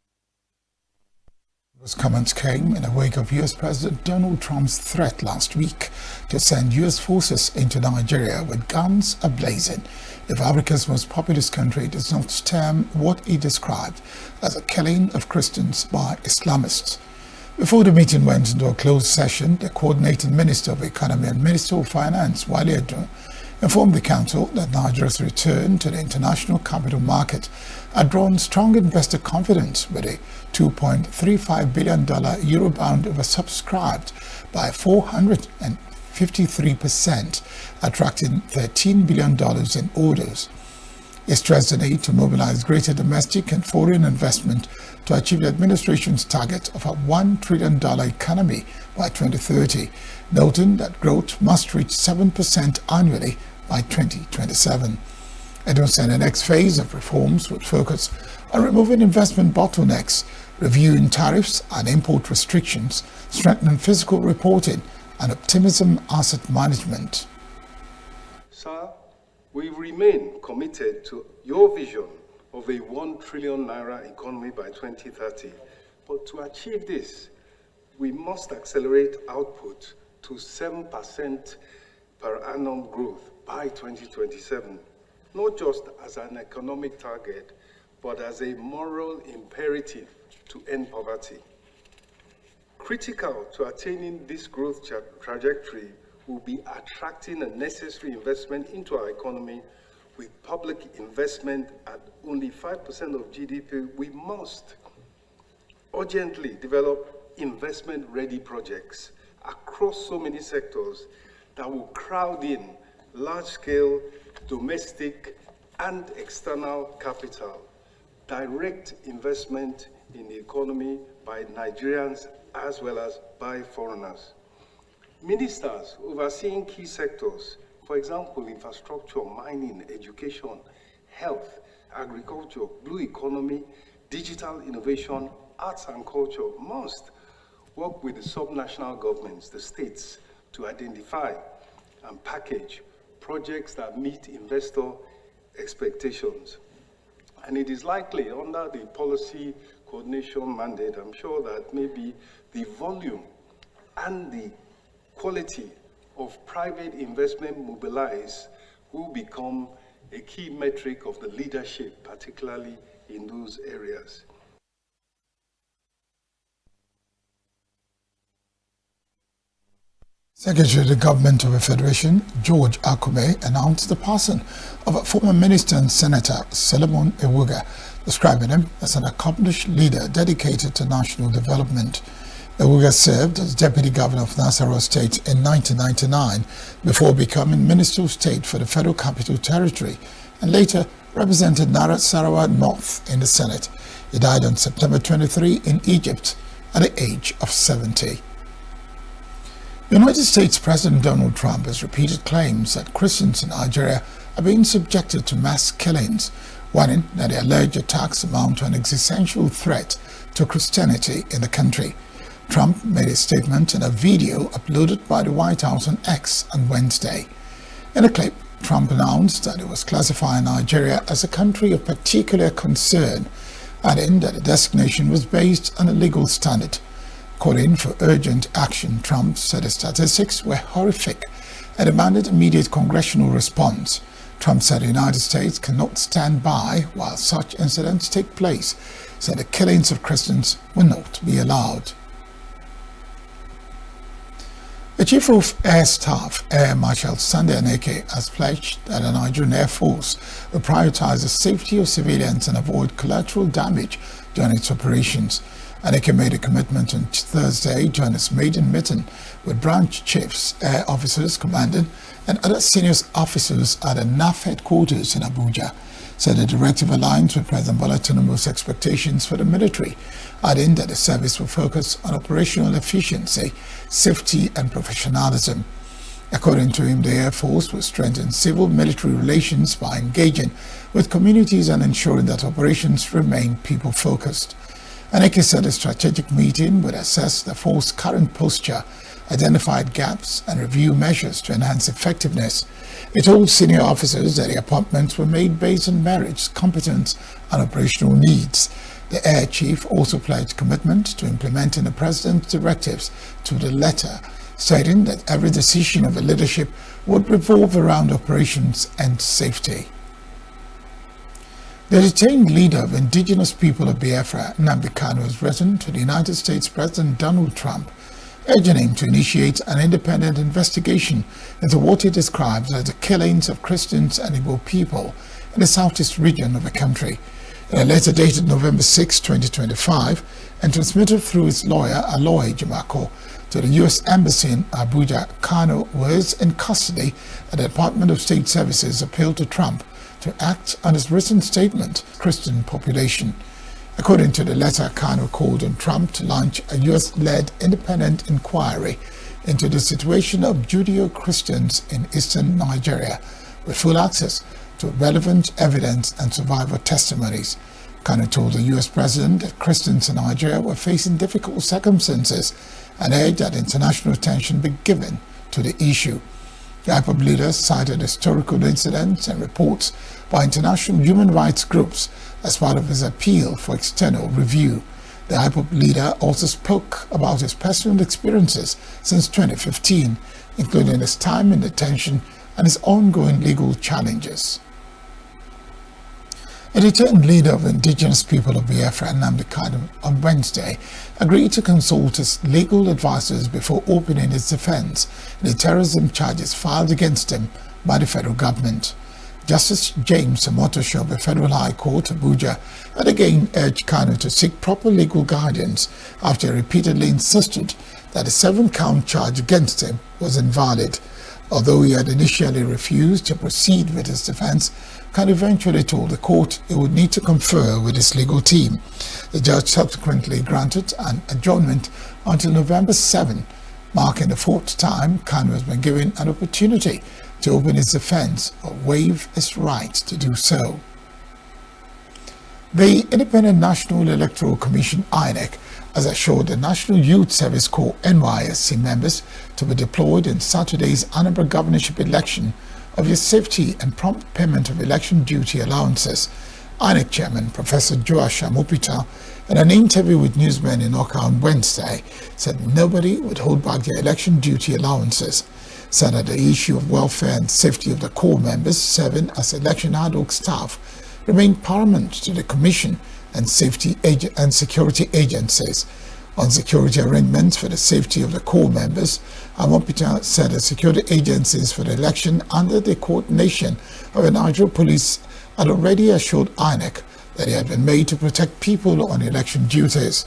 Those comments came in the wake of U.S. President Donald Trump's threat last week to send U.S. forces into Nigeria with guns ablazing if Africa's most populous country does not stem what he described as a killing of Christians by Islamists. Before the meeting went into a closed session, the coordinating Minister of Economy and Minister of Finance, Wale Edun, informed the Council that Nigeria's return to the international capital market had drawn strong investor confidence, with a $2.35 billion Eurobound oversubscribed by 453%, attracting $13 billion in orders. He stressed the need to mobilize greater domestic and foreign investment to achieve the administration's target of a $1 trillion economy by 2030, noting that growth must reach 7% annually by 2027. Edun said the next phase of reforms would focus on removing investment bottlenecks, reviewing tariffs and import restrictions, strengthening fiscal reporting, and optimism asset management. Sir, we remain committed to your vision of a 1 trillion naira economy by 2030. But to achieve this, we must accelerate output to 7% per annum growth by 2027, not just as an economic target, but as a moral imperative to end poverty. Critical to attaining this growth trajectory will be attracting a necessary investment into our economy. With public investment at only 5% of GDP, we must urgently develop investment-ready projects across so many sectors that will crowd in large-scale domestic and external capital, direct investment in the economy by Nigerians as well as by foreigners. Ministers overseeing key sectors, for example, infrastructure, mining, education, health, agriculture, blue economy, digital innovation, arts and culture, must work with the subnational governments, the states, to identify and package projects that meet investor expectations. And it is likely under the policy coordination mandate, I'm sure that maybe the volume and the quality of private investment mobilized will become a key metric of the leadership, particularly in those areas. Secretary of the Government of the Federation, George Akume, announced the passing of former Minister and Senator Solomon Ewuga, describing him as an accomplished leader dedicated to national development. Ewuga served as Deputy Governor of Nasarawa State in 1999 before becoming Minister of State for the Federal Capital Territory and later represented Nasarawa North in the Senate. He died on September 23 in Egypt at the age of 70. United States President Donald Trump has repeated claims that Christians in Nigeria are being subjected to mass killings, warning that the alleged attacks amount to an existential threat to Christianity in the country. Trump made a statement in a video uploaded by the White House on X on Wednesday. In a clip, Trump announced that it was classifying Nigeria as a country of particular concern, adding that the designation was based on a legal standard. Calling for urgent action, Trump said the statistics were horrific and demanded immediate congressional response. Trump said the United States cannot stand by while such incidents take place, said the killings of Christians will not be allowed. The Chief of Air Staff, Air Marshal Sunday Aneke, has pledged that the Nigerian Air Force will prioritize the safety of civilians and avoid collateral damage during its operations. Aneke made a commitment on Thursday during its maiden meeting with branch chiefs, air officers, commanding, and other senior officers at the NAF headquarters in Abuja. Said the directive aligns with President Bola Tinubu's expectations for the military, adding that the service will focus on operational efficiency, safety, and professionalism. According to him, the Air Force will strengthen civil-military relations by engaging with communities and ensuring that operations remain people-focused. Aneke said a strategic meeting would assess the force's current posture, identify gaps, and review measures to enhance effectiveness. He told senior officers that the appointments were made based on merits, competence, and operational needs. The Air Chief also pledged commitment to implementing the President's directives to the letter, stating that every decision of the leadership would revolve around operations and safety. The detained leader of indigenous people of Biafra, Nnamdi Kanu, has written to the United States President Donald Trump, urging him to initiate an independent investigation into what he describes as the killings of Christians and Igbo people in the southeast region of the country. In a letter dated November 6, 2025, and transmitted through his lawyer, Aloy Jumako, to the U.S. Embassy in Abuja, Kanu was in custody, and the Department of State Services appealed to Trump to act on his recent statement, Christian population. According to the letter, Kanu called on Trump to launch a U.S.-led independent inquiry into the situation of Judeo-Christians in eastern Nigeria, with full access to relevant evidence and survivor testimonies. Kanu told the U.S. president that Christians in Nigeria were facing difficult circumstances and urged that international attention be given to the issue. The IPOB leader cited historical incidents and reports by international human rights groups as part of his appeal for external review. The IPOB leader also spoke about his personal experiences since 2015, including his time in detention and his ongoing legal challenges. A detained leader of indigenous people of Biafra, Nnamdi Kanu, on Wednesday agreed to consult his legal advisors before opening his defense in the terrorism charges filed against him by the federal government. Justice James Omotosho of the Federal High Court, Abuja, had again urged Kanu to seek proper legal guidance after he repeatedly insisted that the 7-count charge against him was invalid. Although he had initially refused to proceed with his defense, Kanu eventually told the court he would need to confer with his legal team. The judge subsequently granted an adjournment until November 7, marking the 4th time Kanu has been given an opportunity to open his defense or waive his right to do so. The Independent National Electoral Commission, INEC, has assured the National Youth Service Corps NYSC members to be deployed in Saturday's Anambra governorship election of the safety and prompt payment of election duty allowances. INEC Chairman Professor Joash Amopita, in an interview with newsmen in Oka on Wednesday, said nobody would hold back their election duty allowances, said that the issue of welfare and safety of the Corps members serving as election ad hoc staff remained paramount to the Commission and security agencies. On security arrangements for the safety of the Corps members, Amopita said the security agencies for the election under the coordination of the Nigeria Police had already assured INEC that it had been made to protect people on election duties.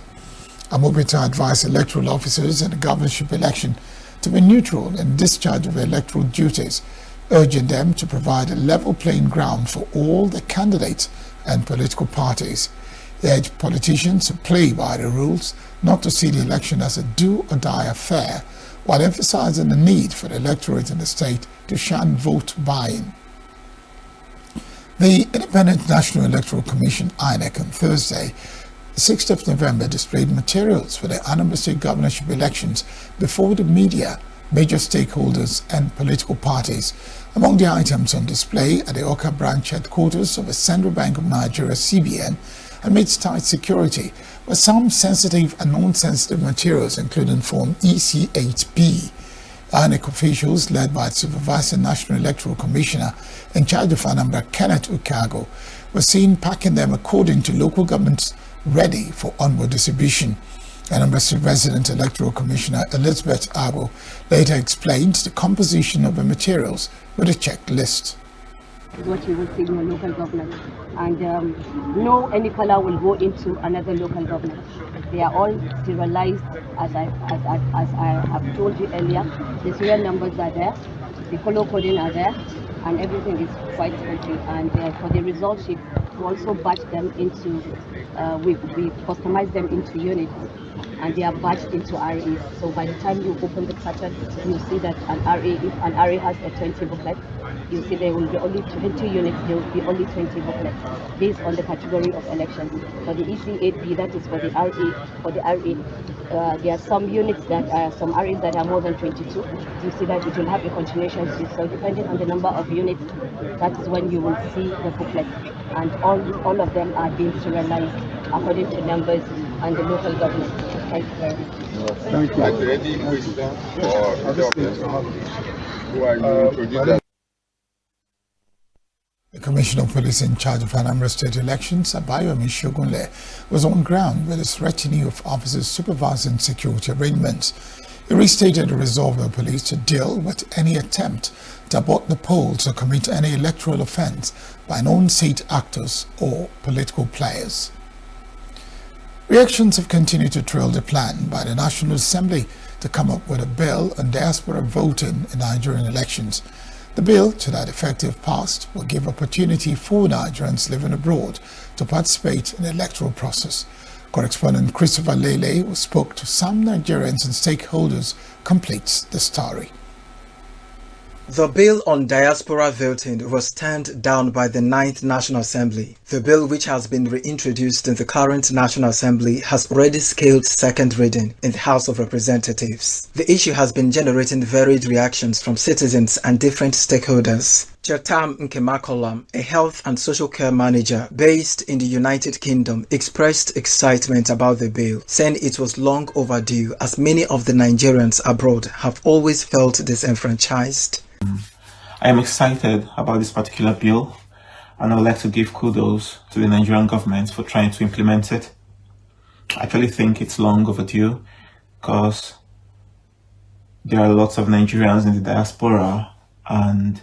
Amopita advised electoral officers in the governorship election to be neutral in discharge of electoral duties, urging them to provide a level playing ground for all the candidates and political parties. He urged politicians to play by the rules, not to see the election as a do-or-die affair, while emphasizing the need for the electorate in the state to shun vote buying. The Independent National Electoral Commission, INEC, on Thursday, the 6th of November, displayed materials for the Anambra State governorship elections before the media, major stakeholders and political parties. Among the items on display at the Oka branch headquarters of the Central Bank of Nigeria, CBN, amidst tight security, were some sensitive and non-sensitive materials, including Form EC8B. INEC officials, led by its Supervising National Electoral Commissioner in charge of Anambra, Kenneth Ukago, were seen packing them according to local governments ready for onward distribution. Anambra State Resident Electoral Commissioner Elizabeth Abo later explained the composition of the materials with a checklist. What you will see in a local government, and no any color will go into another local government. They are all serialized, as I have told you earlier. The serial numbers are there, the color coding are there, and everything is quite complete. And for the result sheet, we also batch them into, we customize them into units, and they are batched into RAs. So by the time you open the pattern, you see that an RA, if an RA has a 20 booklet, you see there will be only 20 units, there will be only 20 booklets based on the category of elections. For the EC8B, that is for the RA, there are some units that are, some RAs that are more than 22. You see that it will have a continuation. So depending on the number of units, that is when you will see the booklet. And all of them are being serialized according to numbers and the local government. Thank you very much. Thank you. Are there any wisdom or who are you introducing? Commissioner of Police in charge of Anambra State elections, Abayomi Shogunle, was on ground with his retinue of officers supervising security arrangements. He restated the resolve of the police to deal with any attempt to abort the polls or commit any electoral offence by non-state actors or political players. Reactions have continued to trail the plan by the National Assembly to come up with a bill on diaspora voting in Nigerian elections. The bill, to that effect if passed, will give opportunity for Nigerians living abroad to participate in the electoral process. Correspondent Christopher Lele, who spoke to some Nigerians and stakeholders, completes the story. The bill on diaspora voting was turned down by the 9th National Assembly. The bill, which has been reintroduced in the current National Assembly, has already scaled second reading in the House of Representatives. The issue has been generating varied reactions from citizens and different stakeholders. Chetam Nkemakolam, a health and social care manager based in the United Kingdom, expressed excitement about the bill, saying it was long overdue as many of the Nigerians abroad have always felt disenfranchised. I am excited about this particular bill, and I would like to give kudos to the Nigerian government for trying to implement it. I actually think it's long overdue because there are lots of Nigerians in the diaspora, and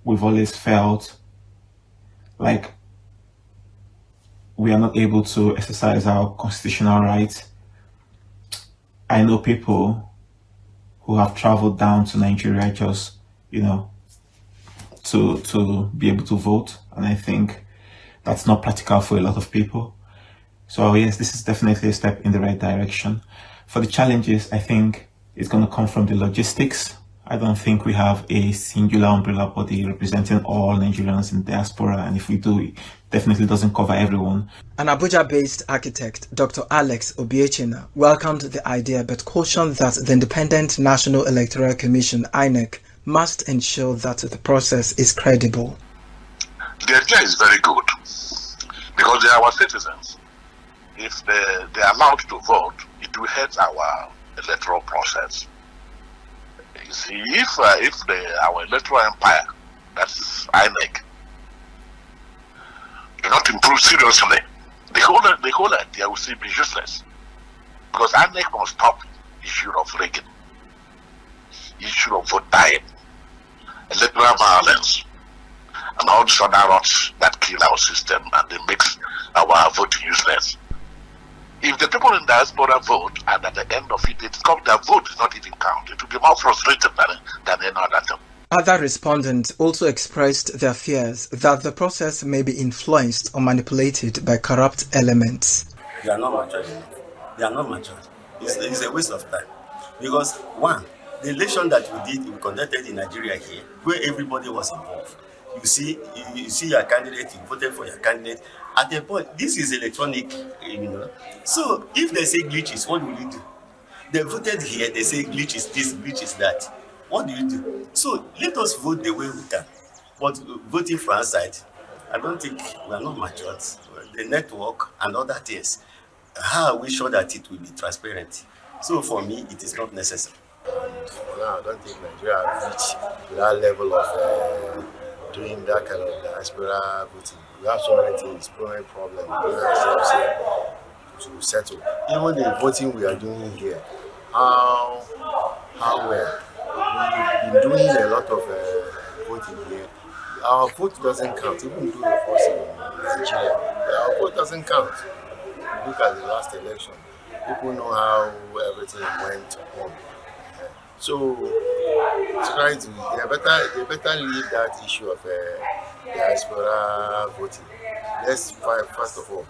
we've always felt like we are not able to exercise our constitutional rights. I know people who have traveled down to Nigeria just, to be able to vote, and I think that's not practical for a lot of people. So yes, this is definitely a step in the right direction. For the challenges, I think it's going to come from the logistics. I don't think we have a singular umbrella body representing all Nigerians in diaspora, and if we do, it definitely doesn't cover everyone. An Abuja-based architect, Dr. Alex Obiechina, welcomed the idea but cautioned that the Independent National Electoral Commission, INEC, must ensure that the process is credible. The idea is very good because they are our citizens. If they are allowed to vote, it will help our electoral process. You see, if our electoral empire, that's INEC, do not improve seriously, the whole idea will still be useless. Because INEC must stop issue of rigging, issue of vote buying, electoral violence, and all these other rots that kill our system and it makes our voting useless. If the people in diaspora vote and at the end of it, their vote is not even counted, it will be more frustrating than any other thing. Other respondents also expressed their fears that the process may be influenced or manipulated by corrupt elements. They are not matured enough. They are not matured. It's a waste of time. Because one, the election that we conducted in Nigeria here, where everybody was involved. You see your candidate, you voted for your candidate. At the point, this is electronic, So if they say glitches, what will you do? They voted here, they say glitches this, glitches that. What do you do? So let us vote the way we can. But voting for our side, I don't think we are not matured. The network and other things, how are we sure that it will be transparent? So for me, it is not necessary. Now, I don't think Nigeria has reached that level of doing that kind of diaspora voting. We have so many things, problem, we ourselves here to settle. Even the voting we are doing here, how well. We've been doing a lot of voting here. Our vote doesn't count, even though of course in Nigeria. Our vote doesn't count. Look at the last election. People know how everything went on. So they better leave that issue of diaspora voting. Let's first of all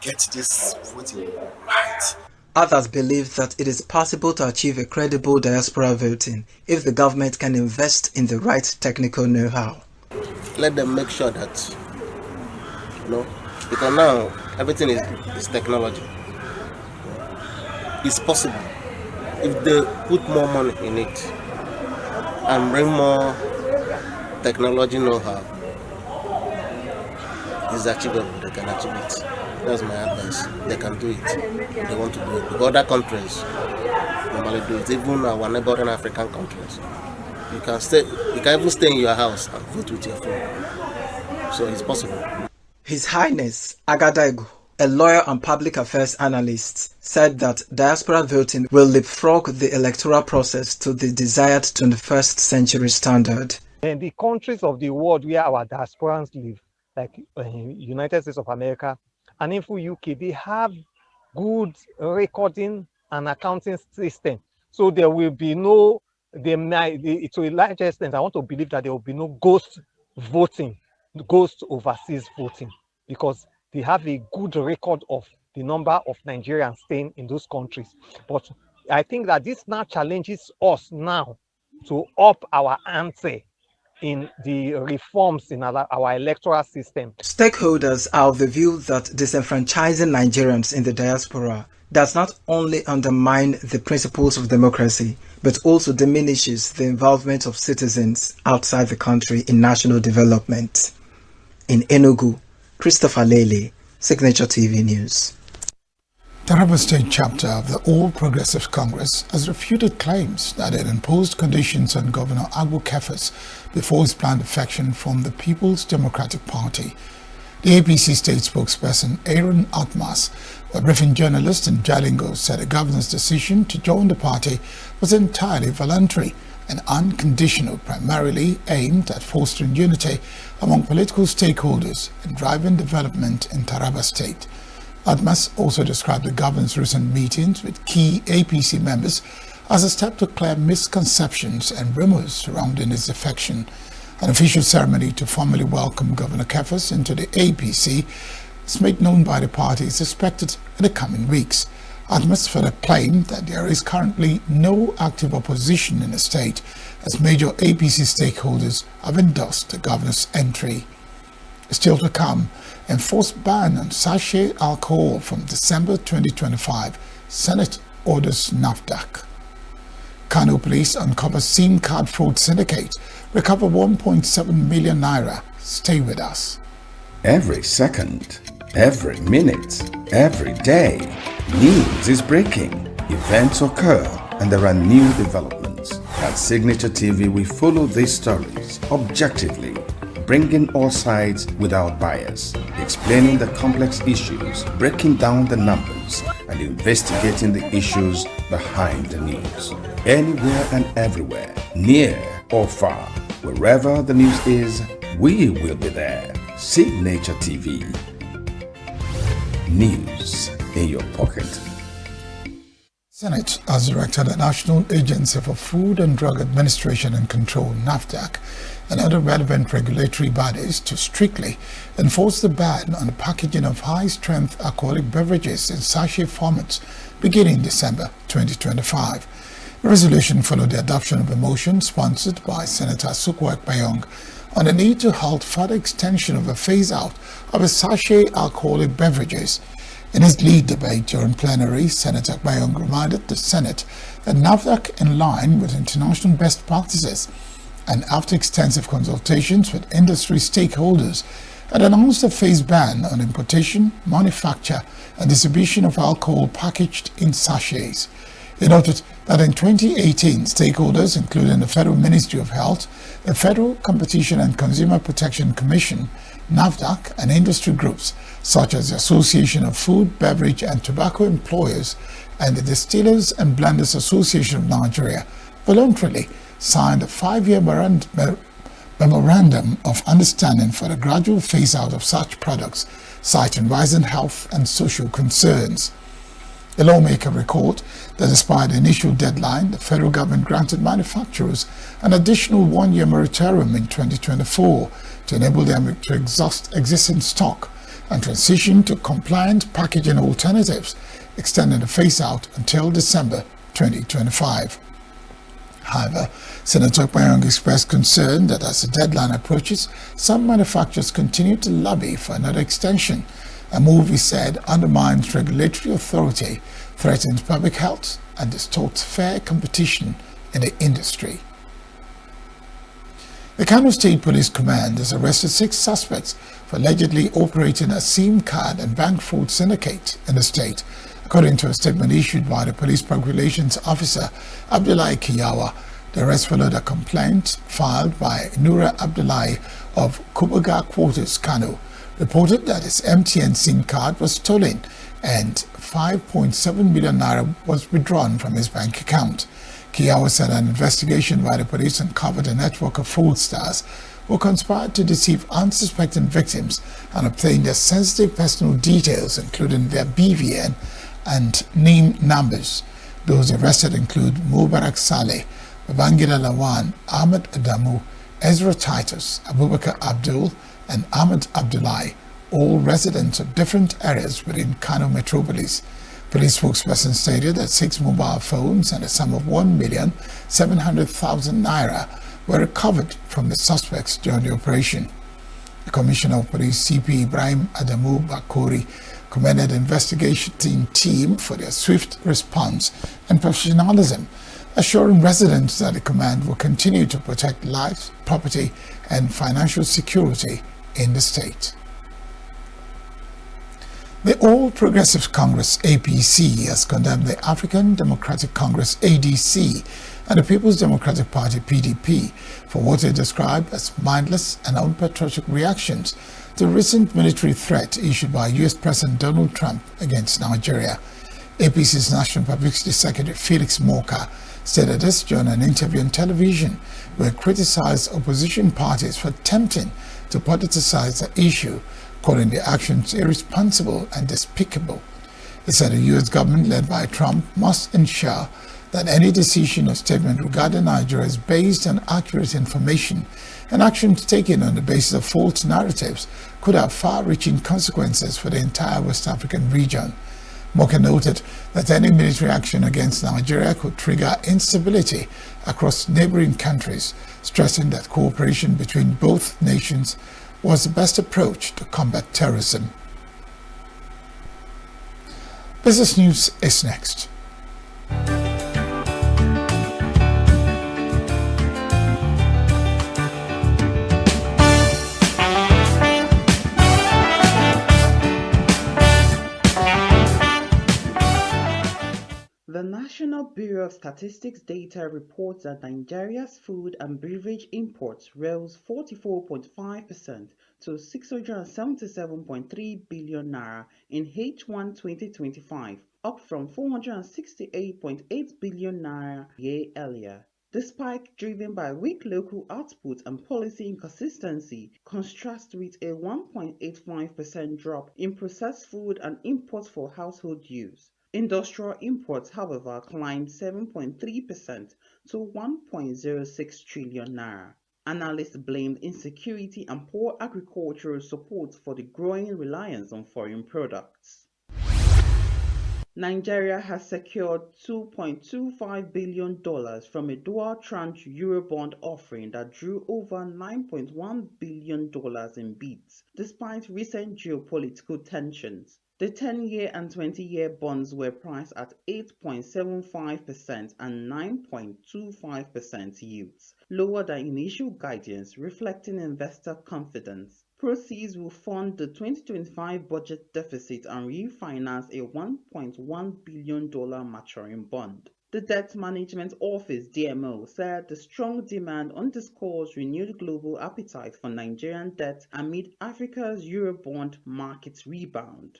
get this voting right. Others believe that it is possible to achieve a credible diaspora voting if the government can invest in the right technical know-how. Let them make sure that, because now everything is technology. It's possible if they put more money in it and bring more technology know-how. It's achievable. They can achieve it. That's my advice. They can do it. They want to do it. Because other countries normally do it. Even our neighboring African countries, You can stay. You can even stay in your house and vote with your phone. So it's possible. His Highness Agadaigu, a lawyer and public affairs analyst, said that diaspora voting will leapfrog the electoral process to the desired 21st century standard. In the countries of the world where our diasporans live, like United States of America and even UK, they have good recording and accounting system. So there will be no, to a large extent, I want to believe that there will be no ghost voting, ghost overseas voting, because they have a good record of the number of Nigerians staying in those countries. But I think that this now challenges us now to up our ante in the reforms in our electoral system. Stakeholders are of the view that disenfranchising Nigerians in the diaspora does not only undermine the principles of democracy, but also diminishes the involvement of citizens outside the country in national development. In Enugu, Christopher Lele, Signature TV News. Taraba State chapter of the All Progressives Congress has refuted claims that it imposed conditions on Governor Agbo Kefas before his planned defection from the People's Democratic Party. The APC state spokesperson Aaron Atmas, a briefing journalist in Jalingo, said the governor's decision to join the party was entirely voluntary and unconditional, primarily aimed at fostering unity among political stakeholders and driving development in Taraba State. Atmas also described the governor's recent meetings with key APC members as a step to clear misconceptions and rumors surrounding his defection. An official ceremony to formally welcome Governor Kefas into the APC, as made known by the party, is expected in the coming weeks. Atmas further claimed that there is currently no active opposition in the state, as major APC stakeholders have endorsed the governor's entry. Still to come, enforced ban on sachet alcohol from December 2025. Senate orders NAFDAC. Kano police uncover SIM card fraud syndicate. Recover 1.7 million naira. Stay with us. Every second, every minute, every day, news is breaking. Events occur and there are new developments. At Signature TV, we follow these stories objectively, bringing all sides without bias, explaining the complex issues, breaking down the numbers, and investigating the issues behind the news. Anywhere and everywhere, near or far, wherever the news is, we will be there. Signature TV. News in your pocket. Senate has directed the National Agency for Food and Drug Administration and Control, NAFDAC, and other relevant regulatory bodies to strictly enforce the ban on the packaging of high-strength alcoholic beverages in sachet formats beginning December 2025. The resolution followed the adoption of a motion sponsored by Senator Sukwa Ekpayong on the need to halt further extension of a phase-out of the sachet alcoholic beverages. In his lead debate during plenary, Senator Ekpayong reminded the Senate that NAFDAC, in line with international best practices, and after extensive consultations with industry stakeholders, had announced a phase ban on importation, manufacture, and distribution of alcohol packaged in sachets. He noted that in 2018, stakeholders, including the Federal Ministry of Health, the Federal Competition and Consumer Protection Commission, NAFDAC, and industry groups such as the Association of Food, Beverage, and Tobacco Employers and the Distillers and Blenders Association of Nigeria, voluntarily signed a 5-year memorandum of understanding for the gradual phase-out of such products, citing rising health and social concerns. The lawmaker recalled that despite the initial deadline, the federal government granted manufacturers an additional 1-year moratorium in 2024 to enable them to exhaust existing stock and transition to compliant packaging alternatives, extending the phase-out until December 2025. However, Senator Ekpayong expressed concern that as the deadline approaches, some manufacturers continue to lobby for another extension. A move, he said, undermines regulatory authority, threatens public health, and distorts fair competition in the industry. The Kano State Police Command has arrested 6 suspects for allegedly operating a SIM card and bank fraud syndicate in the state. According to a statement issued by the Police Public Relations Officer, Abdullahi Kiyawa, The arrest followed a complaint filed by Nura Abdullahi of Kubaga Quarters, Kano, reported that his MTN SIM card was stolen and 5.7 million naira was withdrawn from his bank account. Kiyawa said an investigation by the police uncovered a network of fraudsters who conspired to deceive unsuspecting victims and obtain their sensitive personal details, including their BVN and name numbers. Those arrested include Mubarak Saleh, Babangida Lawan, Ahmed Adamu, Ezra Titus, Abubakar Abdul, and Ahmed Abdullahi, all residents of different areas within Kano metropolis. Police spokesperson stated that 6 mobile phones and a sum of 1,700,000 naira were recovered from the suspects during the operation. The Commissioner of Police CP Ibrahim Adamu Bakori commended the investigation team for their swift response and professionalism, assuring residents that the command will continue to protect lives, property, and financial security in the state. The All Progressives Congress APC has condemned the African Democratic Congress ADC and the People's Democratic Party PDP for what they described as mindless and unpatriotic reactions to the recent military threat issued by US President Donald Trump against Nigeria. APC's National Publicity Secretary Felix Morka stated this during an interview on television where he criticized opposition parties for attempting to politicize the issue, calling the actions irresponsible and despicable. He said the US government led by Trump must ensure that any decision or statement regarding Nigeria is based on accurate information, and actions taken on the basis of false narratives could have far-reaching consequences for the entire West African region. Moka noted that any military action against Nigeria could trigger instability across neighboring countries, stressing that cooperation between both nations was the best approach to combat terrorism. Business News is next. The National Bureau of Statistics data reports that Nigeria's food and beverage imports rose 44.5% to 677.3 billion naira in H1 2025, up from 468.8 billion naira a year earlier. The spike, driven by weak local output and policy inconsistency, contrasts with a 1.85% drop in processed food and imports for household use. Industrial imports, however, climbed 7.3% to 1.06 trillion naira. Analysts blamed insecurity and poor agricultural support for the growing reliance on foreign products. Nigeria has secured $2.25 billion from a dual-tranche Eurobond offering that drew over $9.1 billion in bids, despite recent geopolitical tensions. The 10-year and 20-year bonds were priced at 8.75% and 9.25% yields, lower than initial guidance, reflecting investor confidence. Proceeds will fund the 2025 budget deficit and refinance a $1.1 billion maturing bond. The Debt Management Office (DMO) said the strong demand underscores renewed global appetite for Nigerian debt amid Africa's Eurobond market rebound.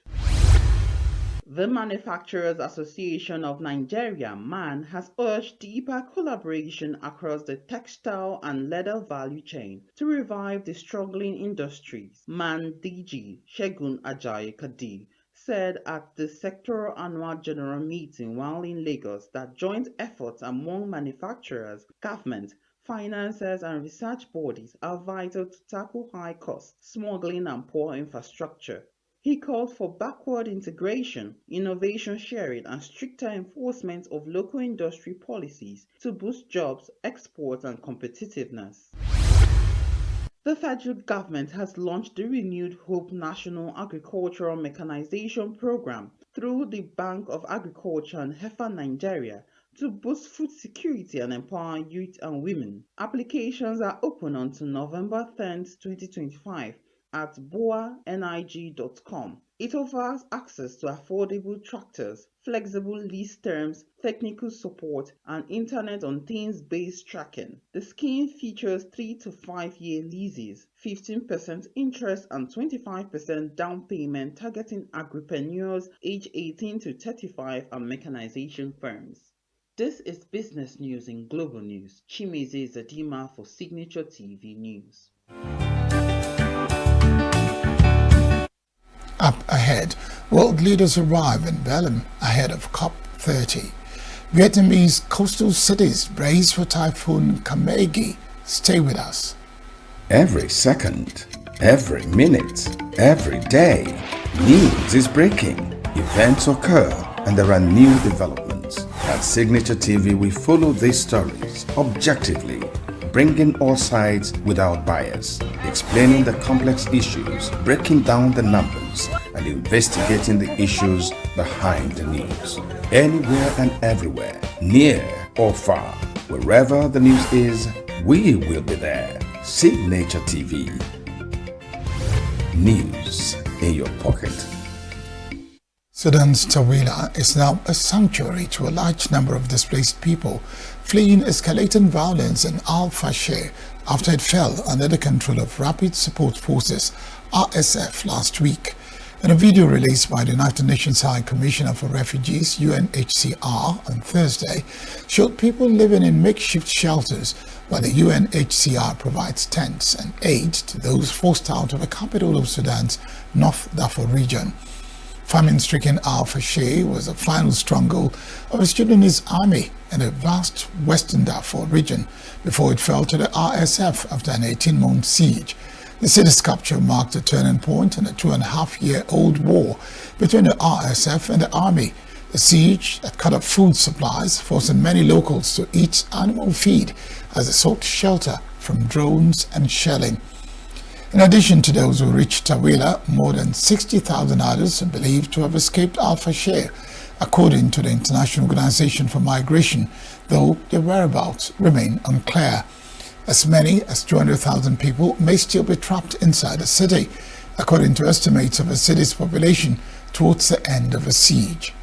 The Manufacturers Association of Nigeria (MAN) has urged deeper collaboration across the textile and leather value chain to revive the struggling industries. MAN DG Segun Ajayi Kadir said at the sectoral annual general meeting while in Lagos that joint efforts among manufacturers, government, financiers and research bodies are vital to tackle high costs, smuggling and poor infrastructure. He called for backward integration, innovation sharing and stricter enforcement of local industry policies to boost jobs, exports and competitiveness. The federal government has launched the renewed Hope National Agricultural Mechanization Program through the Bank of Agriculture and Heifer Nigeria to boost food security and empower youth and women. Applications are open until November 10, 2025, at boanig.com. It offers access to affordable tractors, flexible lease terms, technical support, and Internet on Things-based tracking. The scheme features 3 to 5 year leases, 15% interest and 25% down payment, targeting agripreneurs aged 18 to 35 and mechanization firms. This is business news in Global News. Chimeze Zadima for Signature TV News. Up ahead, world leaders arrive in Belém ahead of COP30. Vietnamese coastal cities brace for Typhoon Kamegi. Stay with us. Every second, every minute, every day, news is breaking. Events occur and there are new developments. At Signature TV, we follow these stories objectively, bringing all sides without bias, explaining the complex issues, breaking down the numbers, and investigating the issues behind the news. Anywhere and everywhere, near or far, wherever the news is, we will be there. Signature TV. News in your pocket. Sudan's Tawila is now a sanctuary to a large number of displaced people fleeing escalating violence in Al-Fashir after it fell under the control of Rapid Support Forces (RSF) last week. In a video released by the United Nations High Commissioner for Refugees (UNHCR) on Thursday, showed people living in makeshift shelters while the UNHCR provides tents and aid to those forced out of the capital of Sudan's North Darfur region. Famine-stricken Al-Fashir was the final stronghold of the Sudanese army in the vast western Darfur region before it fell to the RSF after an 18-month siege. The city's capture marked a turning point in a 2.5-year-old war between the RSF and the army. The siege that cut off food supplies, forcing many locals to eat animal feed as they sought shelter from drones and shelling. In addition to those who reached Tawila, more than 60,000 others are believed to have escaped Al-Fashir, according to the International Organization for Migration, though their whereabouts remain unclear. As many as 200,000 people may still be trapped inside the city, according to estimates of the city's population towards the end of the siege.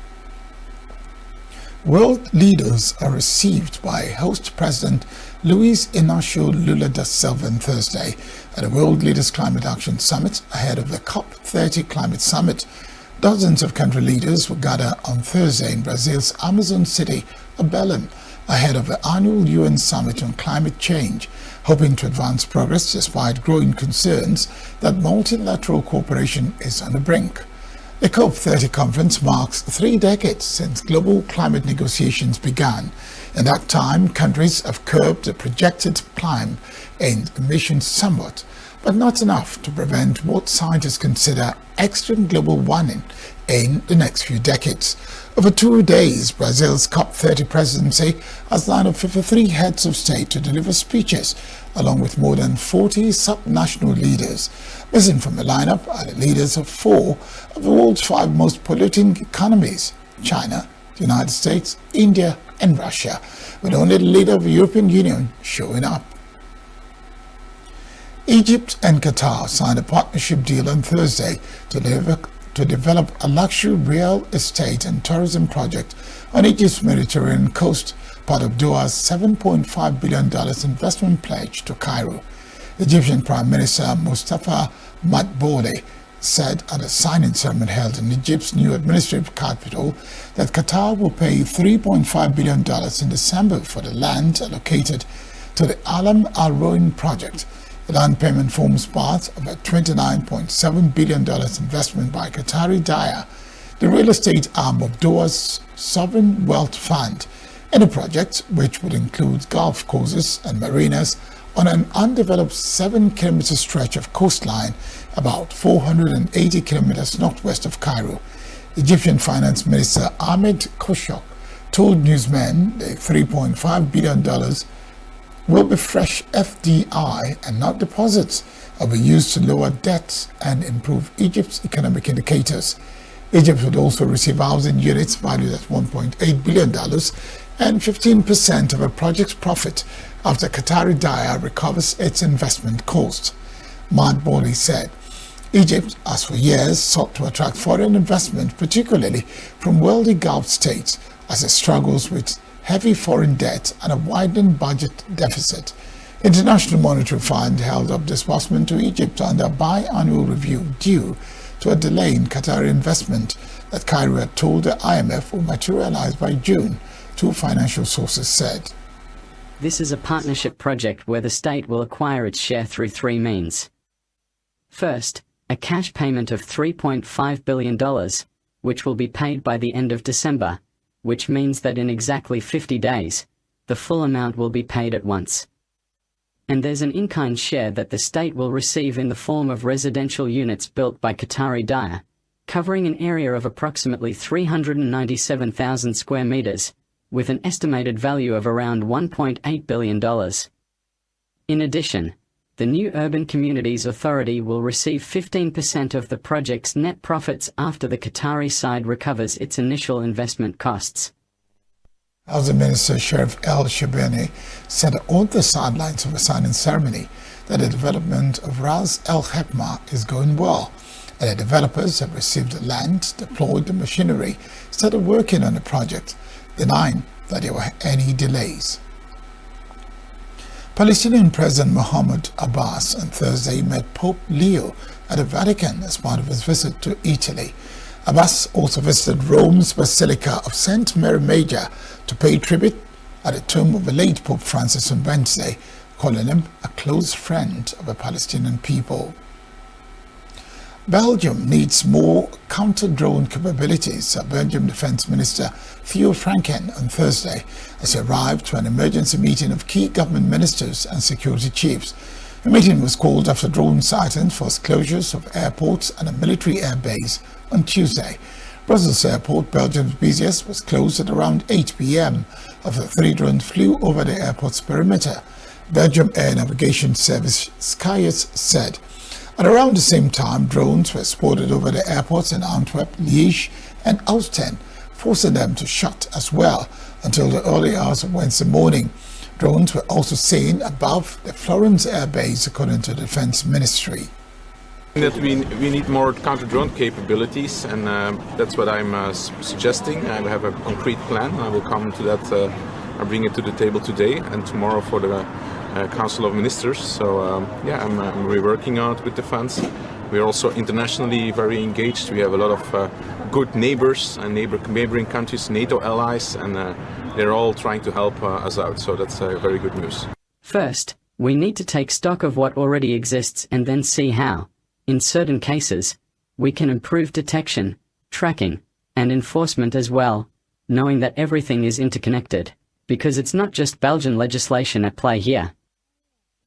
World leaders are received by host President Luiz Inácio Lula da Silva on Thursday at the World Leaders Climate Action Summit ahead of the COP30 Climate Summit. Dozens of country leaders will gather on Thursday in Brazil's Amazon city of Belém ahead of the annual UN Summit on Climate Change, hoping to advance progress despite growing concerns that multilateral cooperation is on the brink. The COP30 conference marks 3 decades since global climate negotiations began. In that time, countries have curbed the projected climb in emissions somewhat, but not enough to prevent what scientists consider extreme global warming in the next few decades. Over 2 days, Brazil's COP30 presidency has lined up 53 heads of state to deliver speeches, along with more than 40 subnational leaders. Missing from the lineup are the leaders of 4 of the world's 5 most polluting economies: China, the United States, India, and Russia, with only the leader of the European Union showing up. Egypt and Qatar signed a partnership deal on Thursday to develop a luxury real estate and tourism project on Egypt's Mediterranean coast, part of Doha's $7.5 billion investment pledge to Cairo. Egyptian Prime Minister Mustafa Madbouly said at a signing ceremony held in Egypt's new administrative capital that Qatar will pay $3.5 billion in December for the land allocated to the Alam Al Roin project. The land payment forms part of a $29.7 billion investment by Qatari Daya, the real estate arm of Doha's Sovereign Wealth Fund, in a project which would include golf courses and marinas on an undeveloped 7-kilometer stretch of coastline about 480 kilometers northwest of Cairo. Egyptian Finance Minister Ahmed Koshok told newsmen the $3.5 billion will be fresh FDI and not deposits, and be used to lower debts and improve Egypt's economic indicators. Egypt would also receive housing units valued at $1.8 billion and 15% of a project's profit after Qatari Daya recovers its investment cost. Madbouly said Egypt has for years sought to attract foreign investment, particularly from wealthy Gulf states, as it struggles with heavy foreign debt and a widening budget deficit. International Monetary Fund held up disbursement to Egypt under a biannual review due to a delay in Qatari investment that Cairo had told the IMF will materialize by June, two financial sources said. This is a partnership project where the state will acquire its share through three means. First, a cash payment of $3.5 billion, which will be paid by the end of December, which means that in exactly 50 days, the full amount will be paid at once. And there's an in-kind share that the state will receive in the form of residential units built by Qatari Daya, covering an area of approximately 397,000 square meters, with an estimated value of around $1.8 billion. In addition, the new Urban Communities Authority will receive 15% of the project's net profits after the Qatari side recovers its initial investment costs. Housing Minister Sheriff El Shabani said on the sidelines of a signing ceremony that the development of Ras El Hekma is going well, and the developers have received the land, deployed the machinery, started working on the project, denying that there were any delays. Palestinian President Mahmoud Abbas on Thursday met Pope Leo at the Vatican as part of his visit to Italy. Abbas also visited Rome's Basilica of St. Mary Major to pay tribute at the tomb of the late Pope Francis on Wednesday, calling him a close friend of the Palestinian people. Belgium needs more counter-drone capabilities, said Belgium Defense Minister Theo Franken on Thursday as he arrived to an emergency meeting of key government ministers and security chiefs. The meeting was called after drone sightings forced closures of airports and a military air base on Tuesday. Brussels Airport, Belgium's busiest, was closed at around 8 p.m. after 3 drones flew over the airport's perimeter. Belgium Air Navigation Service Skyets said. At around the same time, drones were spotted over the airports in Antwerp, Liège and Ostend, forcing them to shut as well until the early hours of Wednesday morning. Drones were also seen above the Florence Air Base, according to the Defense Ministry. That we need more counter-drone capabilities, and that's what I'm suggesting. I have a concrete plan. I will come to that. I bring it to the table today and tomorrow for the Council of Ministers. So we're working out with the funds. We're also internationally very engaged. We have a lot of good neighbors and neighboring countries, NATO allies, and they're all trying to help us out. So that's very good news. First, we need to take stock of what already exists and then see how, in certain cases, we can improve detection, tracking, and enforcement as well, knowing that everything is interconnected, because it's not just Belgian legislation at play here.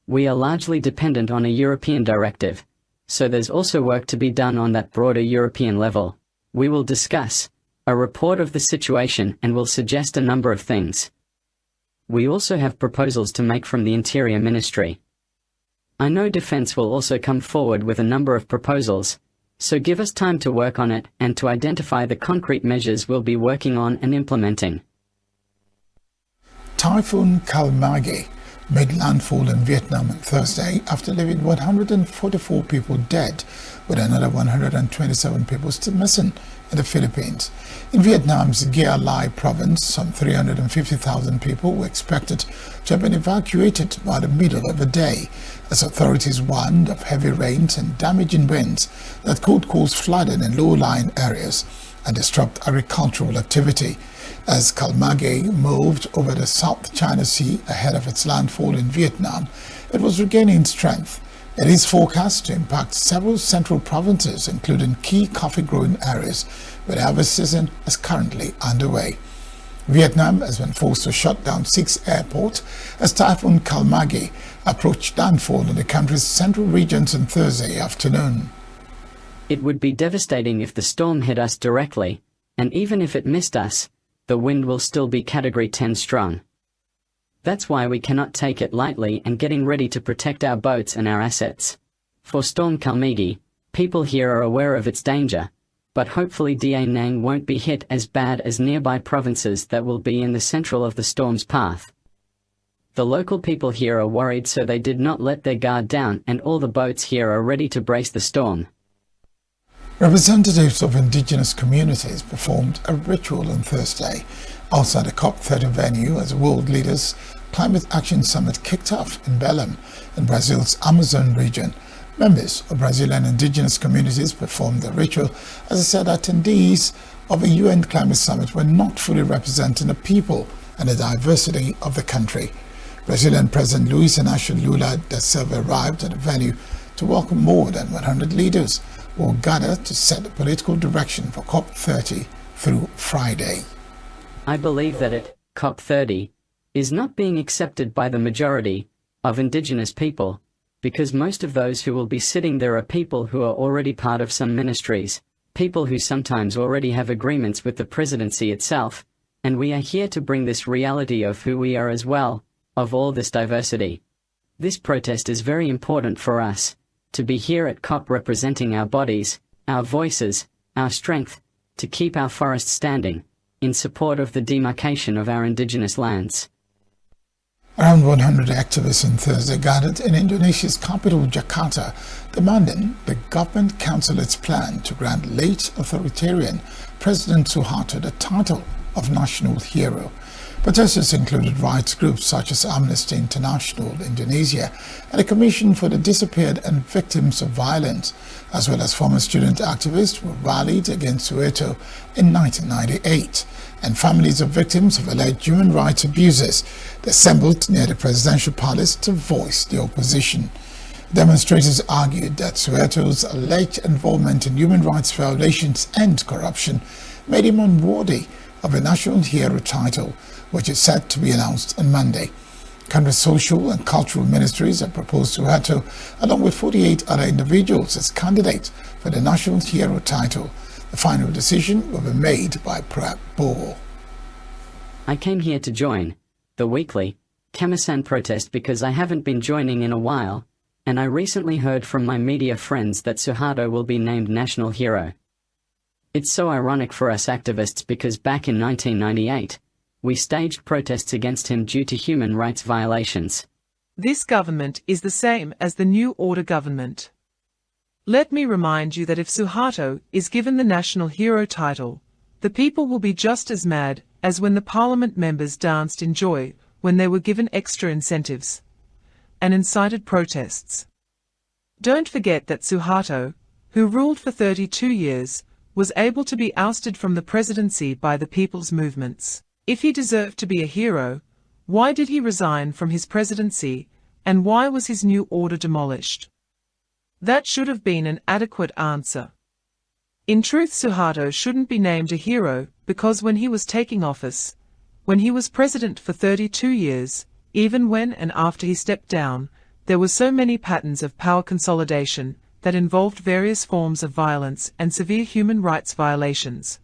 We are largely dependent on a European directive, so there's also work to be done on that broader European level. We will discuss a report of the situation and will suggest a number of things. We also have proposals to make from the Interior Ministry. I know Defense will also come forward with a number of proposals, so give us time to work on it and to identify the concrete measures we'll be working on and implementing. Typhoon Kalmagi made landfall in Vietnam on Thursday after leaving 144 people dead, with another 127 people still missing in the Philippines. In Vietnam's Gia Lai province, some 350,000 people were expected to have been evacuated by the middle of the day, as authorities warned of heavy rains and damaging winds that could cause flooding in low-lying areas and disrupt agricultural activity. As Kalmagi moved over the South China Sea ahead of its landfall in Vietnam, it was regaining strength. It is forecast to impact several central provinces, including key coffee-growing areas, where the harvest season is currently underway. Vietnam has been forced to shut down 6 airports as Typhoon Kalmagi approached landfall in the country's central regions on Thursday afternoon. It would be devastating if the storm hit us directly, and even if it missed us, the wind will still be Category 10 strong. That's why we cannot take it lightly and getting ready to protect our boats and our assets. For Storm Kalmagi, people here are aware of its danger, but hopefully Da Nang won't be hit as bad as nearby provinces that will be in the central of the storm's path. The local people here are worried, so they did not let their guard down, and all the boats here are ready to brace the storm. Representatives of indigenous communities performed a ritual on Thursday outside the COP30 venue as world leaders' Climate Action Summit kicked off in Belém, in Brazil's Amazon region. Members of Brazilian indigenous communities performed the ritual as they said attendees of a UN climate summit were not fully representing the people and the diversity of the country. Brazilian President Luiz Inácio Lula da Silva arrived at the venue to welcome more than 100 leaders who will gather to set the political direction for COP30 through Friday. I believe that it, COP30, is not being accepted by the majority of indigenous people, because most of those who will be sitting there are people who are already part of some ministries, people who sometimes already have agreements with the presidency itself, and we are here to bring this reality of who we are as well, of all this diversity. This protest is very important for us, to be here at COP representing our bodies, our voices, our strength, to keep our forests standing, in support of the demarcation of our indigenous lands. Around 100 activists on Thursday gathered in Indonesia's capital, Jakarta, demanding the government cancel its plan to grant late authoritarian President Suharto the title of national hero. Protesters included rights groups such as Amnesty International Indonesia and the Commission for the Disappeared and Victims of Violence, as well as former student activists who rallied against Suharto in 1998, and families of victims of alleged human rights abuses. They assembled near the presidential palace to voice the opposition. Demonstrators argued that Suharto's alleged involvement in human rights violations and corruption made him unworthy of a national hero title, which is set to be announced on Monday. Country's social and cultural ministries have proposed Suharto, along with 48 other individuals, as candidates for the national hero title. The final decision will be made by Prabowo. I came here to join the weekly Kemisan protest because I haven't been joining in a while, and I recently heard from my media friends that Suharto will be named national hero. It's so ironic for us activists because back in 1998, we staged protests against him due to human rights violations. This government is the same as the New Order government. Let me remind you that if Suharto is given the national hero title, the people will be just as mad as when the parliament members danced in joy when they were given extra incentives and incited protests. Don't forget that Suharto, who ruled for 32 years, was able to be ousted from the presidency by the people's movements. If he deserved to be a hero, why did he resign from his presidency, and why was his new order demolished? That should have been an adequate answer. In truth, Suharto shouldn't be named a hero because when he was taking office, when he was president for 32 years, even when and after he stepped down, there were so many patterns of power consolidation that involved various forms of violence and severe human rights violations.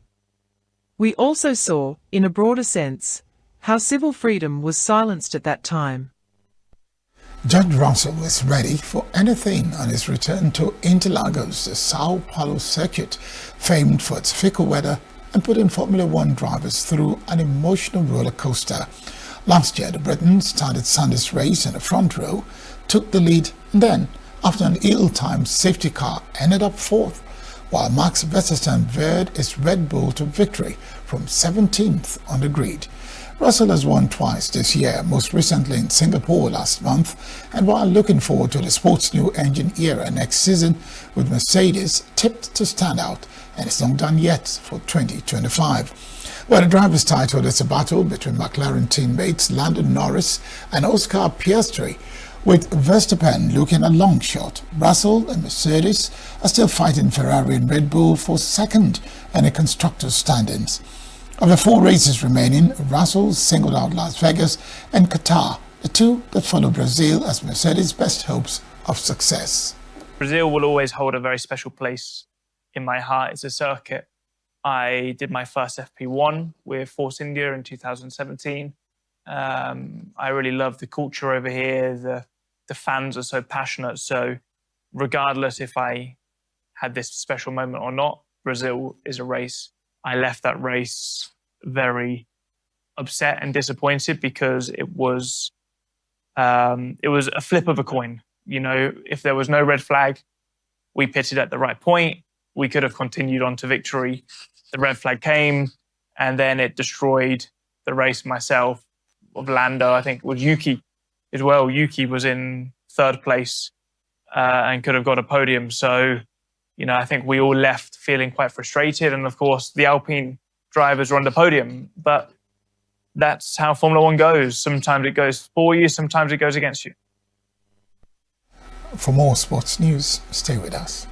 We also saw, in a broader sense, how civil freedom was silenced at that time. Judge Russell is ready for anything on his return to Interlagos, the Sao Paulo circuit, famed for its fickle weather and putting Formula One drivers through an emotional roller coaster. Last year, the Briton started Sunday's race in the front row, took the lead, and then, after an ill-timed safety car, ended up fourth, while Max Verstappen veered his Red Bull to victory from 17th on the grid. Russell has won twice this year, most recently in Singapore last month, and while looking forward to the sport's new engine era next season, with Mercedes tipped to stand out, and it's not done yet for 2025. Well, the driver's title is a battle between McLaren teammates Lando Norris and Oscar Piastri, with Verstappen looking a long shot. Russell and Mercedes are still fighting Ferrari and Red Bull for second in the constructors' standings. Of the 4 races remaining, Russell singled out Las Vegas and Qatar, the two that follow Brazil as Mercedes' best hopes of success. Brazil will always hold a very special place in my heart. It's a circuit. I did my first FP1 with Force India in 2017. I really love the culture over here. The fans are so passionate. So regardless if I had this special moment or not, Brazil is a race. I left that race very upset and disappointed because it was a flip of a coin. You know, if there was no red flag, we pitted at the right point. we could have continued on to victory. The red flag came, and then it destroyed the race. Myself, of Lando, I think it was Yuki as well. Yuki was in third place and could have got a podium. So, I think we all left feeling quite frustrated. And of course, the Alpine drivers were on the podium. But that's how Formula One goes. Sometimes it goes for you, sometimes it goes against you. For more sports news, stay with us.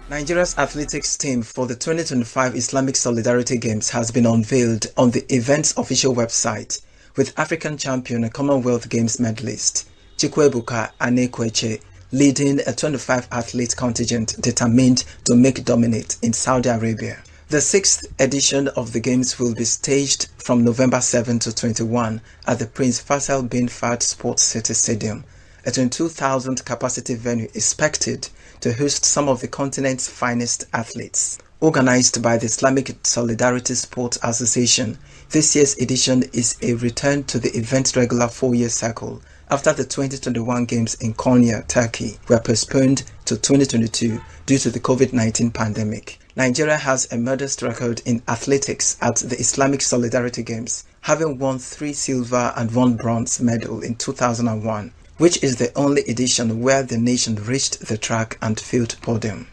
Nigeria's athletics team for the 2025 Islamic Solidarity Games has been unveiled on the event's official website, with African champion and Commonwealth Games medalist Chikwebuka Anekweche leading a 25-athlete contingent determined to make dominate in Saudi Arabia. The 6th edition of the Games will be staged from November 7 to 21 at the Prince Faisal bin Fahd Sports City Stadium. A 22,000 capacity venue is expected to host some of the continent's finest athletes. Organized by the Islamic Solidarity Sports Association, this year's edition is a return to the event's regular 4-year cycle after the 2021 Games in Konya, Turkey, were postponed to 2022 due to the COVID-19 pandemic. Nigeria has a modest record in athletics at the Islamic Solidarity Games, having won 3 silver and 1 bronze medal in 2001, which is the only edition where the nation reached the track and field podium.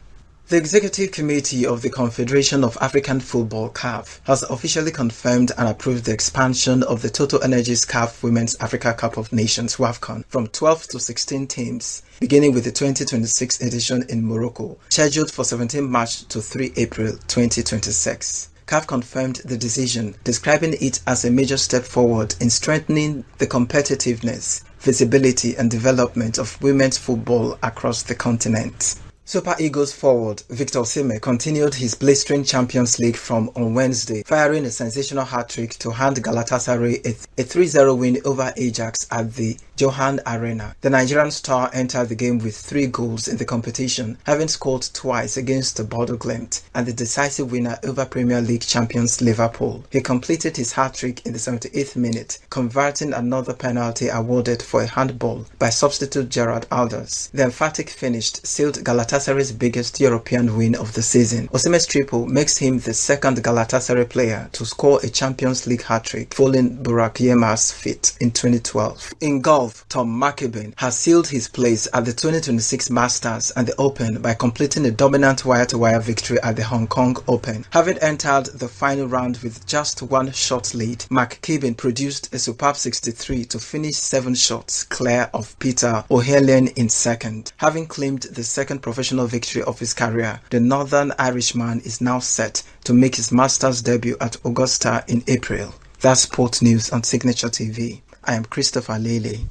The Executive Committee of the Confederation of African Football (CAF) has officially confirmed and approved the expansion of the Total Energies CAF Women's Africa Cup of Nations (WAFCON) from 12 to 16 teams, beginning with the 2026 edition in Morocco, scheduled for 17 March to 3 April 2026. CAF confirmed the decision, describing it as a major step forward in strengthening the competitiveness, visibility and development of women's football across the continent. Super Eagles forward Victor Osimhen continued his blistering Champions League form on Wednesday, firing a sensational hat-trick to hand Galatasaray a 3-0 win over Ajax at the Johan Arena. The Nigerian star entered the game with 3 goals in the competition, having scored twice against the Bodo Glimt and the decisive winner over Premier League champions Liverpool. He completed his hat-trick in the 78th minute, converting another penalty awarded for a handball by substitute Gerard Alders. The emphatic finish sealed Galatasaray's biggest European win of the season. Osimhen's triple makes him the second Galatasaray player to score a Champions League hat-trick, following Burak Yilmaz's feat in 2012. In golf, Tom McEwen has sealed his place at the 2026 Masters and the Open by completing a dominant wire-to-wire victory at the Hong Kong Open. Having entered the final round with just 1 shot lead, McEwen produced a superb 63 to finish 7 shots clear of Peter O'Hellion in second. Having claimed the second professional victory of his career, the Northern Irishman is now set to make his Masters debut at Augusta in April. That's Sport News on Signature TV. I am Christopher Lely.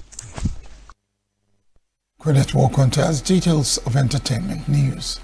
Credit Walk on to us details of entertainment news.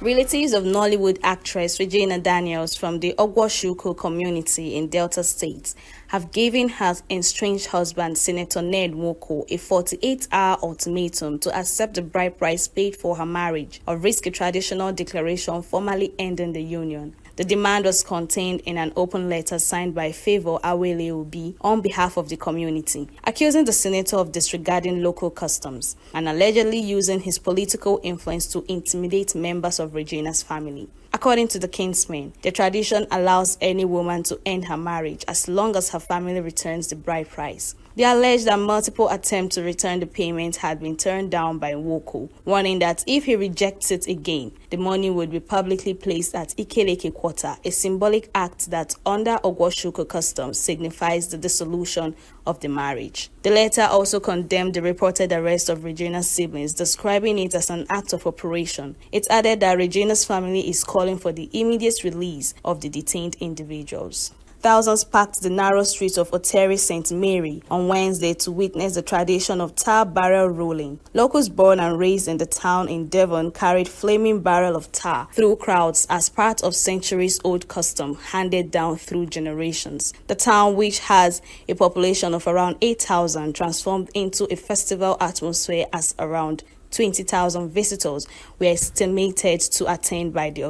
Relatives of Nollywood actress Regina Daniels from the Ogwashuku community in Delta State have given her estranged husband, Senator Ned Nwoko, a 48-hour ultimatum to accept the bride price paid for her marriage or risk a traditional declaration formally ending the union. The demand was contained in an open letter signed by Favour Awele Obi on behalf of the community, accusing the senator of disregarding local customs and allegedly using his political influence to intimidate members of Regina's family. According to the kinsmen, the tradition allows any woman to end her marriage as long as her family returns the bride price. They allege that multiple attempts to return the payment had been turned down by Nwoko, warning that if he rejects it again, the money would be publicly placed at Ikeleke Quarter, a symbolic act that under Ogwashuku customs signifies the dissolution of the marriage. The letter also condemned the reported arrest of Regina's siblings, describing it as an act of operation. It added that Regina's family is calling for the immediate release of the detained individuals. Thousands packed the narrow streets of Oteri St. Mary on Wednesday to witness the tradition of tar barrel rolling. Locals born and raised in the town in Devon carried flaming barrel of tar through crowds as part of centuries-old custom handed down through generations. The town, which has a population of around 8,000, transformed into a festival atmosphere as around 20,000 visitors were estimated to attend by the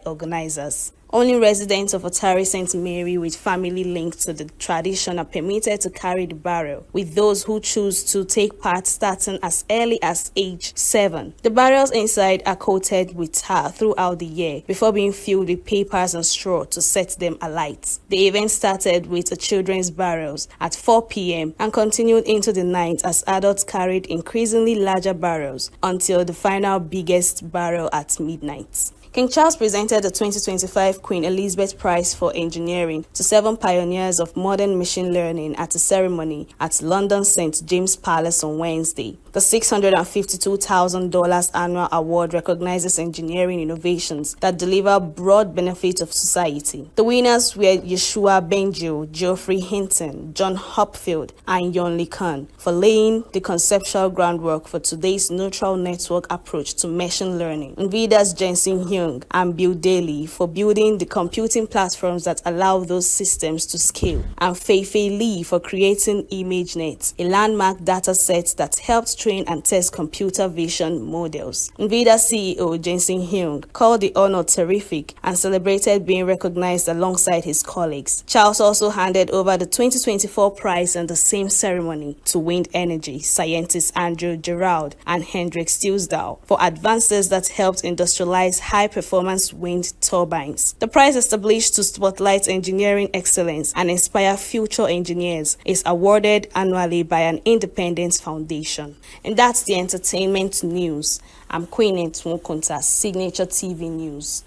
organizers. Only residents of Otari St. Mary with family linked to the tradition are permitted to carry the barrel, with those who choose to take part starting as early as age 7. The barrels inside are coated with tar throughout the year before being filled with papers and straw to set them alight. The event started with the children's barrels at 4 p.m. and continued into the night as adults carried increasingly larger barrels until the final biggest barrel at midnight. King Charles presented the 2025 Queen Elizabeth Prize for Engineering to 7 pioneers of modern machine learning at a ceremony at London St. James Palace on Wednesday. The $652,000 annual award recognizes engineering innovations that deliver broad benefit of society. The winners were Yeshua Benjo, Geoffrey Hinton, John Hopfield, and Yonli Khan for laying the conceptual groundwork for today's neutral network approach to machine learning. NVIDIA's Jensen Hyung and Bill Daly for building the computing platforms that allow those systems to scale, and Fei-Fei Lee for creating ImageNet, a landmark data set that helped train and test computer vision models. NVIDIA CEO Jensen Hyung called the honor terrific and celebrated being recognized alongside his colleagues. Charles also handed over the 2024 prize in the same ceremony to wind energy scientists Andrew Gerald and Hendrik Stilsdal for advances that helped industrialize high-performance wind turbines. The prize, established to spotlight engineering excellence and inspire future engineers, is awarded annually by an independent foundation. And that's the entertainment news. I'm Queen Ntumokunta, Signature TV News.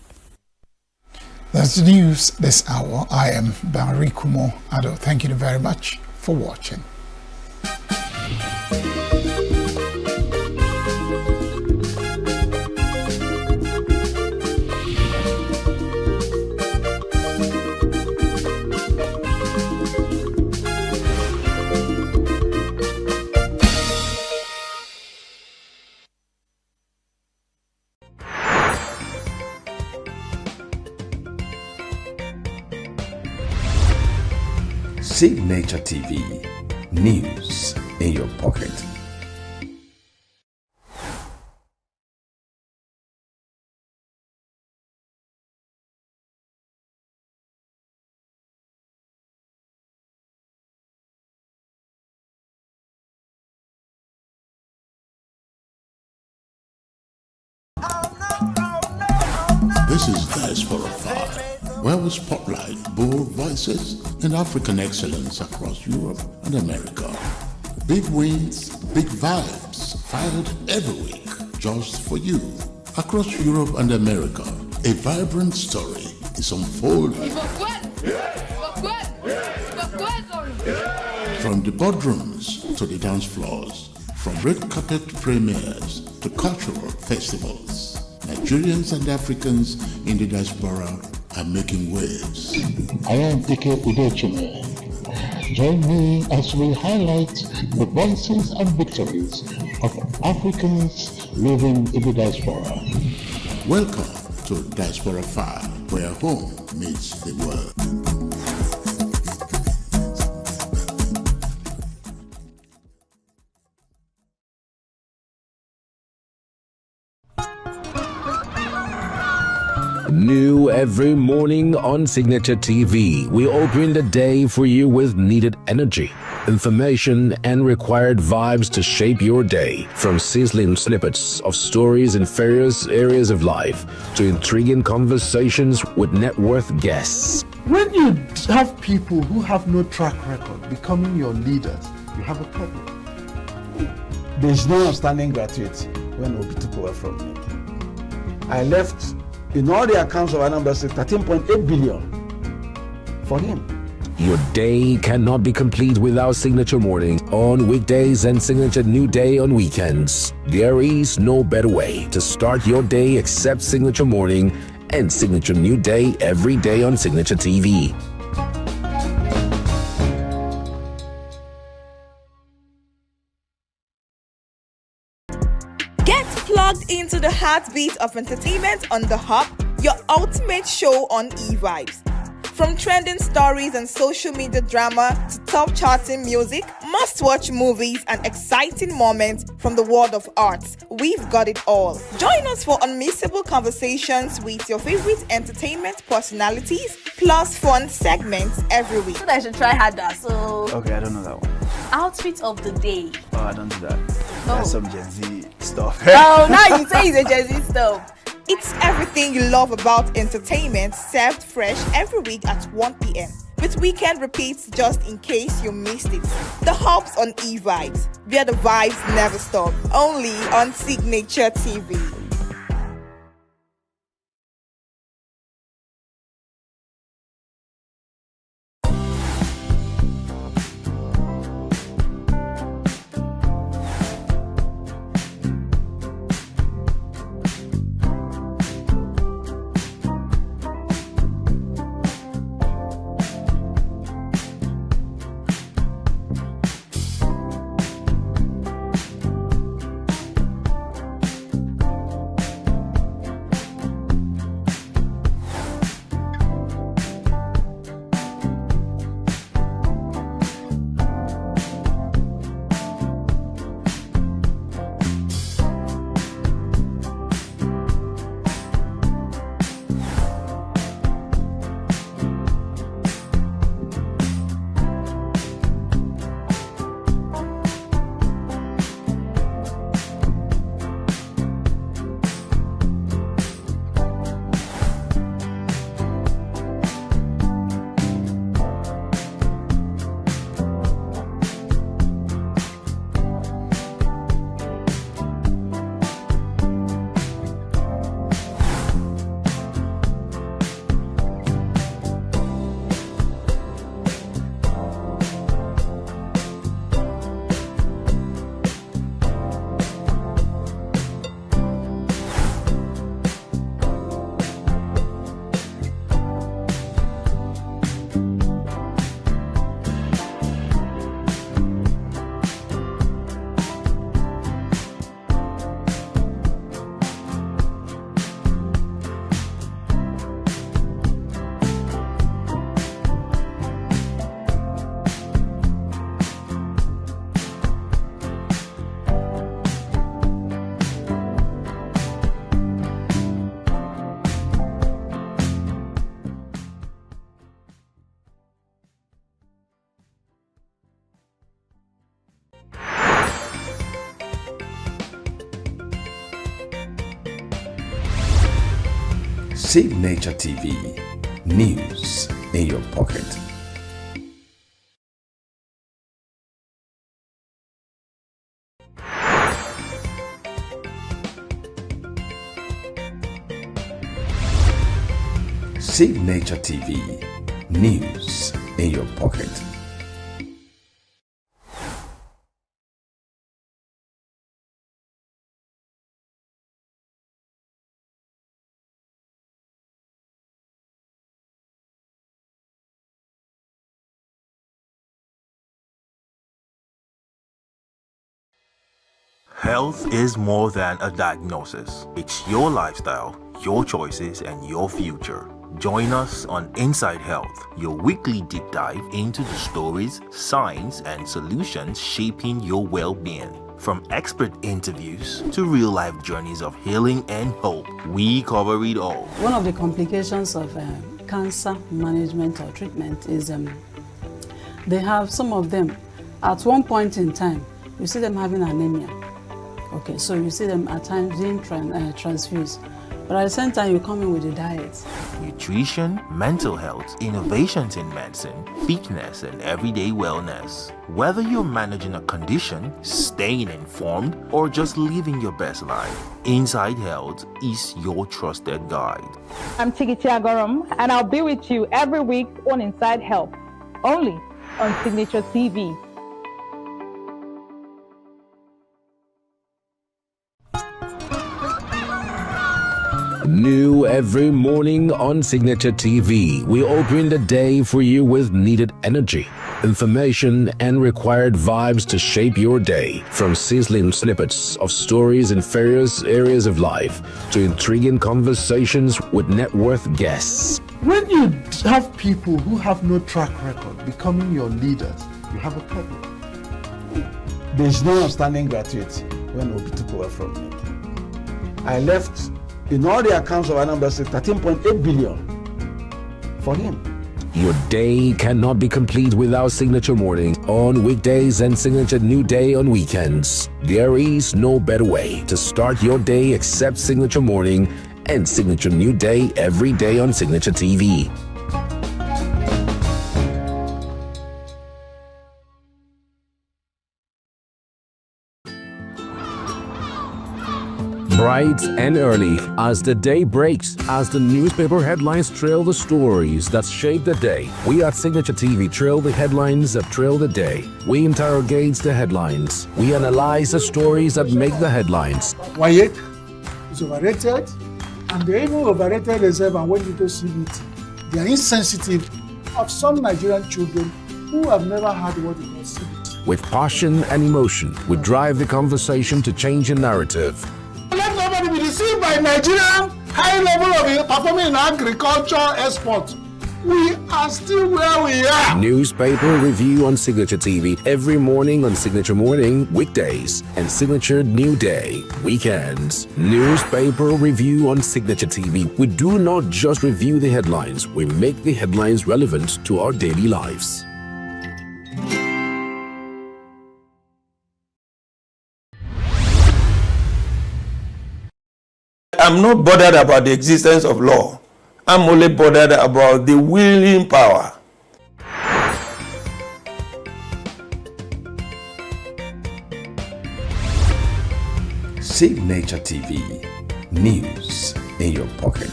That's the news this hour. I am Barry Kumo Ado. Thank you very much for watching. Signature TV, news in your pocket. This is Diaspora 5, where we spotlight bold voices and African excellence across Europe and America. Big wins, big vibes, fired every week, just for you. Across Europe and America, a vibrant story is unfolding. From the boardrooms to the dance floors, from red carpet premieres to cultural festivals, Nigerians and Africans in the diaspora are making waves. I am Dike Udechime. Join me as we highlight the voices and victories of Africans living in the diaspora. Welcome to Diaspora 5, where home meets the world. New every morning on Signature TV, we open the day for you with needed energy, information, and required vibes to shape your day. From sizzling snippets of stories in various areas of life to intriguing conversations with net worth guests. When you have people who have no track record becoming your leaders, you have a problem. There's no outstanding gratuity when Obi took over from me. I left, in all the accounts of Anambra State, 13.8 billion for him. Your day cannot be complete without Signature Morning on weekdays and Signature New Day on weekends. There is no better way to start your day except Signature Morning and Signature New Day every day on Signature TV. Get plugged into the heartbeat of entertainment on The Hub, your ultimate show on e-vibes. From trending stories and social media drama to top charting music, must-watch movies and exciting moments from the world of arts, we've got it all. Join us for unmissable conversations with your favorite entertainment personalities, plus fun segments every week. So I should try harder. So Okay, I don't know that one. outfit of the day. Oh, I don't do that. No. That's some Gen Z stuff. Oh, now you say it's a Gen Z stuff. It's everything you love about entertainment, served fresh every week at 1 p.m. with weekend repeats just in case you missed it. The Hubs on E-Vibes, where the vibes never stop. Only on Signature TV. Signature TV, news in your pocket. Signature TV, news in your pocket. Health is more than a diagnosis. It's your lifestyle, your choices, and your future. Join us on Inside Health, your weekly deep dive into the stories, science, and solutions shaping your well-being. From expert interviews to real-life journeys of healing and hope, we cover it all. One of the complications of cancer management or treatment is they have some of them, at one point in time, you see them having anemia. Okay, so you see them at times being transfused. But at the same time, you come in with a diet. Nutrition, mental health, innovations in medicine, fitness, and everyday wellness. Whether you're managing a condition, staying informed, or just living your best life, Inside Health is your trusted guide. I'm Tigiti Agorom, and I'll be with you every week on Inside Health, only on Signature TV. New every morning on Signature TV, we open the day for you with needed energy, information, and required vibes to shape your day. From sizzling snippets of stories in various areas of life to intriguing conversations with net worth guests. When you have people who have no track record becoming your leaders, you have a problem. There's no outstanding gratuity when Obi took over from me. I left in all the accounts of Anambra State 13.8 billion for him. Your day cannot be complete without Signature Morning on weekdays and Signature New Day on weekends. There is no better way to start your day except Signature Morning and Signature New Day every day on Signature TV. Bright and early as the day breaks, as the newspaper headlines trail the stories that shape the day. We at Signature TV trail the headlines that trail the day. We interrogate the headlines. We analyze the stories that make the headlines. WAEC is overrated, and they even overrated themselves and went into CBT. They are insensitive of some Nigerian children who have never heard what it was CBT. With passion and emotion, we drive the conversation to change a narrative. Let nobody be deceived by Nigerian high level of performing in agriculture export. We are still where we are. Newspaper review on Signature TV every morning on Signature Morning weekdays and Signature New Day weekends. Newspaper review on Signature TV. We do not just review the headlines, we make the headlines relevant to our daily lives. I'm not bothered about the existence of law. I'm only bothered about the willing power. Signature TV. News in your pocket.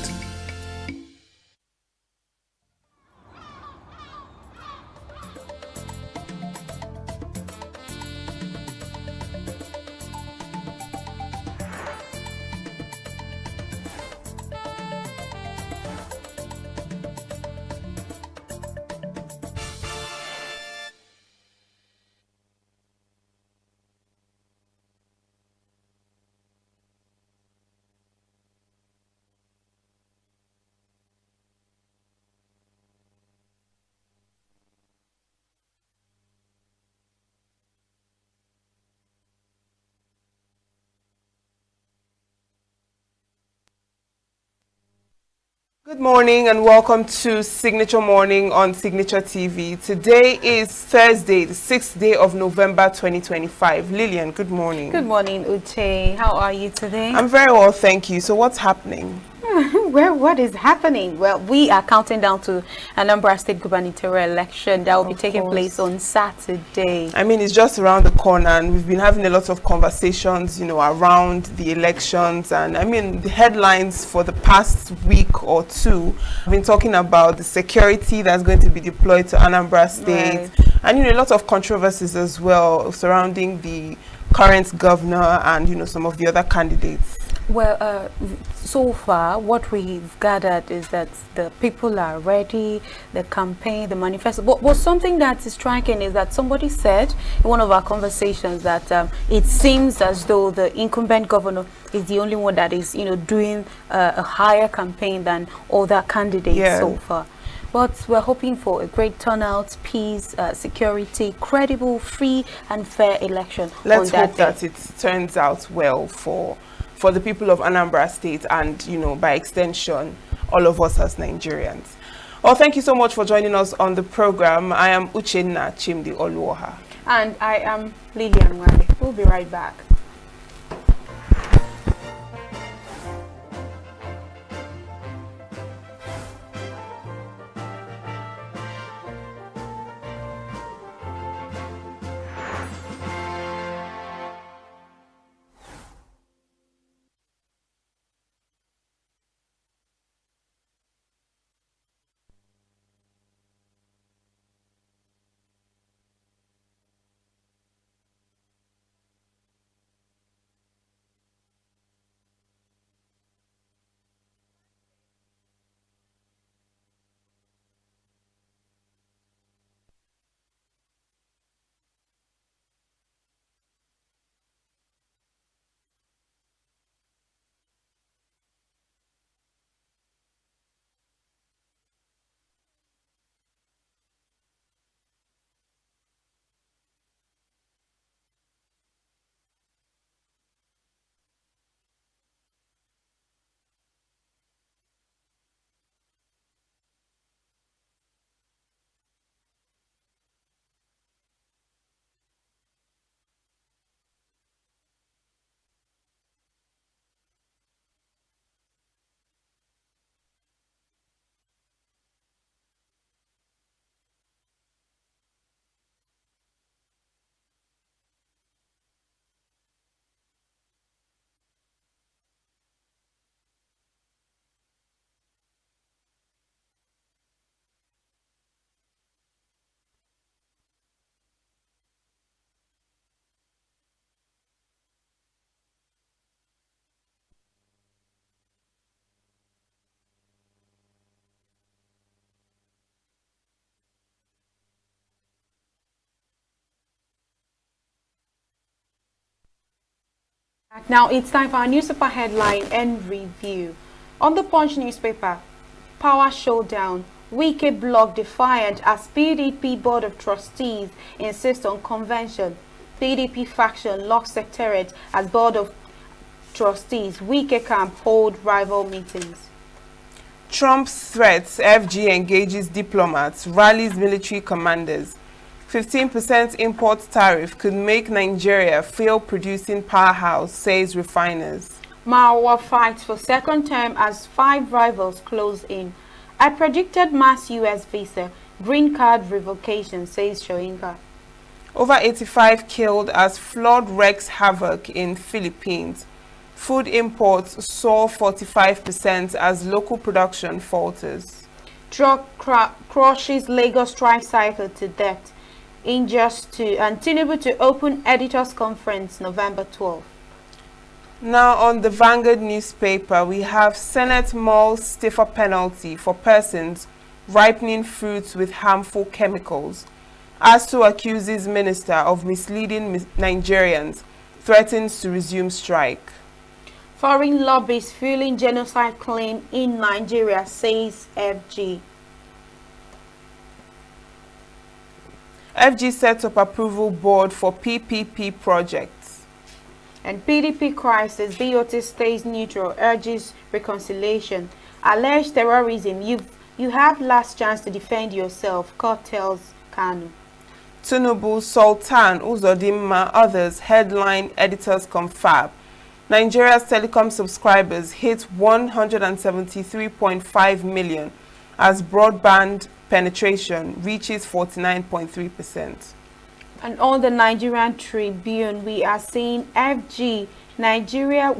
Good morning and welcome to Signature Morning on Signature TV. Today is Thursday, the 6th day of November 2025. Lillian, good morning. Good morning, Uche. How are you today? I'm very well, thank you. So what's happening? Well, what is happening? Well, we are counting down to Anambra State gubernatorial election that will be taking place on Saturday. I mean, it's just around the corner and we've been having a lot of conversations, around the elections. And I mean, the headlines for the past week or two have been talking about the security that's going to be deployed to Anambra State. Right. And, a lot of controversies as well surrounding the current governor and, some of the other candidates. Well, so far, what we've gathered is that the people are ready, the campaign, the manifesto. But something that is striking is that somebody said in one of our conversations that it seems as though the incumbent governor is the only one that is, doing a higher campaign than other candidates so far. But we're hoping for a great turnout, peace, security, credible, free and fair election. Let's hope that it turns out well for the people of Anambra State and, by extension, all of us as Nigerians. Well, thank you so much for joining us on the program. I am Uchenna Chimdi Oluoha. And I am Lillian Wale. We'll be right back. Now it's time for our newspaper headline and review. On the Punch newspaper, power showdown. Wike block defiant as PDP Board of Trustees insists on convention. PDP faction locks secretariat as Board of Trustees. Wike camp hold rival meetings. Trump's threats, FG engages diplomats, rallies military commanders. 15% import tariff could make Nigeria fail producing powerhouse, says refiners. Marwa fights for second term as 5 rivals close in. I predicted mass US visa, green card revocation, says Shoinka. Over 85 killed as flood wreaks havoc in Philippines. Food imports soar 45% as local production falters. Truck crushes Lagos tricycle to death. Injures 2 and Tinubu to open editors conference November 12. Now on the Vanguard newspaper, we have Senate mulls stiffer penalty for persons ripening fruits with harmful chemicals. ASU accuses minister of misleading Nigerians, threatens to resume strike. Foreign lobbies fueling genocide claim in Nigeria, says FG. FG sets up approval board for PPP projects. And PDP crisis, BOT stays neutral, urges reconciliation. Alleged terrorism, you have last chance to defend yourself, court tells Kanu. Tinubu, Sultan, Uzodinma, others, headline editors confab. Nigeria's telecom subscribers hit 173.5 million as broadband penetration reaches 49.3%. And on the Nigerian Tribune, we are seeing FG, Nigeria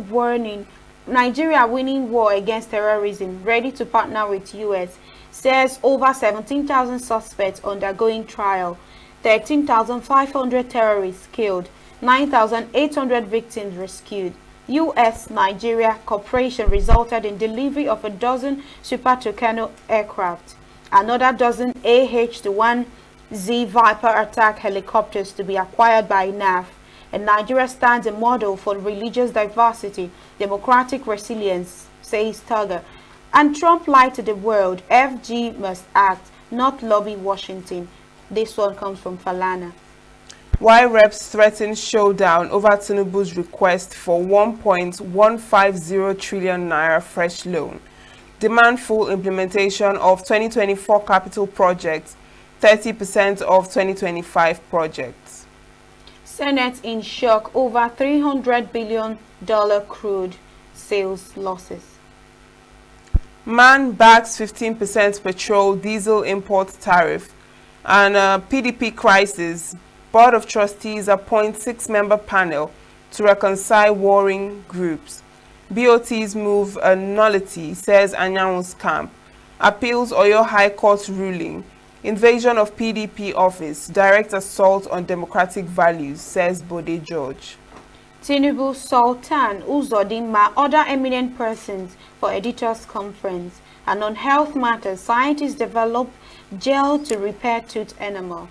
winning war against terrorism, ready to partner with US, says over 17,000 suspects undergoing trial, 13,500 terrorists killed, 9,800 victims rescued. US-Nigeria cooperation resulted in delivery of a dozen Super Tucano aircraft, another dozen AH-1Z Viper attack helicopters to be acquired by NAF, and Nigeria stands a model for religious diversity, democratic resilience, says Tugger. And Trump lied to the world, FG must act, not lobby Washington. This one comes from Falana. Why reps threaten showdown over Tinubu's request for 1.150 trillion naira fresh loan. Demand full implementation of 2024 capital projects, 30% of 2025 projects. Senate in shock over $300 billion crude sales losses. Man backs 15% petrol diesel import tariff. And PDP crisis. Board of Trustees appoints 6-member panel to reconcile warring groups. BOT's move a nullity, says Anyawu's camp. Appeals Oyo High Court ruling. Invasion of PDP office. Direct assault on democratic values, says Bode George. Tinubu, Sultan, Uzodinma, other eminent persons for editors' conference. And on health matters, scientists develop gel to repair tooth enamel.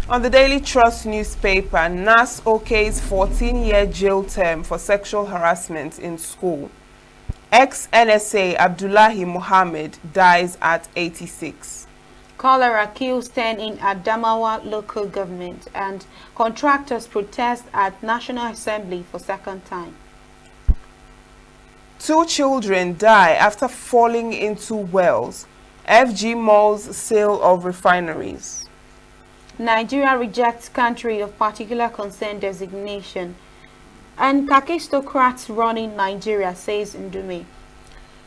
On the Daily Trust newspaper, NAS okays 14-year jail term for sexual harassment in school. Ex-NSA Abdullahi Mohammed dies at 86. Cholera kills 10 in Adamawa local government, and contractors protest at National Assembly for second time. 2 children die after falling into wells. FG mulls sale of refineries. Nigeria rejects country of particular concern designation. And kakistocrats running Nigeria, says Ndume.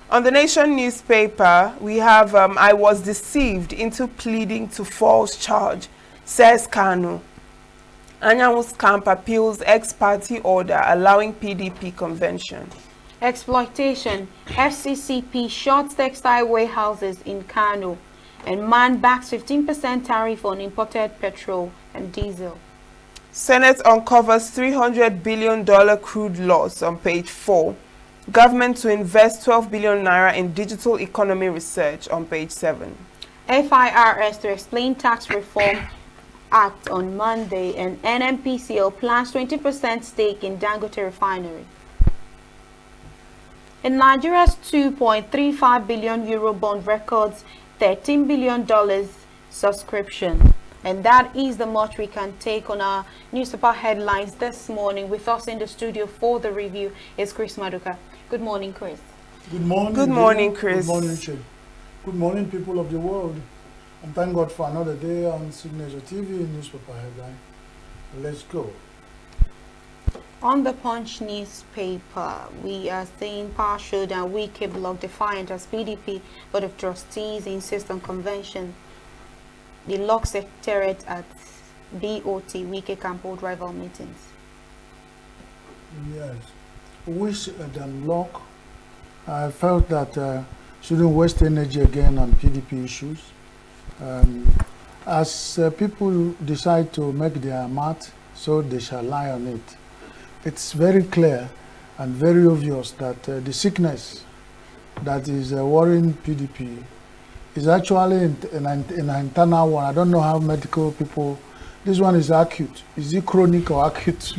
On the Nation newspaper, we have I was deceived into pleading to false charge, says Kanu. Anyawu's camp appeals ex-party order allowing PDP convention. Exploitation. FCCP shorts textile warehouses in Kano. And man backs 15% tariff on imported petrol and diesel. Senate uncovers $300 billion crude loss on page 4. Government to invest 12 billion naira in digital economy research on page 7. FIRS to explain tax reform Act on Monday, and NNPCL plans 20% stake in Dangote Refinery. In Nigeria's 2.35 billion euro bond records $13 billion subscription. And that is the much we can take on our newspaper headlines this morning. With us in the studio for the review is Chris Maduka. Good morning, Chris. Good morning. Good morning, Chris. Good morning, Che. Good morning, people of the world. And thank God for another day on Signature TV newspaper headline. Let's go. On the Punch newspaper, we are seeing partial and Wike block defiant as PDP Board of Trustees insist on convention. The lock secretariat at BOT Wike camp hold rival meetings. Yes. Wish them luck. I felt that shouldn't waste energy again on PDP issues. As people decide to make their mat, so they shall lie on it. It's very clear and very obvious that the sickness that is worrying PDP is actually an internal one. I don't know how medical people, this one is acute. Is it chronic or acute?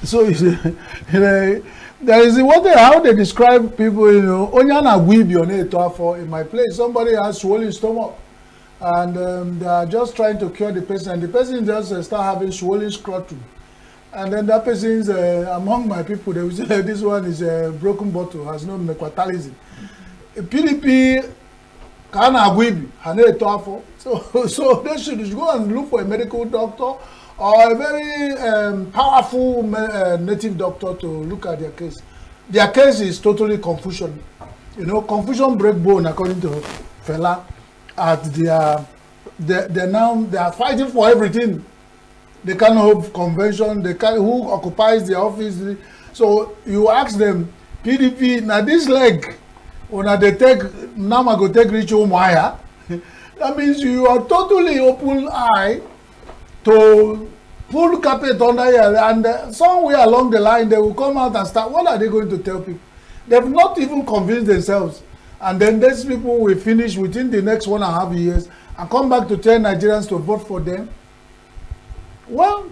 So there is how they describe people, in my place, somebody has swollen stomach and they are just trying to cure the person, and the person just start having swollen scrotum. And then that person is among my people, they will say this one is a broken bottle, has no metabolism. PDP can agree, so they should go and look for a medical doctor or a very powerful native doctor to look at their case. Their case is totally confusion. Confusion break bone, according to Fela. They are fighting for everything. They can't hold convention. Who occupies the office? So you ask them, PDP, now this leg, when they take, now I go take reach Umaya. That means you are totally open eye to pull carpet under here, and somewhere along the line they will come out and start. What are they going to tell people? They've not even convinced themselves, and then these people will finish within the next 1.5 years and come back to tell Nigerians to vote for them. Well,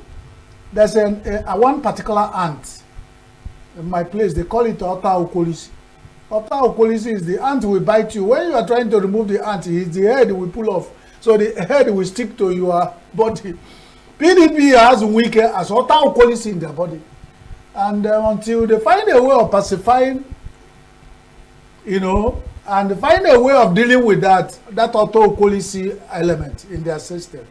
there's one particular ant in my place. They call it Ota Okolisi. Ota Okolisi is the ant will bite you. When you are trying to remove the ant, the head will pull off. So the head will stick to your body. PDP has Wike as Ota Okolisi in their body. And until they find a way of pacifying, and find a way of dealing with that Ota Okolisi element in their system.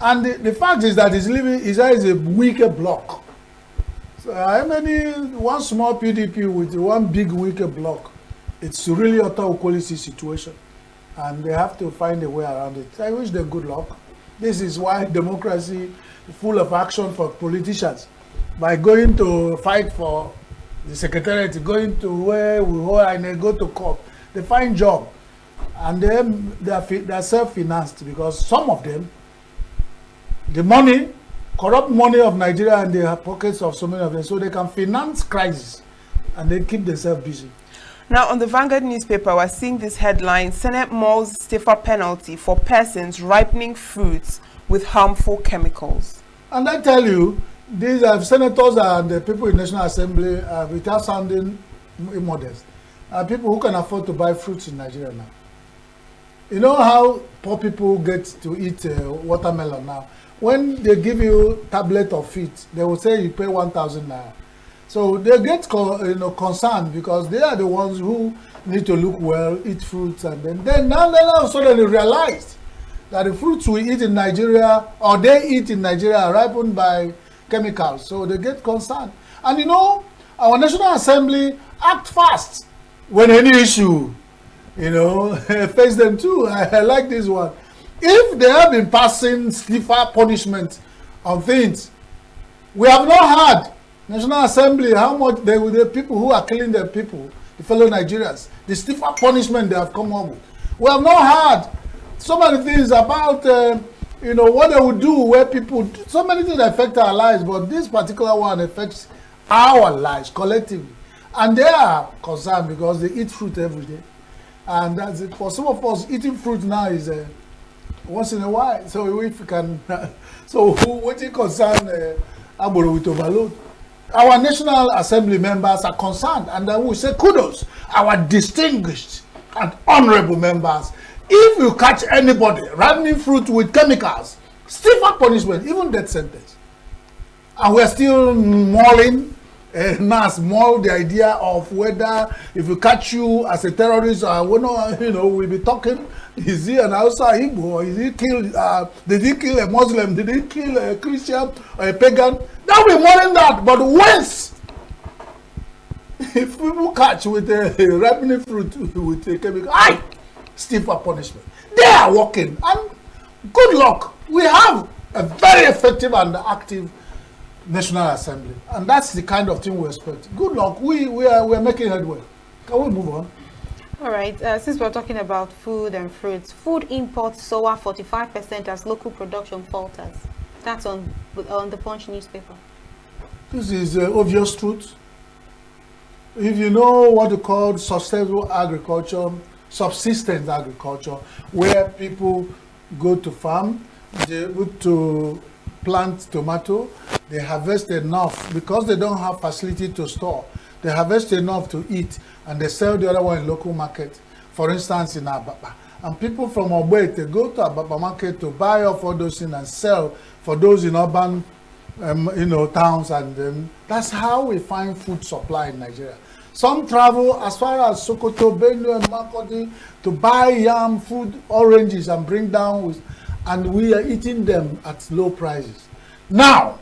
And the fact is that is a weaker block. So one small PDP with one big weaker block, it's really a Okolisi situation. And they have to find a way around it. I wish them good luck. This is why democracy is full of action for politicians. By going to fight for the secretariat, going to where we hold and they go to court, they find job. And then they're self-financed because some of them, the money, corrupt money of Nigeria and the pockets of so many of them, so they can finance crisis and they keep themselves busy. Now, on the Vanguard newspaper, we're seeing this headline: Senate mulls stiffer penalty for persons ripening fruits with harmful chemicals. And I tell you, these senators and the people in National Assembly, without sounding immodest, are people who can afford to buy fruits in Nigeria now. You know how poor people get to eat watermelon now? When they give you tablet of it, they will say you pay 1,000 naira. So they get concerned because they are the ones who need to look well, eat fruits, and then now all of a sudden they realize that the fruits we eat in Nigeria or they eat in Nigeria are ripened by chemicals. So they get concerned. And our National Assembly act fast when any issue, face them too. I like this one. If they have been passing stiffer punishment on things, we have not had National Assembly how much the people who are killing their people, the fellow Nigerians, the stiffer punishment they have come up with. We have not had so many things about what they would do where people, so many things affect our lives, but this particular one affects our lives collectively. And they are concerned because they eat fruit every day. And that's it. For some of us, eating fruit now is once in a while. So if we can, so what it concern Agboro with overload? Our National Assembly members are concerned, and then we say kudos, our distinguished and honorable members. If you catch anybody ripening fruit with chemicals, stiffer punishment, even death sentence. And we're still mulling, NAS mull the idea of whether if we catch you as a terrorist, we'll be talking, is he an Hausa Igbo, or is he killed, did he kill a Muslim, did he kill a Christian or a pagan? Now we're mulling that, but once, if people catch with a ripening fruit with a chemical, stiffer punishment. They are working, and good luck. We have a very effective and active National Assembly, and that's the kind of thing we expect. Good luck. We're making headway. Can we move on? All right. Since we're talking about food and fruits, food imports soar 45% as local production falters. That's on the Punch newspaper. This is obvious truth. If you know what you call sustainable agriculture, subsistence agriculture, where people go to farm, they go to plant tomato, they harvest enough because they don't have facility to store. They harvest enough to eat, and they sell the other one in local market. For instance, in Ababa, and people from Obwe, they go to Ababa market to buy off all those things and sell for those in urban, towns, and that's how we find food supply in Nigeria. Some travel as far as Sokoto, Benue, and Makodi to buy yam, food, oranges, and bring down and we are eating them at low prices. Now,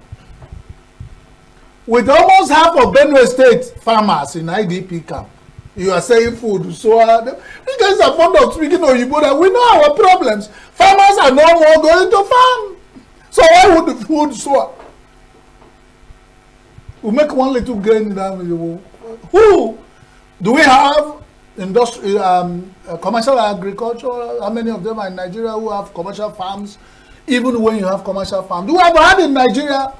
with almost half of Benue State farmers in IDP camp, you are saying food, so you guys are fond of speaking Oyibo, that we know our problems. Farmers are no more going to farm. So why would the food soar? We make one little gain down. Who do we have? Commercial agriculture. How many of them are in Nigeria who have commercial farms? Even when you have commercial farms, do we have had in Nigeria?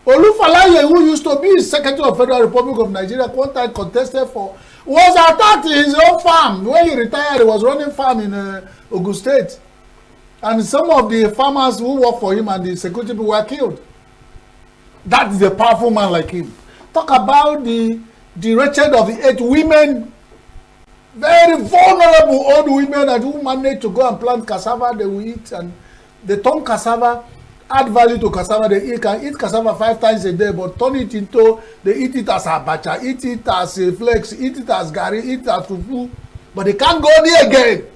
Olufalaye, who used to be Secretary of Federal Republic of Nigeria, one time contested for, was attacked in his own farm. When he retired, he was running farm in Ogun State, and some of the farmers who worked for him and the security people were killed. That is a powerful man like him. Talk about the wretched of the 8 women, very vulnerable old women that who managed to go and plant cassava. They will eat, and they turn cassava, add value to cassava. They can eat cassava 5 times a day, but turn it into, they eat it as abacha, eat it as a flex, eat it as gari, eat it as fufu, but they can't go there again.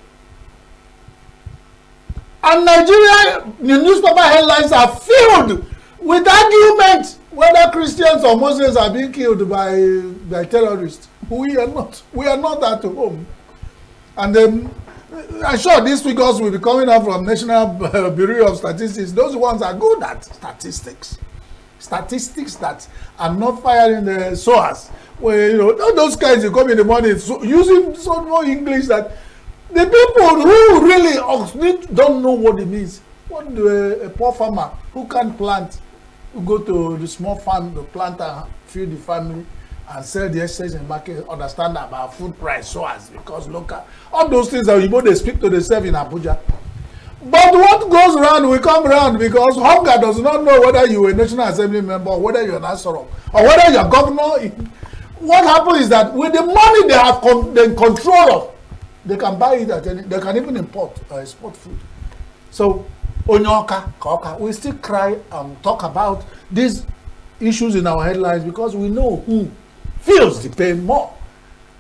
And Nigeria, the newspaper headlines are filled with arguments whether Christians or Muslims are being killed by terrorists. We are not at home. And I'm sure these figures will be coming out from National Bureau of Statistics. Those ones are good at statistics. Statistics that are not firing the SOAS. Well, those guys, you come in the morning using so much English that the people who really don't know what it means. What do a poor farmer who can't plant, who go to the small farm to plant and feed the family and sell the exchange and market, understand about food price, so as because local, all those things that they speak to themselves in Abuja. But what goes around will come around, because hunger does not know whether you are a National Assembly member or whether you're an Asoro or whether you're a governor. What happens is that with the money they have control of, they can buy it at any, they can even import or export food. So Onyoka, Koka, we still cry and talk about these issues in our headlines because we know who feels the pain more.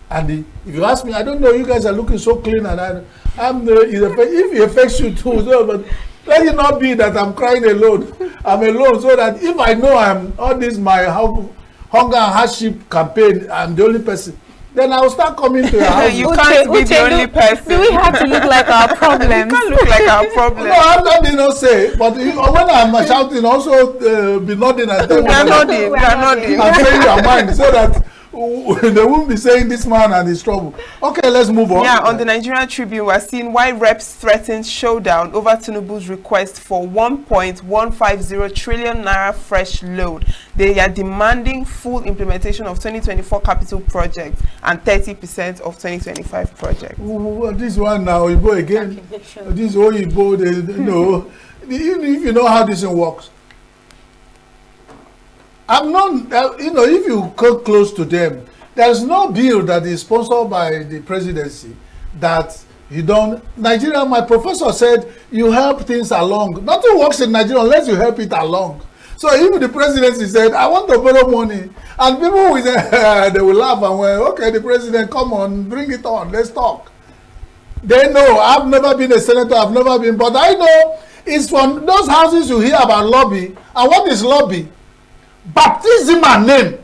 And if you ask me, I don't know, you guys are looking so clean, and if it affects you too, so, but let it not be that I'm crying alone. I'm alone, so that if I know I'm all this my hunger and hardship campaign, I'm the only person, then I'll start coming to your house. You can't be the only person. Do we have to look like our problems? You can't look like our problems. No, I'm not going to say, but when I'm shouting, also be nodding and telling we are nodding. I'm saying your mind, so that they won't be saying this man and his trouble. Okay, let's move on. Yeah, on the Nigerian Tribune, we're seeing why reps threaten showdown over Tinubu's request for 1.150 trillion naira fresh loan. They are demanding full implementation of 2024 capital projects and 30% of 2025 projects. This one now, Oyibo again. This Oyibo, you know, if you know how this thing works. I'm not, you know, if you come close to them, there's no bill that is sponsored by the presidency that you don't. Nigeria, my professor said, you help things along. Nothing works in Nigeria unless you help it along. So even the presidency said, I want to borrow money. And people will say, they will laugh and well, okay, the president, come on, bring it on, let's talk. They know, I've never been a senator, I've never been, but I know it's from those houses you hear about lobby. And what is lobby? Baptism and name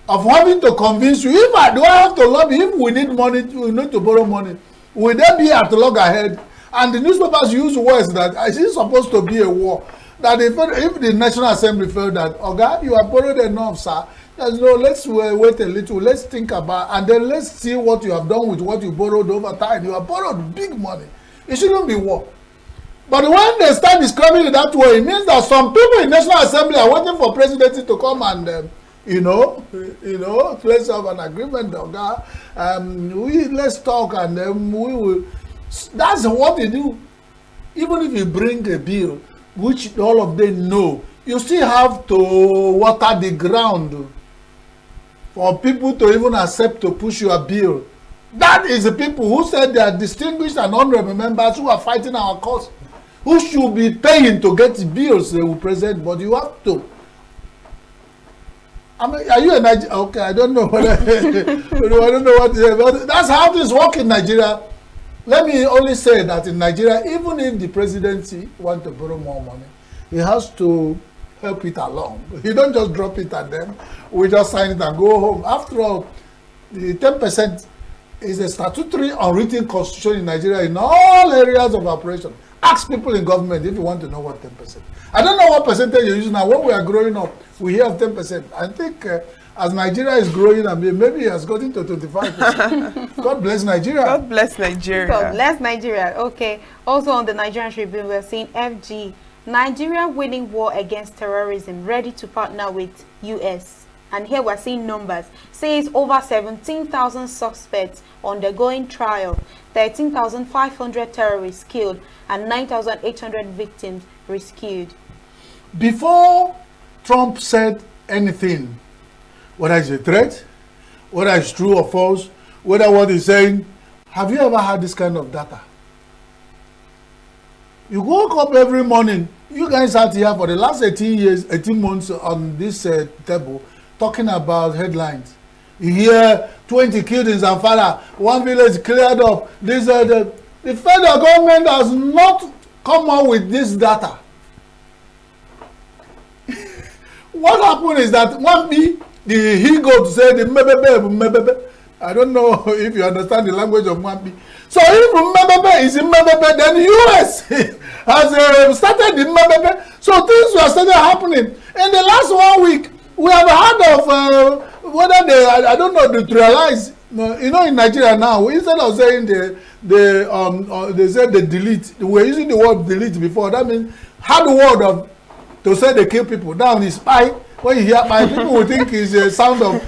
of having to convince you. If I do I have to lobby, if we need money, we need to borrow money, will there be at loggerhead? And the newspapers use words that it's supposed to be a war. That if the National Assembly felt that, okay, you have borrowed enough, sir, there's no, let's wait a little, let's think about, and then let's see what you have done with what you borrowed over time. You have borrowed big money. It shouldn't be war. But when they start describing it that way, it means that some people in National Assembly are waiting for presidency to come and, let's have an agreement. Let's talk and then we will. That's what they do. Even if you bring a bill, which all of them know, you still have to water the ground for people to even accept to push your bill. That is the people who said they are distinguished and honorable members who are fighting our cause, who should be paying to get bills they will present, but you have to. I mean, are you a Nigerian? Okay, I don't know what I don't know what to say, but that's how things work in Nigeria. Let me only say that in Nigeria, even if the presidency want to borrow more money, he has to help it along. He don't just drop it and then we just sign it and go home. After all, the 10% is a statutory unwritten constitution in Nigeria in all areas of operation. Ask people in government if you want to know what 10%. I don't know what percentage you use now. When we are growing up, we hear of 10%. I think as Nigeria is growing, maybe it has gotten to 25%. God bless Nigeria. God bless Nigeria. God bless Nigeria. Okay. Also on the Nigerian Tribune, we're seeing FG. Nigeria winning war against terrorism, ready to partner with US. And here we're seeing numbers. Says over 17,000 suspects undergoing trial, 13,500 terrorists killed, and 9,800 victims rescued. Before Trump said anything, whether it's a threat, whether it's true or false, whether what he's saying, have you ever had this kind of data? You woke up every morning, you guys sat here for the last 18 months on this table, talking about headlines. You hear 20 killed in Zamfara, one village cleared up. The federal government has not come out with this data. What happened is that one the he-goat said the mebebe. I don't know if you understand the language of Mwambi. So if mebebe is in mebebe, then US has started the mebebe. So things were started happening. In the last 1 week, we have heard of whether they, I don't know, neutralize. You know, in Nigeria now, instead of saying they said they delete. We're using the word delete before. That means had the word of to say they kill people. Now it's spy. When you hear spy, people will think it's a sound of.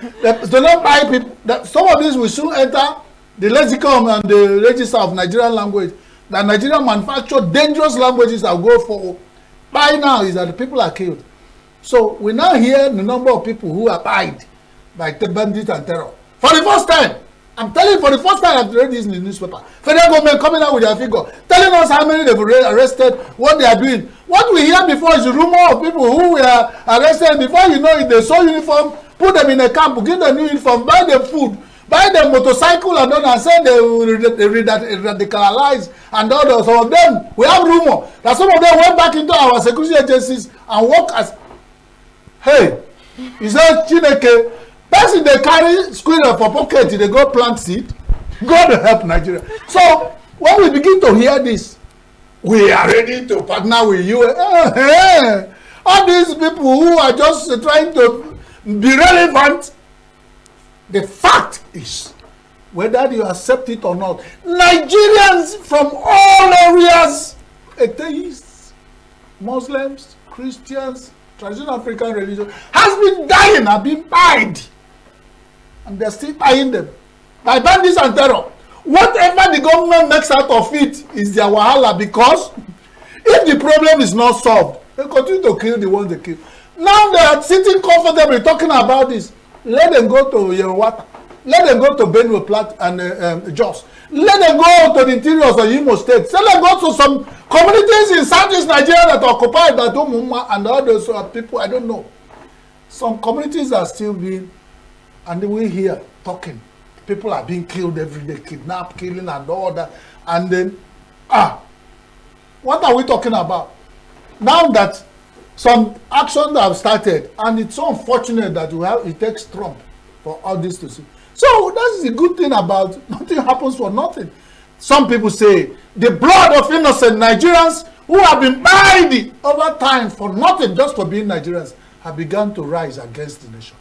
Do not buy people. Some of these will soon enter the lexicon and the register of Nigerian language. That Nigerian manufacture dangerous languages that go for. By now is that the people are killed. So we now hear the number of people who are died by the bandits and terror. For the first time, I'm telling you, for the first time I've read this in the newspaper. Federal government coming out with their figure, telling us how many they've arrested, what they are doing. What we hear before is the rumor of people who were arrested. Before you know it, they saw uniform, put them in a camp, give them new uniform, buy them food, buy them motorcycle and all, and say they will radicalize and all those. Some of them, we have rumor that some of them went back into our security agencies and work as, hey, you say Chineke, person they carry squirrel for pocket, they go plant seed. God help Nigeria. So when we begin to hear this, we are ready to partner with you. All these people who are just trying to be relevant, The fact is, whether you accept it or not, Nigerians from all areas, atheists, Muslims, Christians, traditional African religion, has been dying, have been pied. And they're still buying them by bandits and terror. Whatever the government makes out of it is their wahala, because if the problem is not solved, they continue to kill the ones they kill. Now they are sitting comfortably talking about this. Let them go to Yerwata. Let them go to Benue Plateau and Jos. Let them go to the interiors of Imo State. Let them go to some communities in Southeast Nigeria that are occupied by Umuma and all those people. I don't know. Some communities are still being, and we hear talking. People are being killed every day, kidnapped, killing, and all that. And then, what are we talking about? Now that some actions have started, and it's so unfortunate that it takes Trump for all this to see. So that's the good thing about nothing happens for nothing. Some people say the blood of innocent Nigerians who have been buried over time for nothing, just for being Nigerians, have begun to rise against the nation.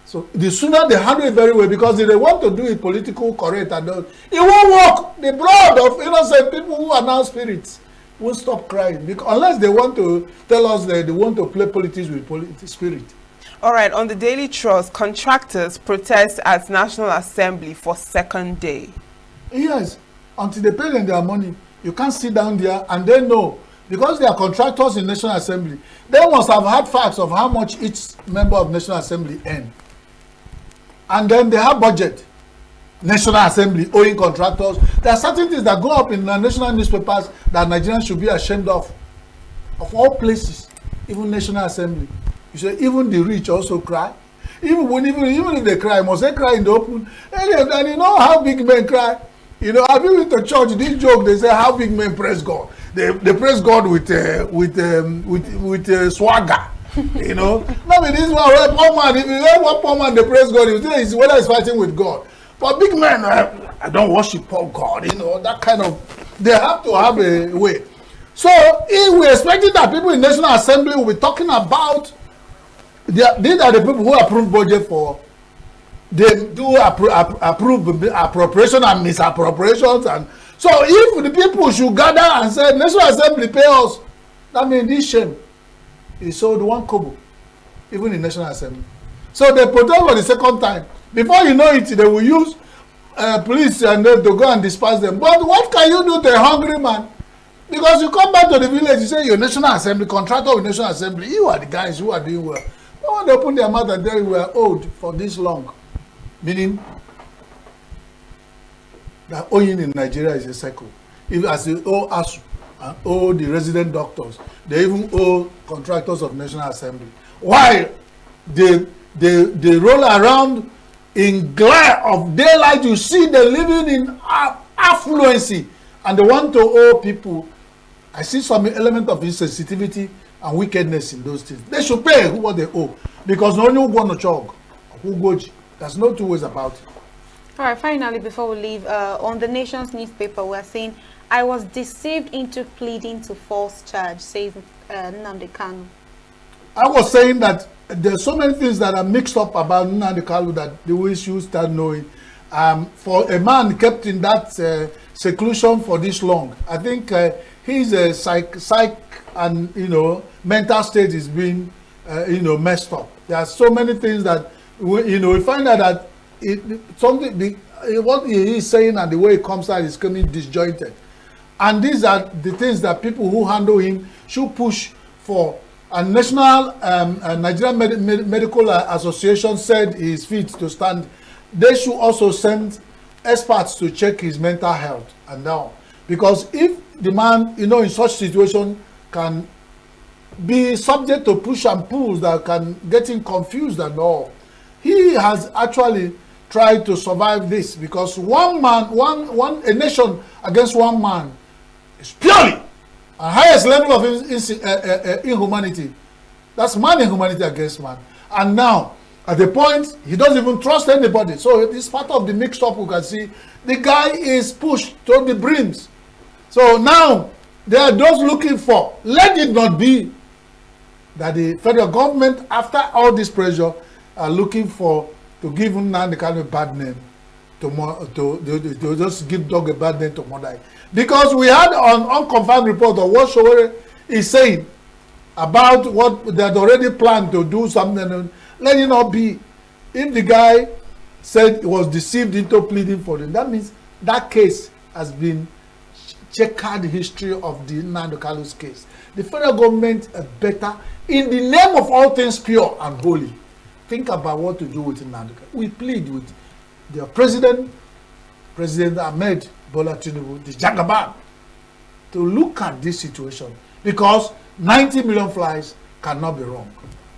So the sooner they handle it very well, because if they want to do it political correct and all, it won't work. The blood of innocent people who are now spirits won't stop crying, because unless they want to tell us that they want to play politics with spirit. All right, on the Daily Trust, contractors protest at National Assembly for second day. Yes, until they pay them their money, you can't sit down there and they know, because they are contractors in National Assembly, they must have had facts of how much each member of National Assembly earn. And then they have budget. National Assembly owing contractors. There are certain things that go up in the national newspapers that Nigerians should be ashamed of all places, even National Assembly. You say even the rich also cry. Even if they cry, must they cry in the open? And you know how big men cry. You know, I've been to church. This joke, they say how big men praise God. They praise God with swagger. You know, no, this is why poor man. If you hear one poor man, they praise God. You say whether he's fighting with God. But big men, I don't worship poor God. You know, that kind of. They have to have a way. So if we're expecting that people in National Assembly will be talking about. These are the people who approve budget for. They do approve appropriation and misappropriations, and so if the people should gather and say National Assembly pay us, that means this shame is sold 1 kobo, even in National Assembly. So they protest for the second time. Before you know it, they will use police and then to go and disperse them. But what can you do to a hungry man? Because you come back to the village, you say you're National Assembly, contractor with National Assembly, you are the guys who are doing well. No one they open their mouth and tell you we are owed for this long. Meaning that owing in Nigeria is a cycle. If as you owe ASU and owe the resident doctors, they even owe contractors of National Assembly. While they roll around in glare of daylight, you see them living in affluency, and they want to owe people. I see some element of insensitivity and wickedness in those things. They should pay what they owe, because no one going to chog who goji. There's no two ways about it. All right, finally, before we leave, on the Nation's newspaper, we're saying, I was deceived into pleading to false charge, says Nnamdi Kanu. I was saying that there's so many things that are mixed up about Nnamdi Kanu that the way you start knowing. For a man kept in that seclusion for this long, I think his psych and mental state is being messed up. There are so many things that we find out that what he is saying and the way it comes out is coming disjointed. And these are the things that people who handle him should push for. And National Nigerian Medical Association said he is fit to stand. They should also send experts to check his mental health and now. Because if the man, in such situation can be subject to push and pulls that can get him confused and all. He has actually tried to survive this, because a nation against one man is purely a highest level of inhumanity. That's man inhumanity against man. And now, at the point, he doesn't even trust anybody. So it's part of the mixed up. You can see the guy is pushed to the brims. So now, they are those looking for, let it not be that the federal government, after all this pressure, are looking for to give Nnamdi Kanu a bad name, to just give dog a bad name to Modai. Because we had an unconfirmed report of what Sowore is saying about what they had already planned to do something. Let it not be. If the guy said he was deceived into pleading for them, that means that case has been checkered history of the Nnamdi Kanu's case. The federal government better, in the name of all things pure and holy, think about what to do with Nnamdi Kanu. We plead with the President Ahmed Bola Tinubu, the Jagaban, to look at this situation, because 90 million flies cannot be wrong.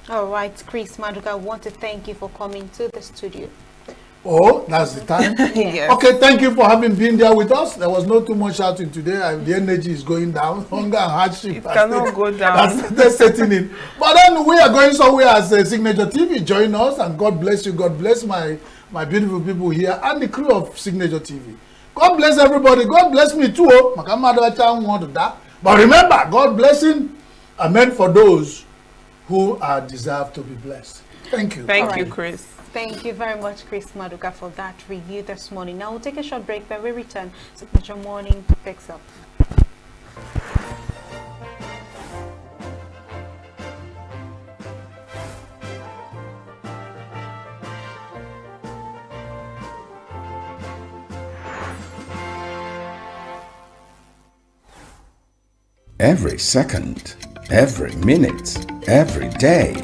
All right, Chris Maduka, I want to thank you for coming to the studio. Oh, that's the time. Yes. Okay, thank you for having been there with us. There was not too much shouting today. The energy is going down. Hunger and hardship. It cannot go down. That's setting in. But then we are going somewhere as a Signature TV. Join us, and God bless you. God bless my beautiful people here and the crew of Signature TV. God bless everybody. God bless me too. But remember, God blessing are meant for those who are deserved to be blessed. Thank you. Thank you, Chris. Thank you very much, Chris Maduka, for that review this morning. Now we'll take a short break. When we return, Signature Morning picks up. Every second, every minute, every day,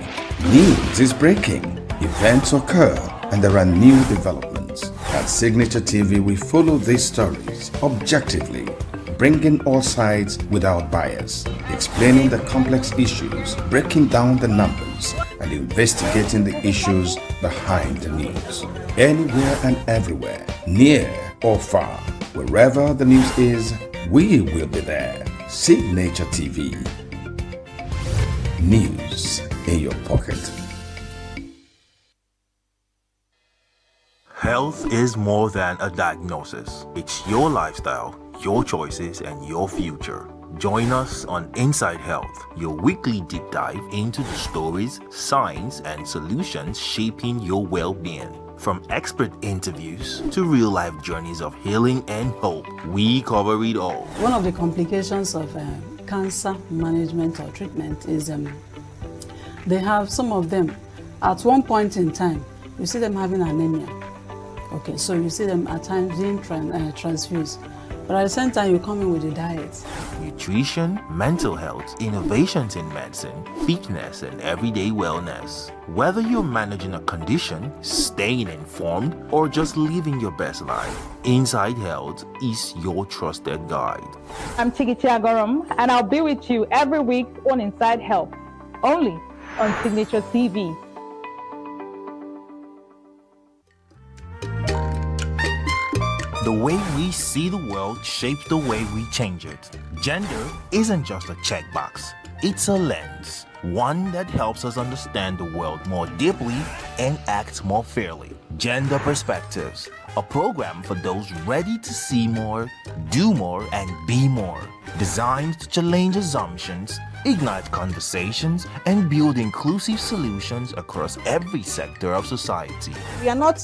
news is breaking. Events occur and there are new developments. At Signature TV, we follow these stories objectively, bringing all sides without bias, explaining the complex issues, breaking down the numbers, and investigating the issues behind the news. Anywhere and everywhere, near or far, wherever the news is, we will be there. Signature TV. News in your pocket. Health is more than a diagnosis. It's your lifestyle, your choices, and your future. Join us on Inside Health, your weekly deep dive into the stories, science, and solutions shaping your well-being. From expert interviews to real-life journeys of healing and hope, we cover it all. One of the complications of cancer management or treatment is they have some of them at one point in time, you see them having anemia. Okay, so you see them at times being transfused. But at the same time, you come in with a diet. Nutrition, mental health, innovations in medicine, fitness, and everyday wellness. Whether you're managing a condition, staying informed, or just living your best life, Inside Health is your trusted guide. I'm Tigiti Agorum, and I'll be with you every week on Inside Health, only on Signature TV. The way we see the world shapes the way we change it. Gender isn't just a checkbox, it's a lens. One that helps us understand the world more deeply and act more fairly. Gender Perspectives, a program for those ready to see more, do more, and be more. Designed to challenge assumptions, ignite conversations, and build inclusive solutions across every sector of society. We are not,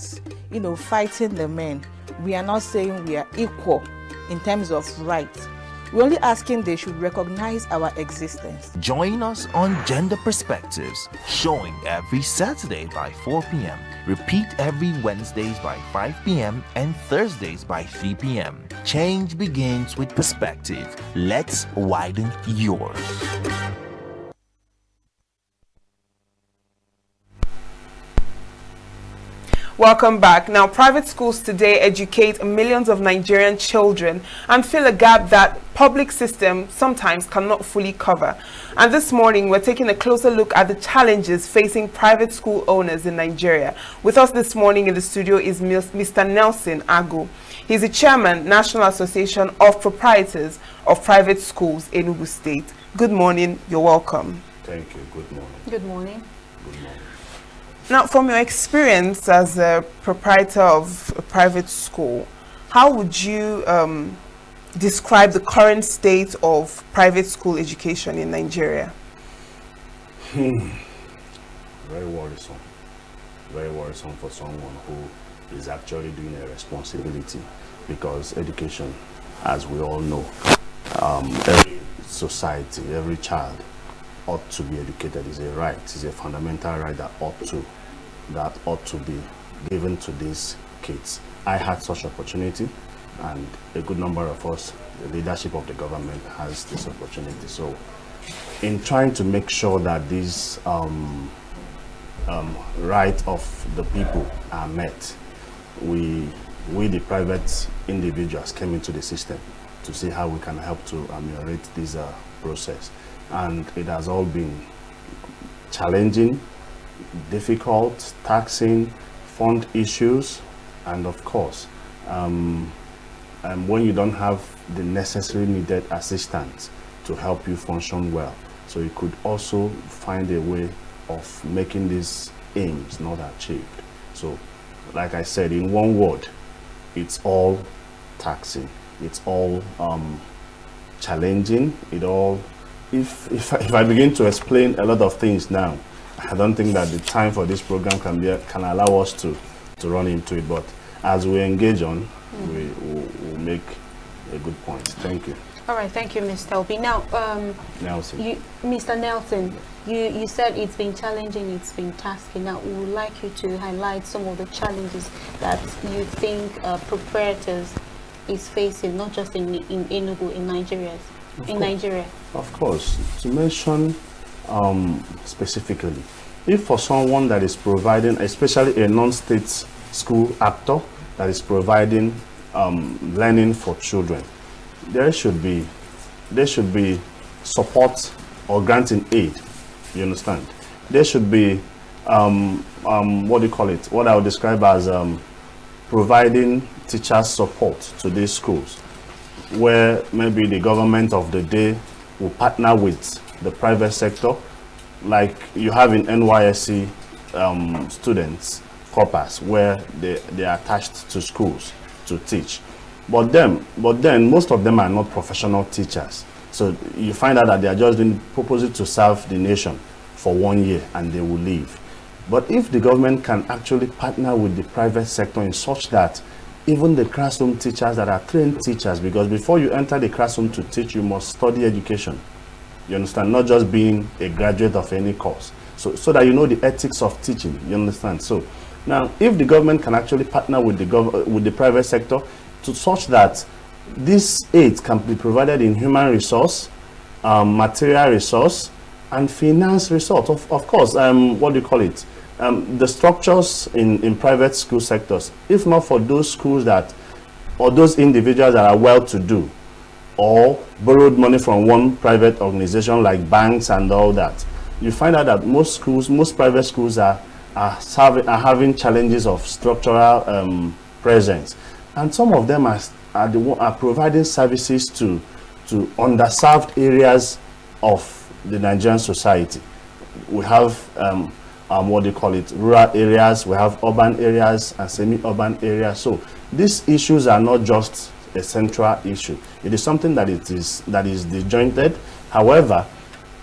fighting the men. We are not saying we are equal in terms of rights. We're only asking they should recognize our existence. Join us on Gender Perspectives, showing every Saturday by 4 p.m. Repeat every Wednesdays by 5 p.m. and Thursdays by 3 p.m. Change begins with perspective. Let's widen yours. Welcome back. Now, private schools today educate millions of Nigerian children and fill a gap that public system sometimes cannot fully cover. And this morning, we're taking a closer look at the challenges facing private school owners in Nigeria. With us this morning in the studio is Mr. Nelson Agu. He's the chairman, National Association of Proprietors of Private Schools, ENUGU State. Good morning. You're welcome. Thank you. Good morning. Good morning. Good morning. Now, from your experience as a proprietor of a private school, how would you describe the current state of private school education in Nigeria? Very worrisome. very worrisome for someone who is actually doing a responsibility, because education, as we all know, every society, every child ought to be educated. Is a right, is a fundamental right that ought to be given to these kids. I had such opportunity, and a good number of us, the leadership of the government, has this opportunity. So in trying to make sure that these rights of the people are met, we the private individuals came into the system to see how we can help to ameliorate this process. And it has all been challenging, difficult, taxing, fund issues, and of course, when you don't have the necessary needed assistance to help you function well. So you could also find a way of making these aims not achieved. So, like I said, in one word, it's all taxing. It's all challenging. It all. If I begin to explain a lot of things now, I don't think that the time for this program can allow us to run into it. But as we engage on, we'll make a good point. Thank you. All right, thank you, Mr. Obi. Now, Nelson. Mr. Nelson, you said it's been challenging, it's been tasking. Now, we would like you to highlight some of the challenges that you think proprietors is facing, not just in ENUGU, in Nigeria. Of course. To mention specifically, if for someone that is providing, especially a non-state school actor that is providing learning for children, there should be support or granting aid. You understand? There should be what do you call it? What I would describe as providing teachers support to these schools, where maybe the government of the day will partner with the private sector, like you have in NYSC students corpus, where they are attached to schools to teach. But then most of them are not professional teachers. So you find out that they are just doing purposely to serve the nation for 1 year and they will leave. But if the government can actually partner with the private sector in such that even the classroom teachers that are trained teachers, because before you enter the classroom to teach, you must study education. You understand? Not just being a graduate of any course. So that you know the ethics of teaching. You understand? So now, if the government can actually partner with the private sector to such that this aid can be provided in human resource, material resource, and finance resource. Of course, what do you call it? The structures in private school sectors, if not for those schools or those individuals that are well-to-do, or borrowed money from one private organization like banks and all that, you find out that most private schools are having challenges of structural presence, and some of them are providing services to underserved areas of the Nigerian society. We have what do you call it, rural areas, we have urban areas and semi-urban areas. So these issues are not just a central issue. It is something that is disjointed. However,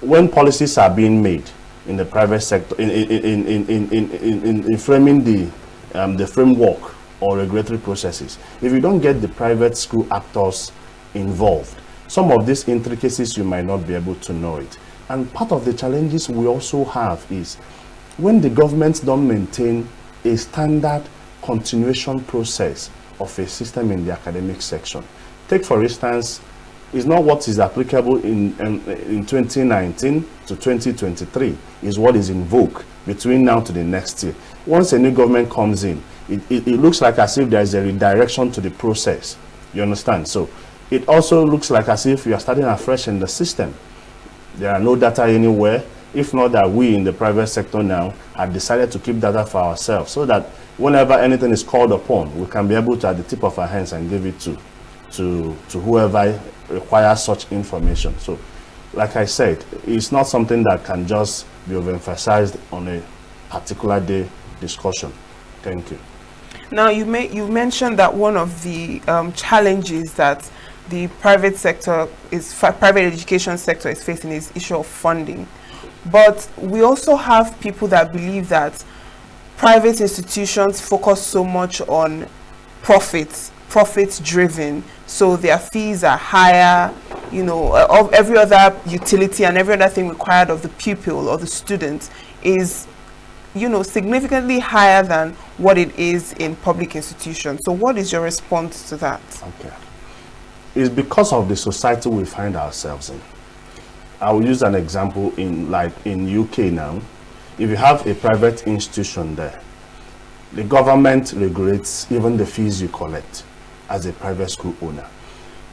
when policies are being made in the private sector, in framing the framework or regulatory processes, if you don't get the private school actors involved, some of these intricacies you might not be able to know it. And part of the challenges we also have is when the governments don't maintain a standard continuation process of a system in the academic section. Take, for instance, is not what is applicable in 2019 to 2023 is what is in vogue between now to the next year. Once a new government comes in, it looks like as if there is a redirection to the process. You understand? So it also looks like as if you are starting afresh in the system. There are no data anywhere, if not that we in the private sector now have decided to keep data for ourselves, so that whenever anything is called upon, we can be able to, at the tip of our hands, and give it to whoever requires such information. So, like I said, it's not something that can just be overemphasized on a particular day discussion. Thank you. Now, you mentioned that one of the challenges that the private education sector is facing is issue of funding. But we also have people that believe that private institutions focus so much on profit driven, so their fees are higher, you know, of every other utility and every other thing required of the pupil or the student is, you know, significantly higher than what it is in public institutions. So what is your response to that? Okay. It's because of the society we find ourselves in. I will use an example in UK now. If you have a private institution there, the government regulates even the fees you collect as a private school owner.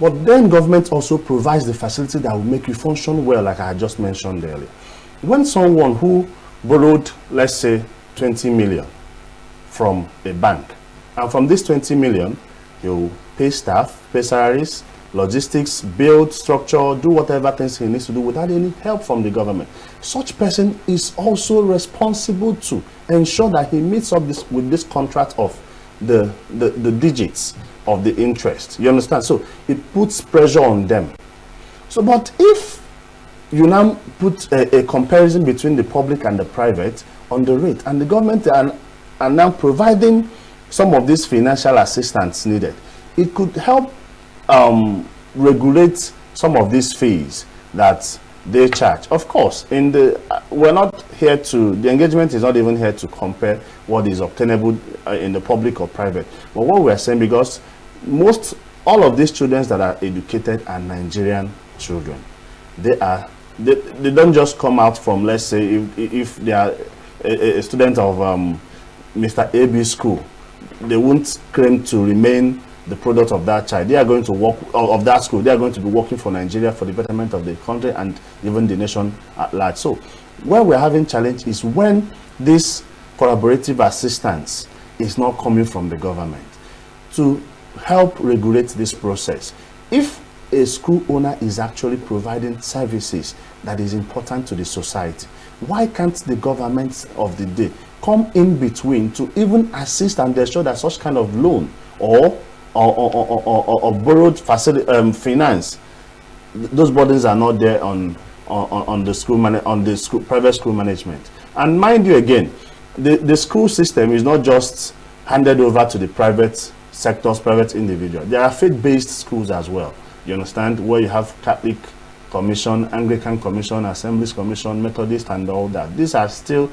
But then government also provides the facility that will make you function well, like I just mentioned earlier. When someone who borrowed, let's say, 20 million from a bank, and from this 20 million, he'll pay staff, pay salaries, logistics, build, structure, do whatever things he needs to do without any help from the government. Such person is also responsible to ensure that he meets up with this contract of the digits of the interest. You understand? So it puts pressure on them. So, but if you now put a comparison between the public and the private on the rate, and the government are now providing some of these financial assistance needed, it could help regulate some of these fees that they charge. Of course, we're not here to, the engagement is not even here to compare what is obtainable in the public or private. But what we're saying, because all of these children that are educated are Nigerian children. They don't just come out from, let's say, if they are a student of Mr. AB school, they won't claim to remain the product of that child. They are going to work, of that school, they are going to be working for Nigeria, for the betterment of the country and even the nation at large. So where we're having challenge is when this collaborative assistance is not coming from the government to help regulate this process. If a school owner is actually providing services that is important to the society, why can't the government of the day come in between to even assist and ensure that such kind of loan or borrowed facility finance, those burdens are not there on the private school management? And mind you, again, the school system is not just handed over to the private sectors, private individuals. There are faith-based schools as well. You understand, where you have Catholic Commission, Anglican Commission, Assemblies Commission, Methodist, and all that. These are still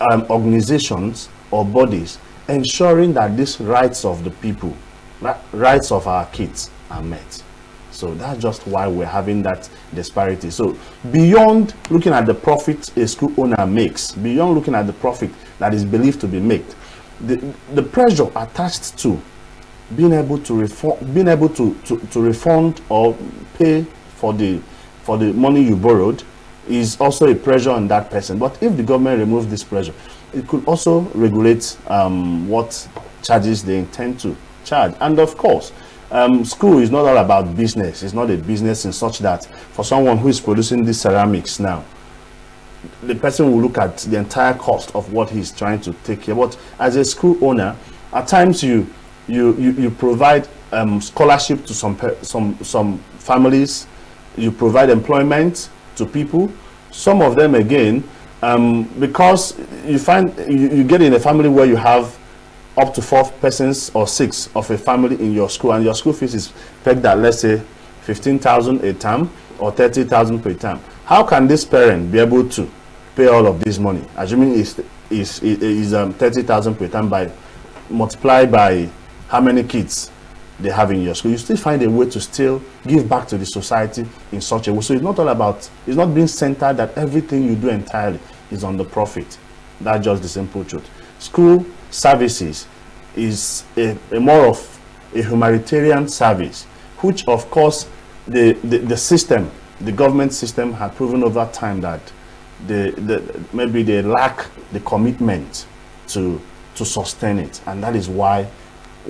organizations or bodies ensuring that these rights of the people, rights of our kids, are met. So that's just why we're having that disparity. So beyond looking at the profit a school owner makes, beyond looking at the profit that is believed to be made, the pressure attached to being able to refund or pay for the money you borrowed is also a pressure on that person. But if the government removes this pressure, it could also regulate what charges they intend to charge. And of course, school is not all about business. It's not a business in such that for someone who is producing these ceramics now, the person will look at the entire cost of what he's trying to take care. But as a school owner, at times you provide scholarship to some families. You provide employment to people. Some of them, again, because you find you get in a family where you have up to 4 persons or 6 of a family in your school, and your school fees is pegged at, let's say, 15,000 a term or 30,000 per term. How can this parent be able to pay all of this money, assuming is 30,000 per term, by multiply by how many kids they have in your school? You still find a way to still give back to the society in such a way. So it's not all about, it's not being centered that everything you do entirely is on the profit. That's just the simple truth. School services is a more of a humanitarian service, which of course the system, the government system, had proven over time that maybe they lack the commitment to sustain it, and that is why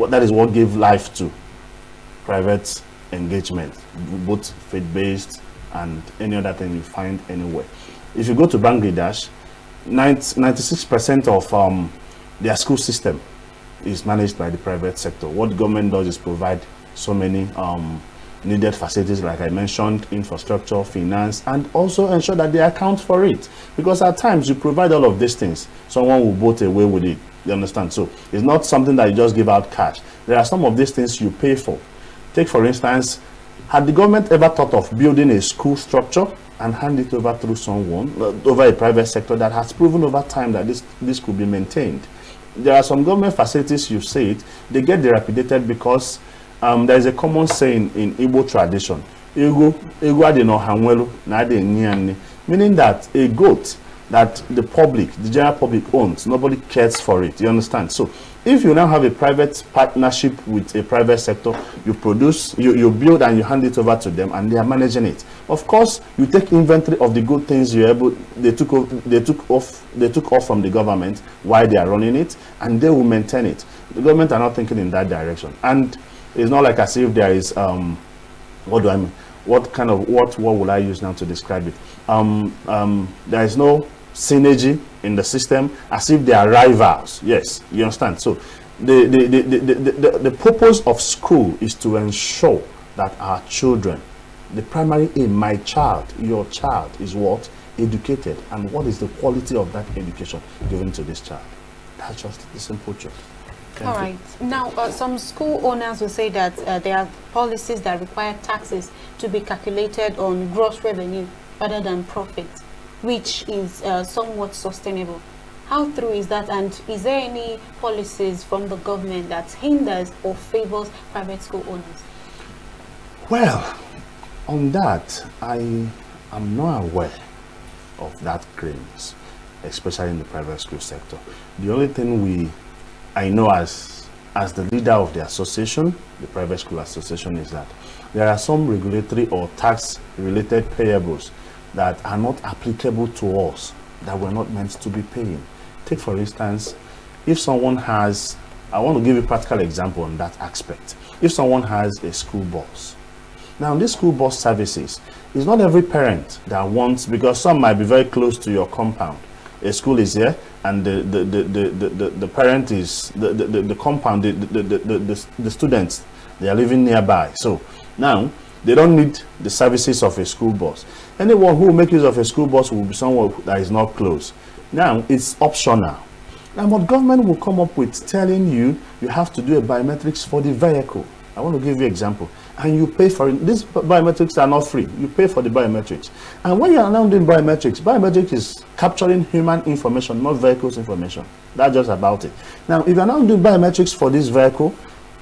that is what gave life to private engagement, both faith-based and any other thing you find anywhere. If you go to Bangladesh, 96% of their school system is managed by the private sector. What the government does is provide so many needed facilities, like I mentioned, infrastructure, finance, and also ensure that they account for it. Because at times you provide all of these things, someone will vote away with it. You understand? So it's not something that you just give out cash. There are some of these things you pay for. Take, for instance, had the government ever thought of building a school structure and hand it over through someone, over a private sector that has proven over time that this could be maintained? There are some government facilities, you say it, they get dilapidated because there is a common saying in Igbo tradition, meaning that a goat that the public, the general public owns, nobody cares for it. You understand? So if you now have a private partnership with a private sector, you produce, you build and you hand it over to them and they are managing it. Of course, you take inventory of the good things they took off from the government while they are running it, and they will maintain it. The government are not thinking in that direction. And it's not like as if there is what do I mean? What would I use now to describe it? There is no synergy in the system, as if they are rivals. Yes, you understand? So the purpose of school is to ensure that our children, the primary aim, my child, your child, is what? Educated. And what is the quality of that education given to this child? That's just the simple truth. All right. Now, some school owners will say that there are policies that require taxes to be calculated on gross revenue rather than profit, which is somewhat sustainable. How true is that? And is there any policies from the government that hinders or favors private school owners? Well, on that, I am not aware of that claims, especially in the private school sector. The only thing I know as the leader of the association, the private school association, is that there are some regulatory or tax related payables that are not applicable to us, that we're not meant to be paying. Take, for instance, if someone has, I want to give you a practical example on that aspect. If someone has a school bus, now this school bus services, it's not every parent that wants, because some might be very close to your compound. A school is here, and the parent is the compound, the students, they are living nearby. So now they don't need the services of a school bus. Anyone who will make use of a school bus will be someone that is not close. Now it's optional. Now what government will come up with, telling you have to do a biometrics for the vehicle. I want to give you an example. And you pay for it. These biometrics are not free. You pay for the biometrics. And when you are now doing biometrics is capturing human information, not vehicles information. That's just about it. Now, if you are now doing biometrics for this vehicle,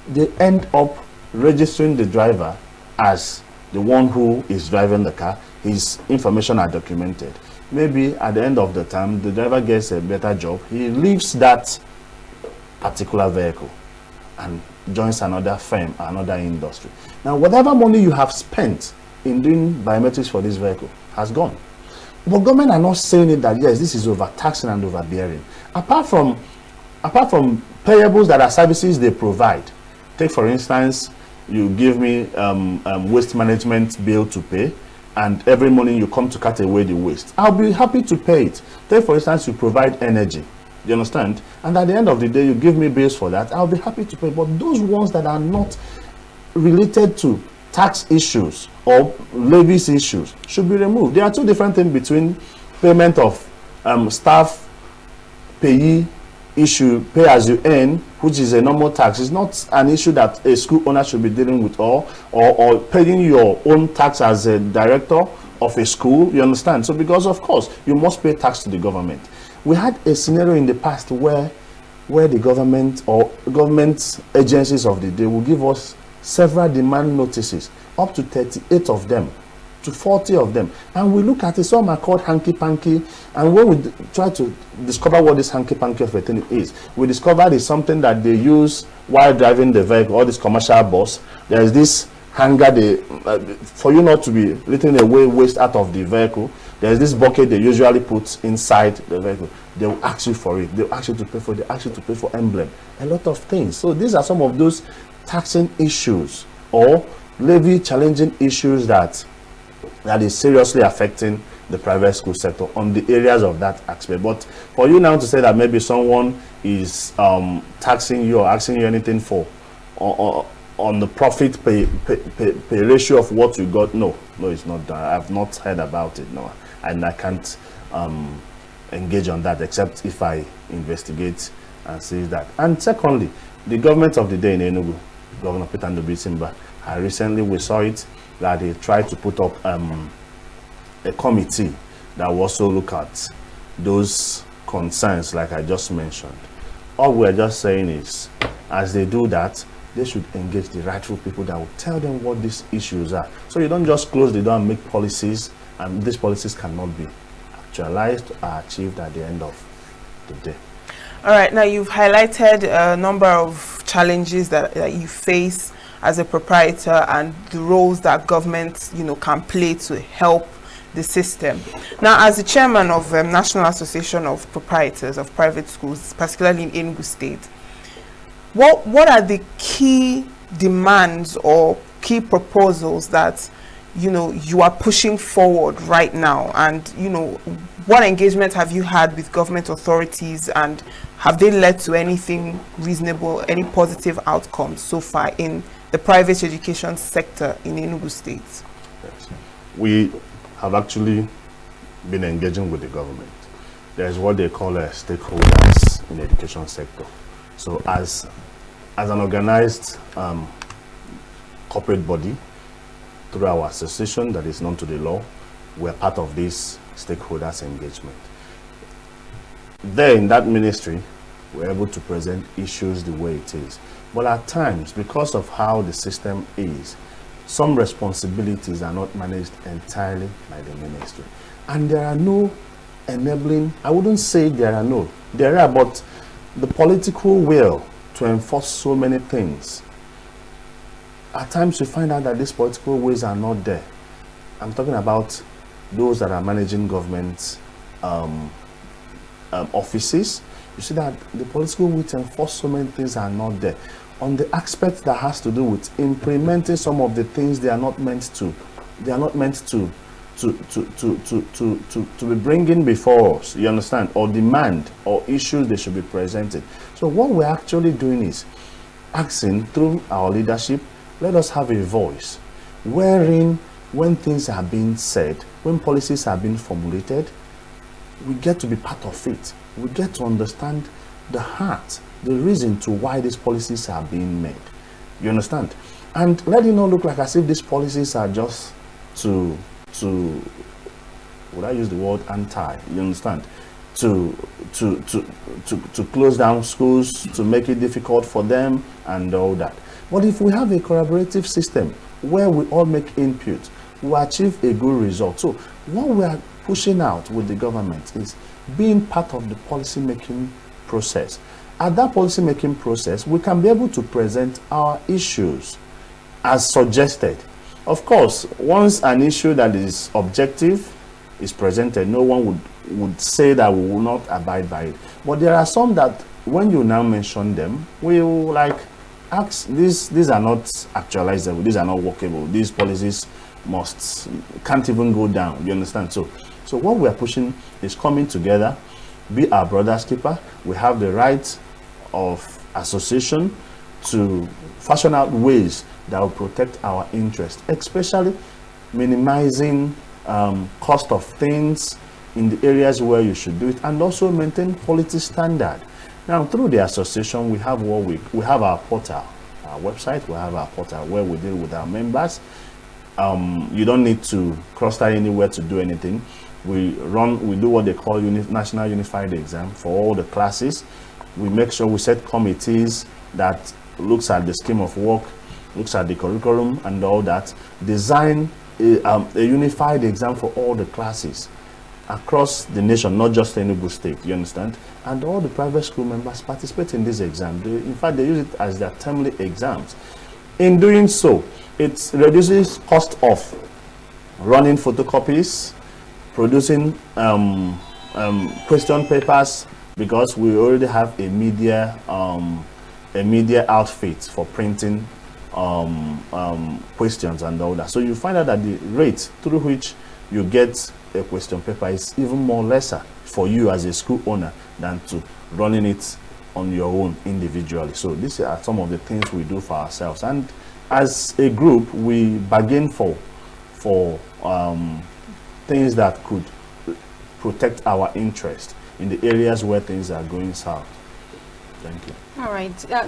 they end up registering the driver as the one who is driving the car. His information are documented. Maybe at the end of the time, the driver gets a better job. He leaves that particular vehicle and joins another firm, another industry. Now, whatever money you have spent in doing biometrics for this vehicle has gone. But government are not saying it that yes, this is overtaxing and overbearing. Apart from payables that are services they provide. Take, for instance, you give me waste management bill to pay, and every morning you come to cut away the waste. I'll be happy to pay it. Take, for instance, you provide energy. You understand? And at the end of the day, you give me bills for that. I'll be happy to pay. But those ones that are not related to tax issues or levies issues should be removed. There are two different things between payment of staff payee issue, pay as you earn, which is a normal tax. It's not an issue that a school owner should be dealing with, or paying your own tax as a director of a school. You understand? So because of course you must pay tax to the government. We had a scenario in the past where the government or government agencies of the day will give us several demand notices, up to 38 of them, to 40 of them. And we look at it, some are called hanky-panky. And when we try to discover what this hanky-panky of a thing is, we discovered it's something that they use while driving the vehicle, or this commercial bus. There is this hanger, for you not to be letting away waste out of the vehicle. There's this bucket they usually put inside the vehicle. They will ask you for it. They'll ask you to pay for it. They ask you to pay for emblem. A lot of things. So these are some of those taxing issues or levy challenging issues that is seriously affecting the private school sector on the areas of that aspect. But for you now to say that maybe someone is taxing you or asking you anything for on the profit pay ratio of what you got. No, it's not done. I've not heard about it. No, and I can't engage on that except if I investigate and see that. And secondly, the government of the day in Enugu, Governor Peter Ndubuisimba, recently we saw it that they tried to put up a committee that will also look at those concerns like I just mentioned. All we're just saying is, as they do that, they should engage the rightful people that will tell them what these issues are. So you don't just close the door and make policies, and these policies cannot be actualized or achieved at the end of the day. All right, now you've highlighted a number of challenges that you face as a proprietor and the roles that government, can play to help the system. Now, as the chairman of National Association of Proprietors of Private Schools, particularly in Enugu State, what are the key demands or key proposals that you are pushing forward right now? And what engagement have you had with government authorities, and have they led to anything reasonable, any positive outcomes so far in the private education sector in Enugu State? Yes. We have actually been engaging with the government. There's what they call stakeholders in the education sector. So as an organized corporate body, through our association that is known to the law, we're part of this stakeholders engagement. There in that ministry, we're able to present issues the way it is. But at times, because of how the system is, some responsibilities are not managed entirely by the ministry. And there are no enabling, I wouldn't say there are, but the political will to enforce so many things. At times you find out that these political ways are not there. I'm talking about those that are managing government offices. You see that the political will to enforce so many things are not there. On the aspect that has to do with implementing some of the things they are not meant to be bringing before us, you understand, or demand or issues they should be presented. So what we're actually doing is asking through our leadership, let us have a voice wherein when things are being said, when policies are being formulated, we get to be part of it. We get to understand the heart, the reason to why these policies are being made. You understand? And let it not look like as if these policies are just to would I use the word anti? You understand? To close down schools, to make it difficult for them and all that. But if we have a collaborative system where we all make input, we achieve a good result. So what we are pushing out with the government is being part of the policy making process. At that policy making process, we can be able to present our issues as suggested. Of course, once an issue that is objective is presented, no one would say that we will not abide by it. But there are some that when you now mention them, we will ask, these are not actualizable, these are not workable, these policies can't even go down. You understand? So what we are pushing is coming together, be our brother's keeper. We have the right of association to fashion out ways that will protect our interest, especially minimizing cost of things in the areas where you should do it, and also maintain quality standard. Now, through the association, we have our portal, our website. We have our portal where we deal with our members. You don't need to cross that anywhere to do anything. We do what they call National Unified Exam for all the classes. We make sure we set committees that looks at the scheme of work, looks at the curriculum and all that, design a unified exam for all the classes across the nation, not just Enugu State, you understand? And all the private school members participate in this exam. In fact, they use it as their termly exams. In doing so, it reduces cost of running photocopies, producing question papers, because we already have a media outfit for printing questions and all that. So you find out that the rate through which you get a question paper is even more lesser for you as a school owner than to running it on your own individually. So these are some of the things we do for ourselves, and as a group, we bargain for things that could protect our interest in the areas where things are going south. Thank you. All right. Now